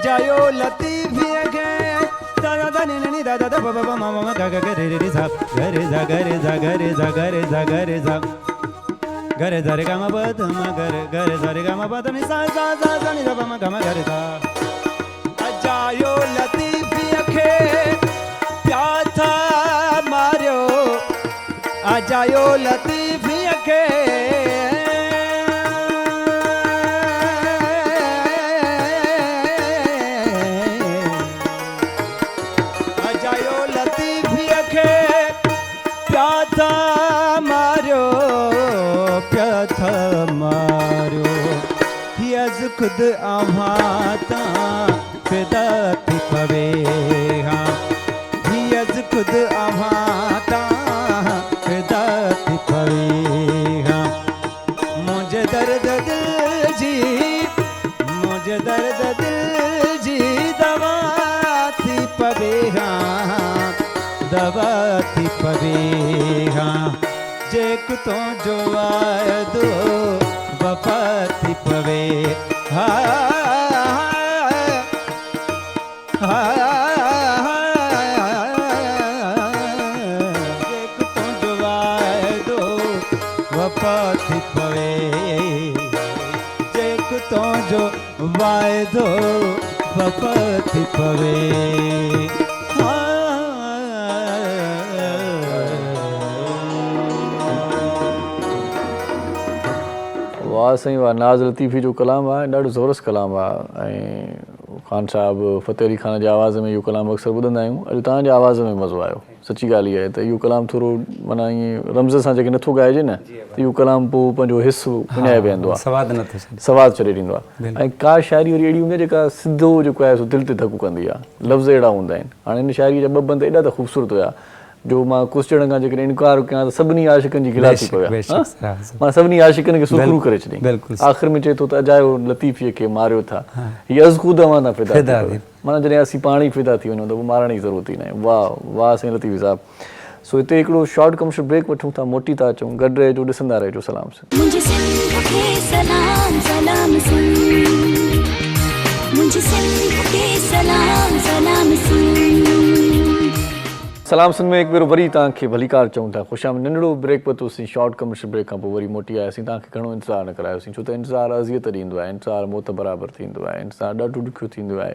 जायो लतीफी गे दादा दानी ननी दादा दा बाबा मामा गा गा रे रे सा गरे जा गरे जा गरे जा गरे जा गरे जा गरे जा रे गा मा बद मा गरे गरे जा रे गा मा बद नि सा सा सा सा नि दा मा गा मा गरे सा जायो लतीफी खे प्याथा मारियो आ जायो लतीफी खे मारो यज खुद आवाता फिदा थी पवे हाँ यज खुद आवाता फिदा थी पवे हाँ मुझे दर्द दिल जी मुझे दर्द दिल जी दवा थी पवे हाँ दवा थी पवे हाँ जेक तो जो दो वफा थी पवे जेक तो जो दो वफा थी पवे जेक तो जो दो वफा थी पवे वाह साईं वाह नाज़ लतीफ़ी जो कलाम आहे ॾाढो ज़बरदस्त कलाम आहे ऐं ख़ान साहब फ़तेह अली खान जे आवाज़ में इहो कलाम अक्सर ॿुधंदा आहियूं, अॼु तव्हांजे आवाज़ में मज़ो आयो। सची ॻाल्हि इहा आहे त इहो कलाम थोरो माना ईअं रम्ज़ सां जेके नथो ॻाइजे न त इहो कलाम पोइ पंहिंजो हिसो विञाए वेंदो आहे, सवादु छॾे ॾींदो आहे। ऐं का शाइरी वरी अहिड़ी हूंदी आहे जेका सिधो जेको आहे सो दिलि ते धकु कंदी आहे, लफ़्ज़ अहिड़ा हूंदा आहिनि। हाणे हिन शाइरी जा ॿ बंद एॾा त ख़ूबसूरत हुया जो मां कुझु ॼणनि खां जेकॾहिं इनकार कयां त सभिनी आशिक़नि जी गिला थी पिया, मां सभिनी आशिक़नि खे सुखरू करे छॾी। आख़िर में चए थो त अजायो लतीफ़ीअ खे मारियो था, हीअ अज़ख़ुद अवां फिदा माना जॾहिं असीं पाण ई फिदा थी वञूं त पोइ मारण जी ज़रूरत ई न आहे। वाह वाह साईं लतीफ़ी साहिबु। सो हिते हिकिड़ो शॉर्ट कमर्शियल ब्रेक वठूं था, मोटी था अचूं, गॾु रहिजो, ॾिसंदा रहिजो सलाम से। मुझे सिंध के सलाम सलाम सुन, मुझे सिंध के सलाम सलाम सुन। सलाम सिंध में हिकु भेरो वरी तव्हांखे भलीकार चऊं था, ख़ुशाम। नंढिड़ो ब्रेक वरितोसीं शॉर्ट कमर्शियल ब्रेक खां पोइ वरी मोटी आयासीं। तव्हांखे घणो इंतज़ारु न करायोसीं छो त इंतज़ारु अज़ियत ॾींदो आहे, इंतज़ारु मौत बराबरि थींदो आहे, इंतज़ारु ॾाढो ॾुखियो थींदो आहे।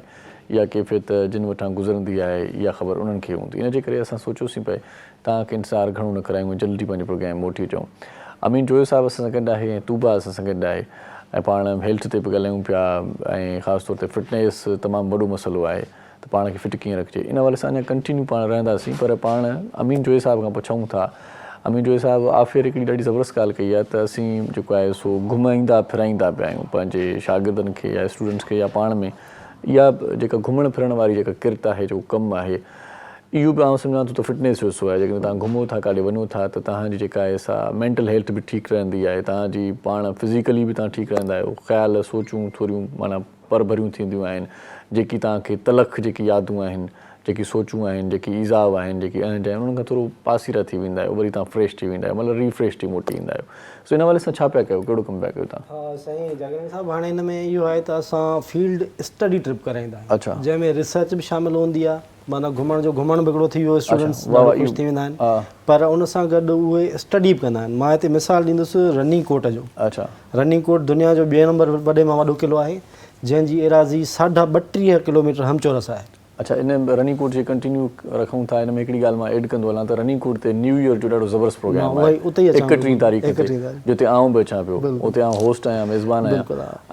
इहा कैफ़ियत जिन वटां गुज़रंदी आहे इहा ख़बर उन्हनि खे हूंदी। इन जे करे असां सोचियोसीं पिए तव्हांखे इंतज़ारु घणो न करायूं, जल्दी पंहिंजो प्रोग्राम मोटी अचूं। अमीन जोयो साहिबु असां सां गॾु आहे ऐं तूबा असां सां गॾु आहे ऐं पाण हेल्थ ते बि ॻाल्हायूं पिया ऐं ख़ासि तौर ते फिटनेस तमामु वॾो मसइलो आहे त पाण खे फिट कीअं रखिजे। इन हवाले सां अञा कंटिन्यू पाण रहंदासीं, पर पाण अमीन जोए साहिब खां पुछूं था। अमीन जोए साहिबु आफ़िर हिकिड़ी ॾाढी ज़बरदस्त ॻाल्हि कई आहे त असीं जेको आहे सो घुमाईंदा फिराईंदा पिया आहियूं पंहिंजे शागिर्दनि खे या स्टूडेंट्स खे या पाण में। इहा जेका घुमण फिरण वारी जेका किरत आहे, जेको कमु आहे, इहो बि आउं सम्झां थो त फिटनेस जो हिसो आहे। जेकॾहिं तव्हां घुमो था, काॾे वञो था त तव्हांजी जेका आहे सा मेंटल हेल्थ बि ठीकु रहंदी आहे, तव्हांजी पाण फिज़िकली बि तव्हां ठीकु रहंदा आहियो। ख़्याल सोचूं थोरियूं माना पर भरियूं थींदियूं आहिनि, जेकी तव्हांखे तलख़ जेकी यादूं आहिनि, जेकी सोचूं आहिनि, जेकी ईज़ाव आहिनि, जेकी अहंज आहिनि, उन्हनि खां थोरो पासीरा थी वेंदा आहियो, वरी तव्हां फ्रेश थी वेंदा आहियो, मतिलबु रिफ्रेश थी मोटी ईंदा आहियो। सो इन हवाले सां छा पिया कयो, कहिड़ो कमु पिया कयो तव्हां? हा साईं जागरण साहिबु, हाणे हिन में इहो आहे त असां फील्ड स्टडी ट्रिप कराईंदा आहियूं। अच्छा। जंहिंमें रिसर्च बि शामिलु हूंदी आहे, माना घुमण जो घुमण बि हिकिड़ो थी वियो, स्टूडेंट्स ख़ुशि थी वेंदा आहिनि, पर उन सां गॾु उहे स्टडी बि कंदा आहिनि। मां हिते मिसाल ॾींदुसि रनिंग कोट जो। अच्छा। रनिंग कोट दुनिया जो ॿिए नंबर वॾे में वॾो क़िलो आहे, जंहिंजी एराज़ी 32.5 किलोमीटर हमचोरस आहे। अच्छा, इन रनिंग कोट जे कंटिन्यू रखूं था। इन में हिकिड़ी ॻाल्हि मां एड कंदो हलां त रनिंग कोट ते न्यू ईयर जो ॾाढो ज़बरदस्त प्रोग्राम आहे, 31 तारीख़ ते, जिते आउं बि अचां पियो। उते आउं होस्ट आहियां, मेज़बान आहियां,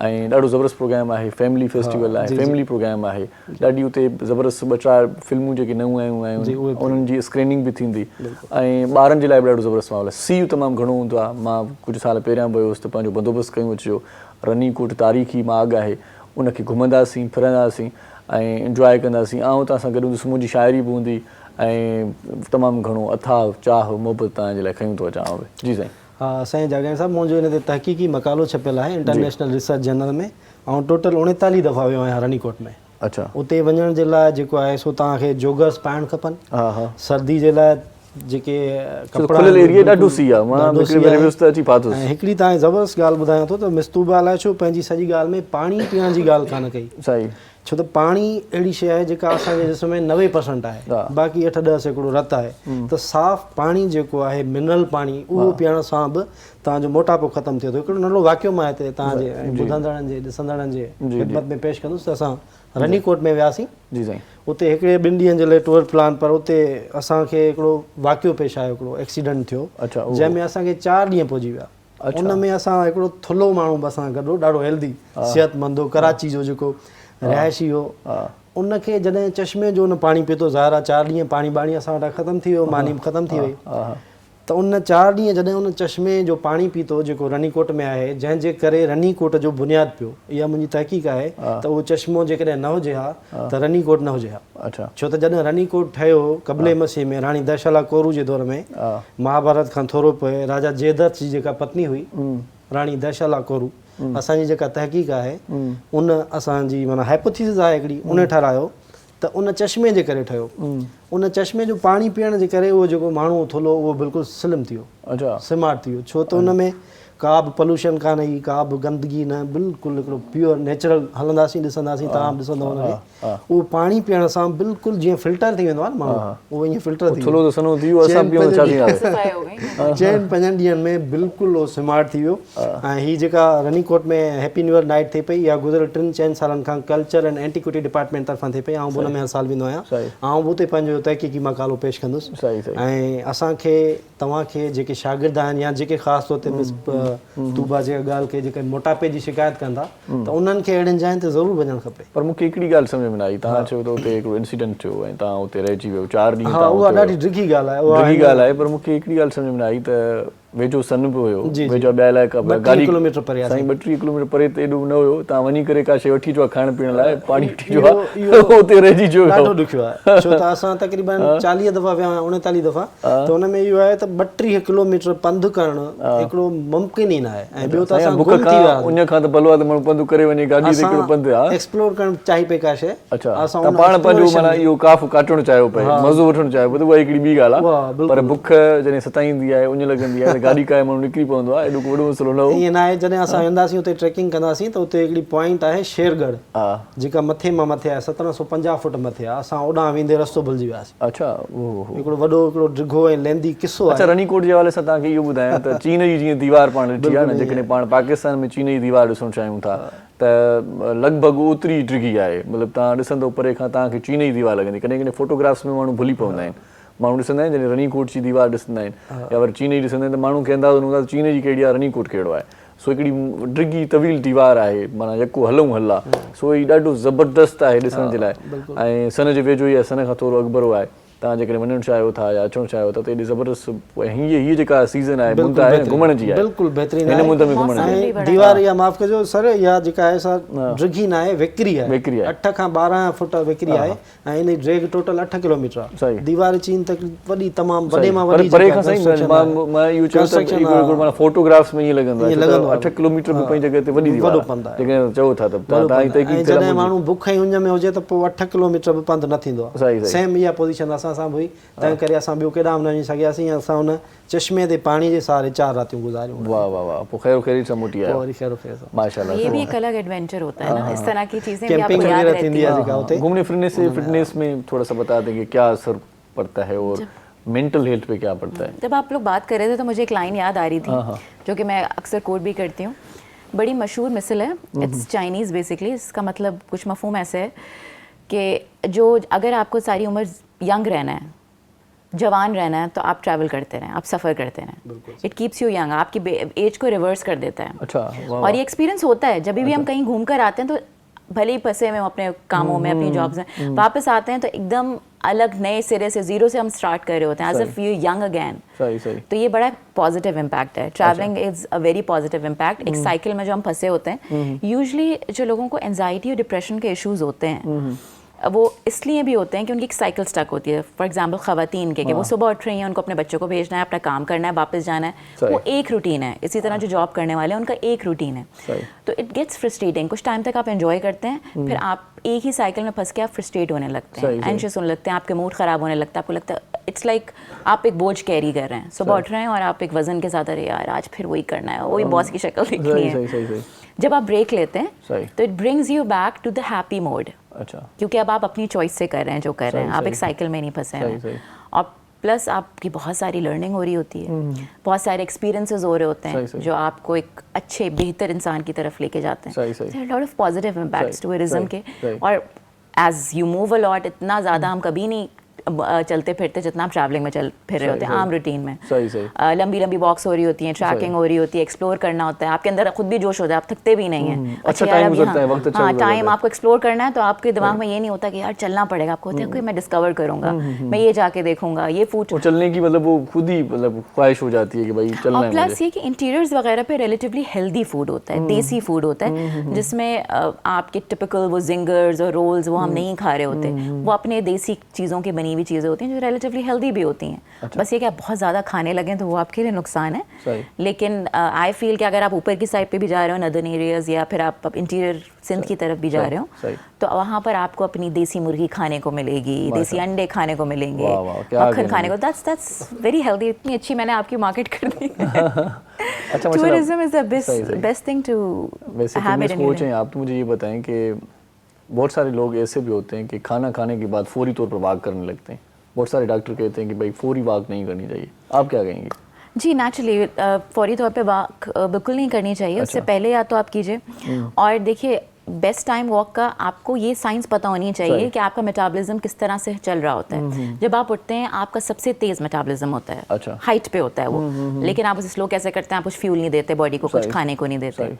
ऐं ॾाढो ज़बरदस्त प्रोग्राम आहे। फैमिली फेस्टिवल आहे, फैमिली प्रोग्राम आहे। ॾाढी उते ज़बरदस्त 2-4 फिल्मूं जेके नयूं आयूं आहिनि उन्हनि जी स्क्रीनिंग बि थींदी, ऐं ॿारनि जे लाइ बि ॾाढो ज़बरदस्त माहौल आहे। सीउ तमामु घणो हूंदो आहे। मां कुझु साल पहिरियां बि हुयुसि त पंहिंजो बंदोबस्तु कयूं अचिजो। रनिंग कोट तारीख़ी माॻ आहे, उनखे घुमंदासीं फिरंदासीं ऐं इंजॉय कंदासीं। ऐं तव्हां सां गॾु सुम्हूं जी शाइरी बि हूंदी ऐं तमामु घणो अथाह चाह मोहबत तव्हांजे लाइ खयूं थो अचांव। जी साईं। हा साईं जागरण साहिबु, मुंहिंजो हिन ते तहक़ीक़ी मक़ालो छपियलु आहे इंटरनेशनल रिसर्च जर्नल में, ऐं टोटल 39 दफ़ा वियो आहियां रनिंग कोट में। अच्छा। उते वञण जे लाइ जेको आहे सो तव्हांखे जोगर्स पाइणु खपनि। हा हा। सर्दी जे लाइ जेके कपिड़ा ॾाढो सी आहे, हिकिड़ी तव्हांखे ज़बरदस्त ॻाल्हि ॿुधायां थो त मिस्तूबा अलाए छो पंहिंजी सॼी ॻाल्हि में पाणी पीअण जी ॻाल्हि कान कई। सही। छो त पाणी अहिड़ी शइ आहे जेका असांजे जिस्म में 90% आहे, बाक़ी 8-10% रत आहे। त साफ़ पाणी जेको आहे मिनरल पाणी, उहो पीअण सां बि तव्हांजो मोटापो ख़तमु थिए थो। हिकिड़ो नंढो वाक़ियो मां हिते तव्हांजे ॿुधंदड़नि जे ॾिसंदड़नि जे ख़िदमत में पेश कंदुसि। त असां रनिंग कोट में वियासीं। जी साईं। उते हिकिड़े 2 ॾींहंनि जे लाइ टूर प्लान, पर उते असांखे हिकिड़ो वाक़ियो पेश आयो, हिकिड़ो एक्सीडेंट थियो। अच्छा। जंहिंमें असांखे 4 ॾींहं पहुची विया। उन में असां हिकिड़ो थुल्हो माण्हू बि असां गॾु, ॾाढो हेल्दी सिहतमंद हो, कराची जो जेको रहायशी हो, उनखे जॾहिं चश्मे जो उन पाणी पीतो, ज़ाहिर आहे 4 ॾींहं पाणी बाणी असां वटां ख़तमु थी वियो, मानी बि ख़तमु थी वई। त उन 4 ॾींहं जॾहिं उन चश्मे जो पाणी पीतो जेको रनी कोट में आहे, जंहिंजे करे रनी कोट जो बुनियादु पियो। इहा मुंहिंजी तहक़ीक़ आहे त उहो चश्मो जेकॾहिं न हुजे हा त रनी कोट न हुजे हा। अच्छा। छो त जॾहिं रनी कोट ठहियो क़बले मसीह में, राणी दशला कोरू जे दौर में, महाभारत खां थोरो पोइ राजा जयद्रथ जी जेका पत्नी हुई राणी दशला कोरू, असांजी जेका तहक़ीक़ आहे उन असांजी माना हाइपोथीसिस आहे हिकिड़ी, उन ठारायो त उन चश्मे जे करे ठहियो। उन चश्मे जो पाणी पीअण जे करे उहो जेको माण्हू थुल्हो उहो बिल्कुलु स्लिम थी वियो। अच्छा। स्मार्ट थी वियो। छो त उन में का बि पॉल्यूशन कान हुई, का बि गंदगी न, बिल्कुलु हिकिड़ो प्योर नेचुरल हलंदासीं ॾिसंदासीं, तव्हां बि ॾिसंदव हुनखे। उहो पाणी पीअण सां बिल्कुलु जीअं फिल्टर थी वेंदो आहे न माण्हू, उहो ईअं फिल्टर थी वियो। 4-5 ॾींहंनि में बिल्कुलु उहो स्मार्ट थी वियो। ऐं हीअ जेका रनिंग कोट में हैप्पी न्यू ईयर नाइट थिए पई, इहा गुज़िरियल 3-4 सालनि खां कल्चर एंड एंटीक्विटी डिपार्टमेंट तरफ़ां थिए पई। ऐं हुन में हर साल वेंदो आहियां, ऐं उते पंहिंजो तहक़ीक़ी मक़ालो पेश कंदुसि। ऐं असांखे तव्हांखे जेके शागिर्द आहिनि या जेके ख़ासि तौर ते तूबा जी ॻाल्हि के जेके मोटापे जी शिकायत कंदा त उन्हनि खे अहिड़ियुनि जायुनि ते ज़रूरु वञणु खपे। पर मूंखे हिकिड़ी ॻाल्हि सम्झ में न आई, तव्हां चयो त उते हिकिड़ो इंसिडेंट थियो ऐं तव्हां उते रहिजी वियो 4 ॾींहं। हा, उहा ॾाढी ड्रिगी ॻाल्हि आहे, ड्रिगी ॻाल्हि आहे, पर मूंखे हिकिड़ी ॻाल्हि सम्झ में न आई त वेझो सन बि हुयो, वेझो ॿिया इलाइक़ा 32 किलोमीटर परे आहे। साईं 32 किलोमीटर परे ते एॾो न हुयो, तव्हां वञी करे का शइ वठी अचो खाइण पीअण लाइ, पाणी वठी अचो उते रहिजी अचो, ॾाढो ॾुखियो आहे। छो त असां तक़रीबन 40 दफ़ा विया आहियूं, 39 दफ़ा, त हुन में इहो आहे त 32 किलोमीटर पंधु करणु हिकिड़ो मुमकिन ई न आहे। ऐं ॿियो त असां बुख खां उन खां त भलो आहे त माण्हू पंधु करे वञे, गाॾी ते हिकिड़ो पंधु आहे एक्सप्लोर करणु चाही पे का शइ। अच्छा, त पाण पंहिंजो माना इहो काफ़ काटणु चाहियो पए, मज़ो वठणु चाहियो पए, त उहा हिकिड़ी ॿी ॻाल्हि आहे। पर बुख जॾहिं सताईंदी आहे, उञ लॻंदी आहे, गाॾी काए माण्हू निकिरी पवंदो आहे, एॾो वॾो मसलो न हो। ईअं न आहे, जॾहिं असां वेंदासीं उते ट्रेकिंग कंदासीं त उते हिकिड़ी पॉइंट आहे शेरगढ़, जेका मथे मां मथे आहे, 1750 फुट मथे आहे। असां ओॾां वेंदे रस्तो भुलिजी वियासीं। अच्छा, हिकिड़ो वॾो हिकिड़ो डिघो ऐं लेंदी किस्सो आहे। अच्छा, रनीकोट जे हवाले सां तव्हांखे इहो ॿुधायां त चीन जी जीअं दीवार पाण ॾिठी आहे न, जेकॾहिं पाण पाकिस्तान में चीन जी दीवार ॾिसणु चाहियूं था त लॻभॻि ओतिरी डिघी आहे। मतिलबु तव्हां ॾिसंदो परे खां तव्हांखे चीन जी दीवार लॻंदी। कॾहिं कॾहिं फोटोग्राफ्स में माण्हू भुली पवंदा आहिनि, माण्हू ॾिसंदा आहिनि जॾहिं रनीकोट जी दीवार ॾिसंदा आहिनि या वरी चीन जी ॾिसंदा आहिनि त माण्हू खे अंदाज़ो न हूंदो आहे चीन जी कहिड़ी आहे, रनीकोट कहिड़ो आहे। सो हिकिड़ी डिघी तवील दीवार आहे, माना यको हलऊं हल आहे। सो हीउ ॾाढो ज़बरदस्त आहे ॾिसण जे लाइ, ऐं सन जे वेझो ई आहे, सन खां थोरो अॻिभरो आहे। तव्हां जेकॾहिं वञणु चाहियो था या अचणु चाहियो था त एॾी ज़बरदस्त हीअ जेका सीज़न आहे मुंद आहे घुमण जी आहे, बिल्कुलु बहितरीनु हिन मुंद में घुमण जी आहे। दीवार या माफ़ कजो सर, इहा जेका आहे सा डिघी न आहे, वेकिरी आहे, 8 खां 12 फुट वेकिरी आहे ऐं इन जी ड्रैग टोटल 8 किलोमीटर आहे। दीवार चीन तक वॾी तमामु वॾे मां वॾी परे खां साईं मां इहो चयो त माना फोटोग्राफ्स में ईअं लॻंदो आहे 8 किलोमीटर बि पंहिंजी जॻह ते वॾी दीवार वॾो पंधु आहे। जेकॾहिं चओ था त तव्हां जॾहिं माण्हू बुख ऐं उञ में हुजे त पोइ 8 किलोमीटर बि पंधु न थींदो आहे। सेम इहा पोज़ीशन असां सां हुई, तंहिं करे असां ॿियो केॾांहुं न वञी सघियासीं। असां हुन चश्मे ते पाणी जे सहारे 4 रातियूं गुज़ारियूं। वाह वाह वाह, पोइ ख़ैर ख़ैरी सां मोटी आया, माशाल्लाह। ये भी एक अलग एडवेंचर होता है ना, इस तरह की चीजें भी आपको याद रहती हैं। घूमने फिरने से फिटनेस में थोड़ा सा बता देंगे क्या असर पड़ता है और मेंटल हेल्थ पे क्या पड़ता है? जब आप लोग बात कर रहे थे तो मुझे एक लाइन याद आ रही थी जो कि मैं अक्सर कोट भी करती हूँ। बड़ी मशहूर मिसल है, इट्स चाइनीज़ बेसिकली। इसका मतलब कुछ मफहूम ऐसे है कि जो अगर आपको सारी उम्र यंग रहना है, जवान रहना है, तो आप ट्रैवल करते रहें, आप सफ़र करते रहें। इट कीप्स यू यंग, आपकी एज को रिवर्स कर देता है। अच्छा, और ये एक्सपीरियंस होता है जब भी हम कहीं घूम कर आते हैं, तो भले ही फंसे हुए अपने कामों में, अपनी जॉब्स में, वापस आते हैं तो एकदम अलग नए सिरे से ज़ीरो से हम स्टार्ट कर रहे होते हैं, as if you young again. सही सही। तो ये बड़ा पॉजिटिव इम्पैक्ट है। Travelling is a very positive impact. एक साइकिल में जो हम फंसे होते हैं, यूजुअली जो लोगों को एंजाइटी और डिप्रेशन के इश्यूज होते हैं वो इसलिए भी होते हैं कि उनकी एक साइकिल स्टक होती है। फॉर एग्जांपल ख़वातीन के, कि वो सुबह उठ रही हैं, उनको अपने बच्चों को भेजना है, अपना काम करना है, वापस जाना है, वो एक रूटीन है। इसी तरह जो जॉब करने वाले हैं उनका एक रूटीन है। तो इट गेट्स फ्रस्ट्रेटिंग। कुछ टाइम तक आप एंजॉय करते हैं, फिर आप एक ही साइकिल में फंस के आप फ्रस्ट्रेट होने लगते हैं, एंशियस होने लगते हैं, आपके मूड ख़राब होने लगता है, आपको लगता है इट्स लाइक आप एक बोझ कैरी कर रहे हैं। सुबह उठ रहे हैं और आप एक वजन के साथ, अरे यार आज फिर वही करना है, वही बॉस की शक्ल दिखनी है। जब आप ब्रेक लेते हैं तो it brings you back to the happy mode. अच्छा, क्योंकि अब आप अपनी चॉइस से कर रहे हैं जो कर रहे हैं, आप एक साइकिल में नहीं फंसे हैं। और प्लस आपकी बहुत सारी लर्निंग हो रही होती है, बहुत सारे एक्सपीरियंसेस हो रहे होते हैं जो आपको एक अच्छे बेहतर इंसान की तरफ लेके जाते हैं। Lot of positive impacts tourism के। और as you move a lot, इतना ज़्यादा हम कभी नहीं चलते फिरते जितना आप ट्रैवलिंग में चल फिर रहे होते हैं आम रूटीन में। लंबी लंबी वॉक्स हो रही होती हैं, ट्रैकिंग हो रही होती है, एक्सप्लोर करना होता है, आपके अंदर खुद भी जोश होता है, आप थकते भी नहीं हैं। अच्छा टाइम गुजरता है, वक्त अच्छा हाँ, टाइम आपको एक्सप्लोर करना है तो आपके दिमाग में ये नहीं होता कि यार चलना पड़ेगा। आपको होता है कि मैं डिस्कवर करूंगा, मैं ये जाके देखूंगा, ये फूड चलने की मतलब वो खुद ही मतलब ख्वाहिश हो जाती है कि भाई चलना है। प्लस ये कि इंटीरियर्स वगैरह पे रिलेटिवली हेल्दी फूड होता है, देसी फूड होता है, जिसमें आपके टिपिकल वो जिंगर्स और रोल्स वो हम नहीं खा रहे होते, वो अपने देसी चीज़ों की बनी हुई चीज़ें होती हैं जो रिलेटिवली हेल्दी भी होती हैं। अच्छा। बस ये कि आप बहुत ज़्यादा खाने लगें तो वो आपके लिए नुकसान है। लेकिन आई फील कि अगर आप ऊपर की साइड पे भी जा रहे हो, नदर्न एरियाज़, या फिर आप इंटीरियर सिंध की तरफ भी जा रहे हो, तो वहाँ पर आपको अपनी देसी मुर्गी खाने को मिलेगी, देसी अंडे खाने को मिलेंगे, मक्खन खाने को। That's very healthy. इतनी अच्छी मैंने आपकी मार्केट कर दी। Tourism is the best thing to have it in your life. आप तो मुझे ये बताएं कि बहुत सारे लोग ऐसे भी होते हैं कि खाना खाने के बाद फौरी तौर पर वाक करने लगते हैं। बहुत सारे डॉक्टर कहते हैं कि भाई फौरी वाक नहीं करनी चाहिए, आप क्या कहेंगे? जी नेचुरली फौरी तौर पे वाक बिल्कुल नहीं करनी चाहिए। उससे पहले या तो आप कीजिए। और देखिए बेस्ट टाइम वॉक का आपको ये साइंस पता होनी चाहिए कि आपका मेटाबॉलिज्म किस तरह से चल रहा होता है। जब आप उठते हैं आपका सबसे तेज मेटाबॉलिज्म होता है, अच्छा। हाइट पे होता है वो, लेकिन आप उसे स्लो कैसे करते हैं? आप कुछ फ्यूल नहीं देते बॉडी को, कुछ खाने को नहीं देते।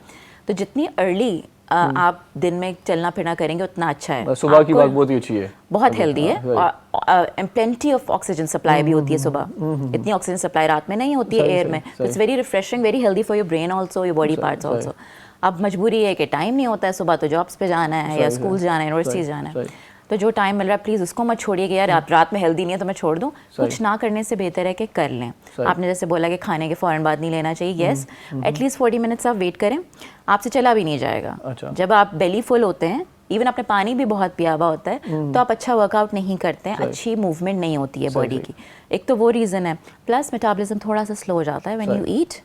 तो जितनी अर्ली आप दिन में चलना फिरना करेंगे उतना अच्छा है। सुबह की वक्त बहुत ही अच्छी है, बहुत हेल्दी है, और प्लेंटी ऑफ ऑक्सीजन सप्लाई भी होती है सुबह। इतनी ऑक्सीजन सप्लाई रात में नहीं होती है एयर में। It's very refreshing, very healthy for your brain also, your body parts also. अब मजबूरी है कि टाइम नहीं होता है, सुबह तो जॉब्स पे जाना है या स्कूल जाना है, यूनिवर्सिटीज जाना है, तो जो टाइम मिल रहा है प्लीज़ उसको मत छोड़िए कि यार आप रात में हेल्दी नहीं है तो मैं छोड़ दूँ। कुछ ना करने से बेहतर है कि कर लें। आपने जैसे बोला कि खाने के फ़ौरन बाद नहीं लेना चाहिए, येस, एटलीस्ट 40 मिनट्स आप वेट करें, आपसे चला भी नहीं जाएगा। जब आप बेली फुल होते हैं, इवन आपने पानी भी बहुत पिया हुआ होता है, तो आप अच्छा वर्कआउट नहीं करते हैं, अच्छी मूवमेंट नहीं होती है बॉडी की। एक तो वो रीज़न है, प्लस मेटाबॉलिज्म थोड़ा सा स्लो हो जाता है व्हेन यू ईट।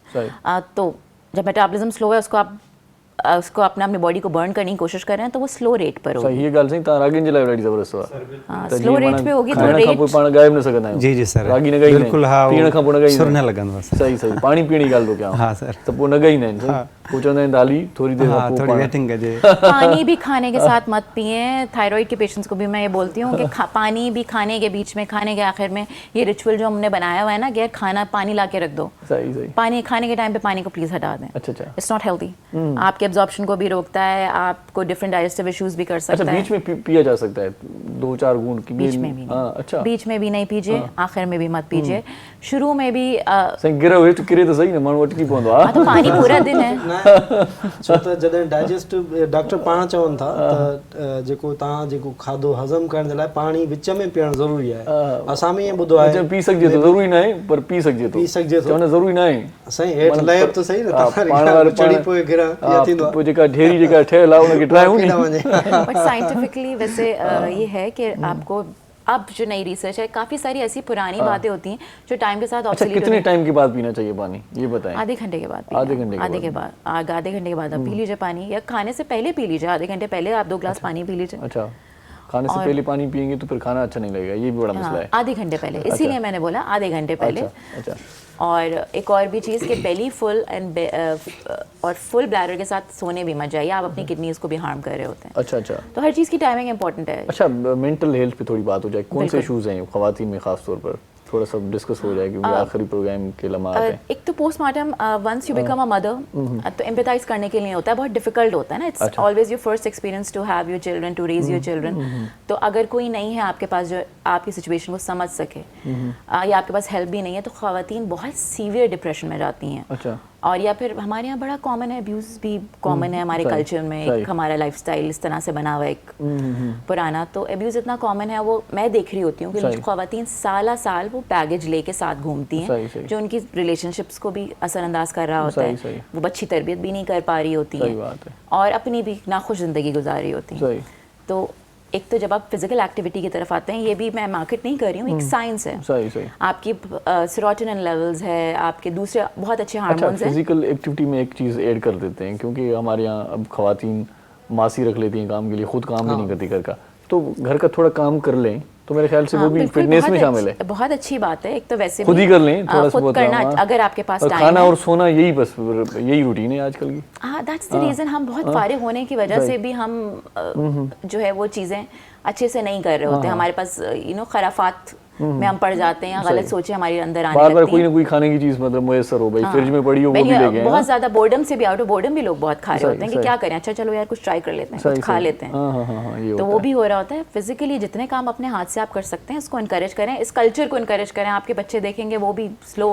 तो जब मेटाबॉलिज्म स्लो है उसको अपने बॉडी को बर्न करने की कोशिश कर रहे हैं, तो वो स्लो रेट पर होगी। सही, ये गल सही, ता रागी ने लाइव जबरदस्त हुआ। हां, स्लो रेट पे होगी तो रेट खां पाण गायब न सकदा है। जी जी सर, रागी ने गई बिल्कुल। हाँ, पीण खां पोइ न गई सुरने लगन बस। सही सही, पानी पीणी गल तो क्या। हाँ सर, तो पोइ न गई न पूछंदा आहिनि दाली थोड़ी देर हाँ, थोड़ी वेटिंग कजे। पानी भी खाने के साथ मत पिए। थायराइड के पेशेंट्स को भी मैं ये बोलती हूँ कि पानी भी खाने के बीच में, खाने के आखिर में, ये रिचुअल जो हमने बनाया हुआ है ना कि खाना पानी ला के रख दो, सही सही, पानी खाने के टाइम पे पानी को प्लीज हटा दें। अच्छा अच्छा, it's not healthy, Aapke absorption को भी रोकता है, आपको डिफरेंट डाइजेस्टिव इश्यूज भी कर सकता अच्छा, है। बीच में पिया जा सकता है 2-4 घूंट की? बीच में भी नहीं। अच्छा, बीच में भी नहीं पीजिए, आखिर में भी मत पीजिए, शुरू में भी सही गिरे हुए तो किरे तो सही न माण्हू अटकी पवंदो आहे। तो पानी पूरा दिन है। छो त जॾहिं डाइजेस्टिव डॉक्टर पाण चवनि था त जेको तव्हां जेको खाधो हज़म करण जे लाइ पाणी विच में पीअणु ज़रूरी आहे। असां बि ईअं ॿुधो आहे। पी सघिजे थो, ज़रूरी न आहे पर पी सघिजे थो। पी सघिजे थो, चवणु ज़रूरी न आहे। साईं हेठि लहे त सही न, पाण वारे चढ़ी पोइ गिरा इहा थींदो आहे। पोइ जेका ढेरी जेका ठहियल आहे उनखे ट्रायूं नी। बट साइंटिफिकली वैसे ये है कि आपको अब जो नई रिसर्च है, काफ़ी सारी ऐसी पुरानी बातें होती हैं जो टाइम के साथ ऑब्सोलीट। कितने टाइम के बाद पीना चाहिए पानी, ये बताएं? आधे घंटे के बाद। आधे घंटे के बाद आप पी लीजिए पानी, या खाने से पहले पी लीजिए। आधे घंटे पहले आप 2 ग्लास पानी पी लीजिए। अच्छा, खाने से पहले पानी पिएंगे तो फिर खाना अच्छा नहीं लगेगा, ये भी बड़ा मसला है। आधे घंटे पहले, इसीलिए मैंने बोला आधे घंटे पहले। अच्छा। और एक और भी चीज़ कि बेली फुल और फुल ब्लैडर के साथ सोने भी मत जाइए, आप अपनी किडनीज को भी हार्म कर रहे होते हैं। अच्छा अच्छा, तो हर चीज़ की टाइमिंग इंपॉर्टेंट है। अच्छा, मेंटल हेल्थ पे थोड़ी बात हो जाए, कौन से इश्यूज हैं ख्वातीन में खास तौर पर, थोड़ा सा डिस्कस हो जाए क्योंकि आखिरी प्रोग्राम के लम्हात हैं। एक तो postmortem once you become a mother, तो एम्पैथाइज करने के लिए होता है, बहुत डिफिकल्ट होता है ना। It's always your first experience to have your children, to raise your children. तो अगर कोई नहीं है आपके पास जो आपकी सिचुएशन को समझ सके, या आपके पास हेल्प भी नहीं है, तो ख्वातीन बहुत सीवियर डिप्रेशन में जाती हैं। अच्छा, और या फिर हमारे यहाँ बड़ा कॉमन है, अब्यूज़ भी कॉमन है हमारे कल्चर में। एक हमारा लाइफस्टाइल इस तरह से बना हुआ है एक पुराना, तो अब्यूज़ इतना कॉमन है। वो मैं देख रही होती हूँ कि ख्वातीन साल साल वो बैगेज लेके साथ घूमती हैं, जो उनकी रिलेशनशिप्स को भी असरअंदाज कर रहा होता है। वो अच्छी तरबियत भी नहीं कर पा रही होती है और अपनी भी नाखुश ज़िंदगी गुजार रही होती है। तो एक तो जब आप फिजिकल एक्टिविटी की तरफ आते हैं, ये भी मैं मार्केट नहीं कर रही हूँ, एक साइंस है। सही। आपकी सेरोटोनिन लेवल्स है, आपके दूसरे बहुत अच्छे हार्मोन्स हैं। फिजिकल एक्टिविटी में एक चीज़ ऐड कर देते हैं, क्योंकि हमारे यहाँ अब ख्वातीन मासी रख लेती हैं काम के लिए, खुद काम भी नहीं करती घर का, तो घर का थोड़ा काम कर लें तो मेरे ख्याल से वो भी फिटनेस में शामिल है। बहुत अच्छी बात है। एक तो वैसे खुद ही कर लें, थोड़ा सा बहुत करना, अगर आपके पास टाइम है। खाना और सोना यही बस, यही रूटीन है आजकल की। दैट्स द रीजन हम बहुत फारिग होने की वजह से भी हम जो है वो चीज़ें अच्छे से नहीं कर रहे होते। हमारे पास खराफात में हम पड़ जाते हैं, गलत सोचे हमारे अंदर आने लगती हैं। बार कोई ना कोई खाने की चीज़ मतलब मुयस्सर हो, भाई फ्रिज में पड़ी हो वो भी ले गए। बहुत ज़्यादा बोर्डम से भी, आउट ऑफ बोर्डम भी लोग बहुत खा रहे होते हैं कि क्या करें, अच्छा चलो यार कुछ ट्राई कर लेते हैं, कुछ खा लेते हैं। तो वो भी हो रहा होता है। फिजिकली जितने काम अपने हाथ से आप कर सकते हैं इसको इनकरेज करें, इस कल्चर को इनकरेज करें। आपके बच्चे देखेंगे वो भी स्लो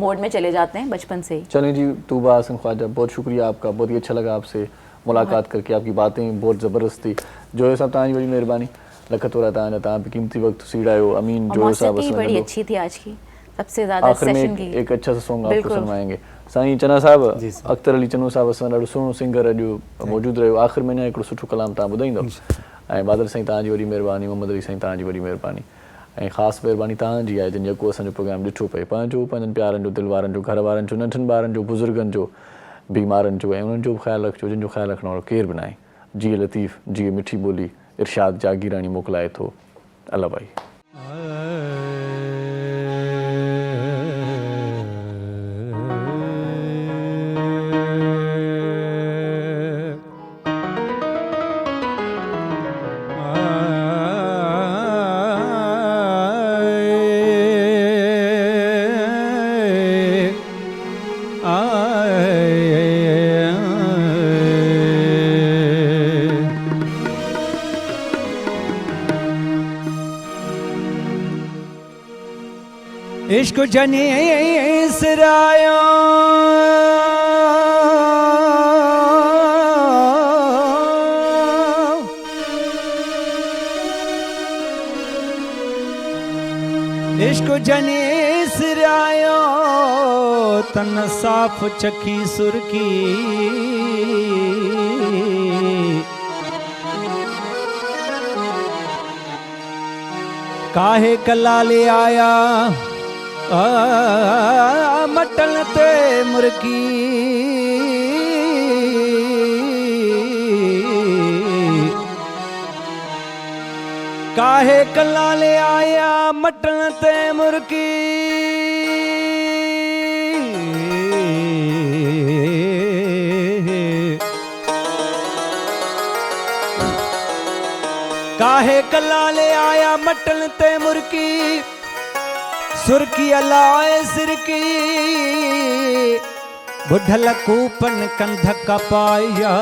मोड में चले जाते हैं बचपन से ही। चलें जी, तूबा हसन ख्वाजा, बहुत शुक्रिया आपका, बहुत ही अच्छा लगा आपसे मुलाकात करके, आपकी बातें बहुत ज़बरदस्त थी। जो है साहब तव्हांजी बड़ी मेहरबानी, लखत हो रहा था भी कीमती वक्त सीड़ायो। अमीन जो साहब बड़ी अच्छी थी आज की, सबसे ज़्यादा सेशन की। एक अच्छा सा सॉन्ग आपको सुनवाएंगे। साईं चना साहब, अख्तर अली चनो साहब असां ॾाढो सुहिणो सिंगर अॼु मौजूदु रहियो। आख़िर में हिकिड़ो सुठो कलाम तव्हां ॿुधाईंदव। ऐं बादल साईं तव्हांजी वॾी महिरबानी, मोहम्मद अली साईं तव्हांजी वॾी महिरबानी, ऐं ख़ासि महिरबानी तव्हांजी आहे जिन जेको असांजो प्रोग्राम ॾिठो पए। पंहिंजो, पंहिंजनि प्यारनि जो, दिलि वारनि जो, घर वारनि जो, नंढनि ॿारनि जो, बुज़ुर्गनि जो, बीमारनि जो, ऐं उन्हनि जो ख़्यालु रखिजो जिन जो ख़्यालु रखण वारो केरु बि न आहे। जीअं लतीफ़, जीअं मिठी ॿोली, इरशाद जागीरानी मोकिलाए थो। अल्लाह भाई। इश्क जने सिरायो इश्क जने सिरायो तन साफ चखी सुरकी काहे कला ले आया मटन ते मुर्गी काहे कला ले आया मटन ते मुर्गी काहे कला ले आया मटन ते मुर्गी सुर्की अलाए सिरकी बुढ़ल कूपन कंध कपाया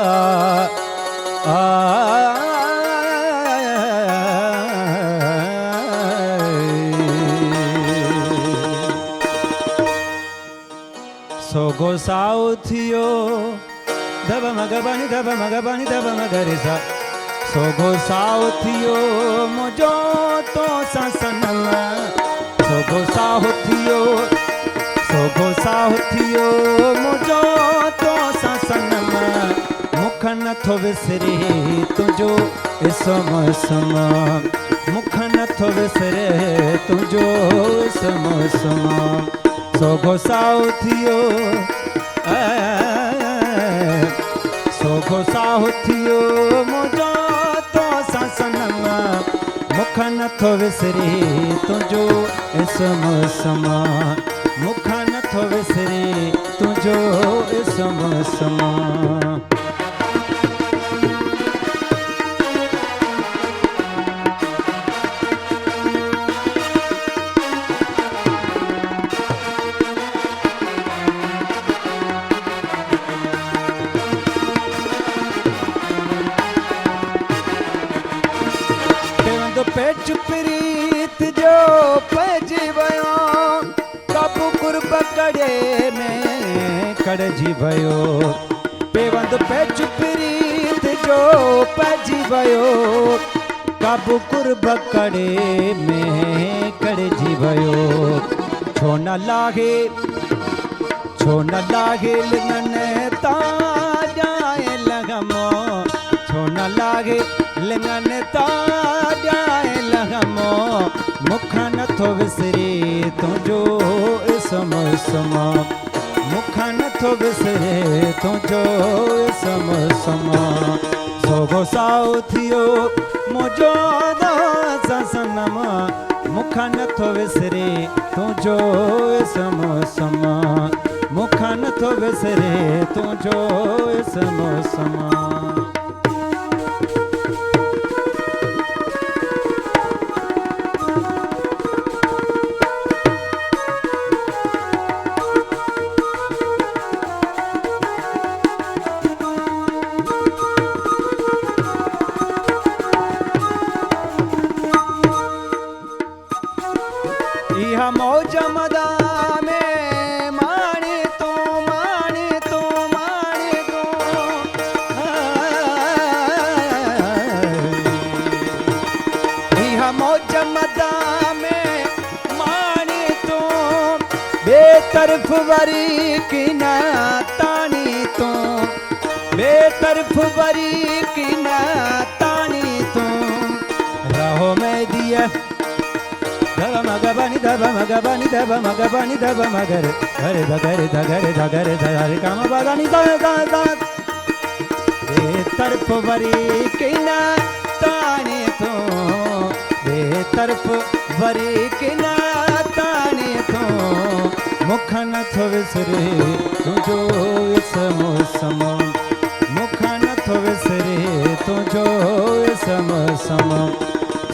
सोगो साओ थियो दब मग बनी दब मग बनी दब मगरे सा सोगो साओ थियो मुझो तो ससनमा सोगो साओ थियो मुझो तो ससनमा मुख नथो विसरे तुझो इसम समा मुख नथो विसरे तुझो इसम समा सोगो साओ थियो सोगो साओ थियो मुझो तो ससनमा मुख नथो विसरे तुझो इसम समा मुख नथो विसरे तुझो इसम समा पेच प्रीत जो पजी भयो कब कुर्ब कड़े में कड़जी भयो पेवंद पेच प्रीत जो पजी भयो कब कुर्ब कड़े में कड़जी भयो छो न लागे लगन ता जाए लगमो छो न लागे लगन ता जाए लगमो मुख नथो विसरे तुझो इसम समा मुख नथो विसरे तुझो इसम समा सोगो साओ थियो मुझो ससनमा मुख नथो विसरे तुझो इसम समा मुख नथो विसरे तुझो इसम समा मौज मदा में माणी तो यह मौज मदा में माणी तो बेतरफ वरी की ना तानी तो बेतरफ वरी की ना तानी तो रहो मैं दिया दब मग बनी दब मग बनी दब मग बनी दब मगर हरे धगरे धगरे धगरे धरे काम बदानी बेतरफ वरी किना ताने तो बेतरफ वरी किना ताने तो मुख नथो विसरे तुझो इसम समा मुख नथो विसरे तुझो इसम समा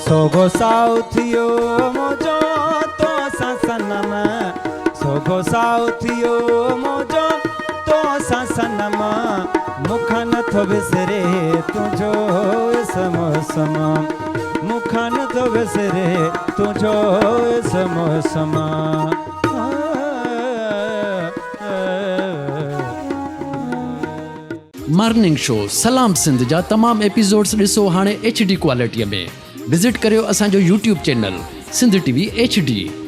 सोगो साओ थियो मुझो तो ससनमा सोगो साओ थियो मुझो तो ससनमा मुख नथो विसरे तुझो इसम समा मुख नथो विसरे तुझो इसम समा मॉर्निंग शो सलाम सिंध जा तमाम एपिसोड्स ॾिसो हाणे HD क्वालिटीअ में। विज़िट करियो असांजो YouTube channel Sindh TV HD।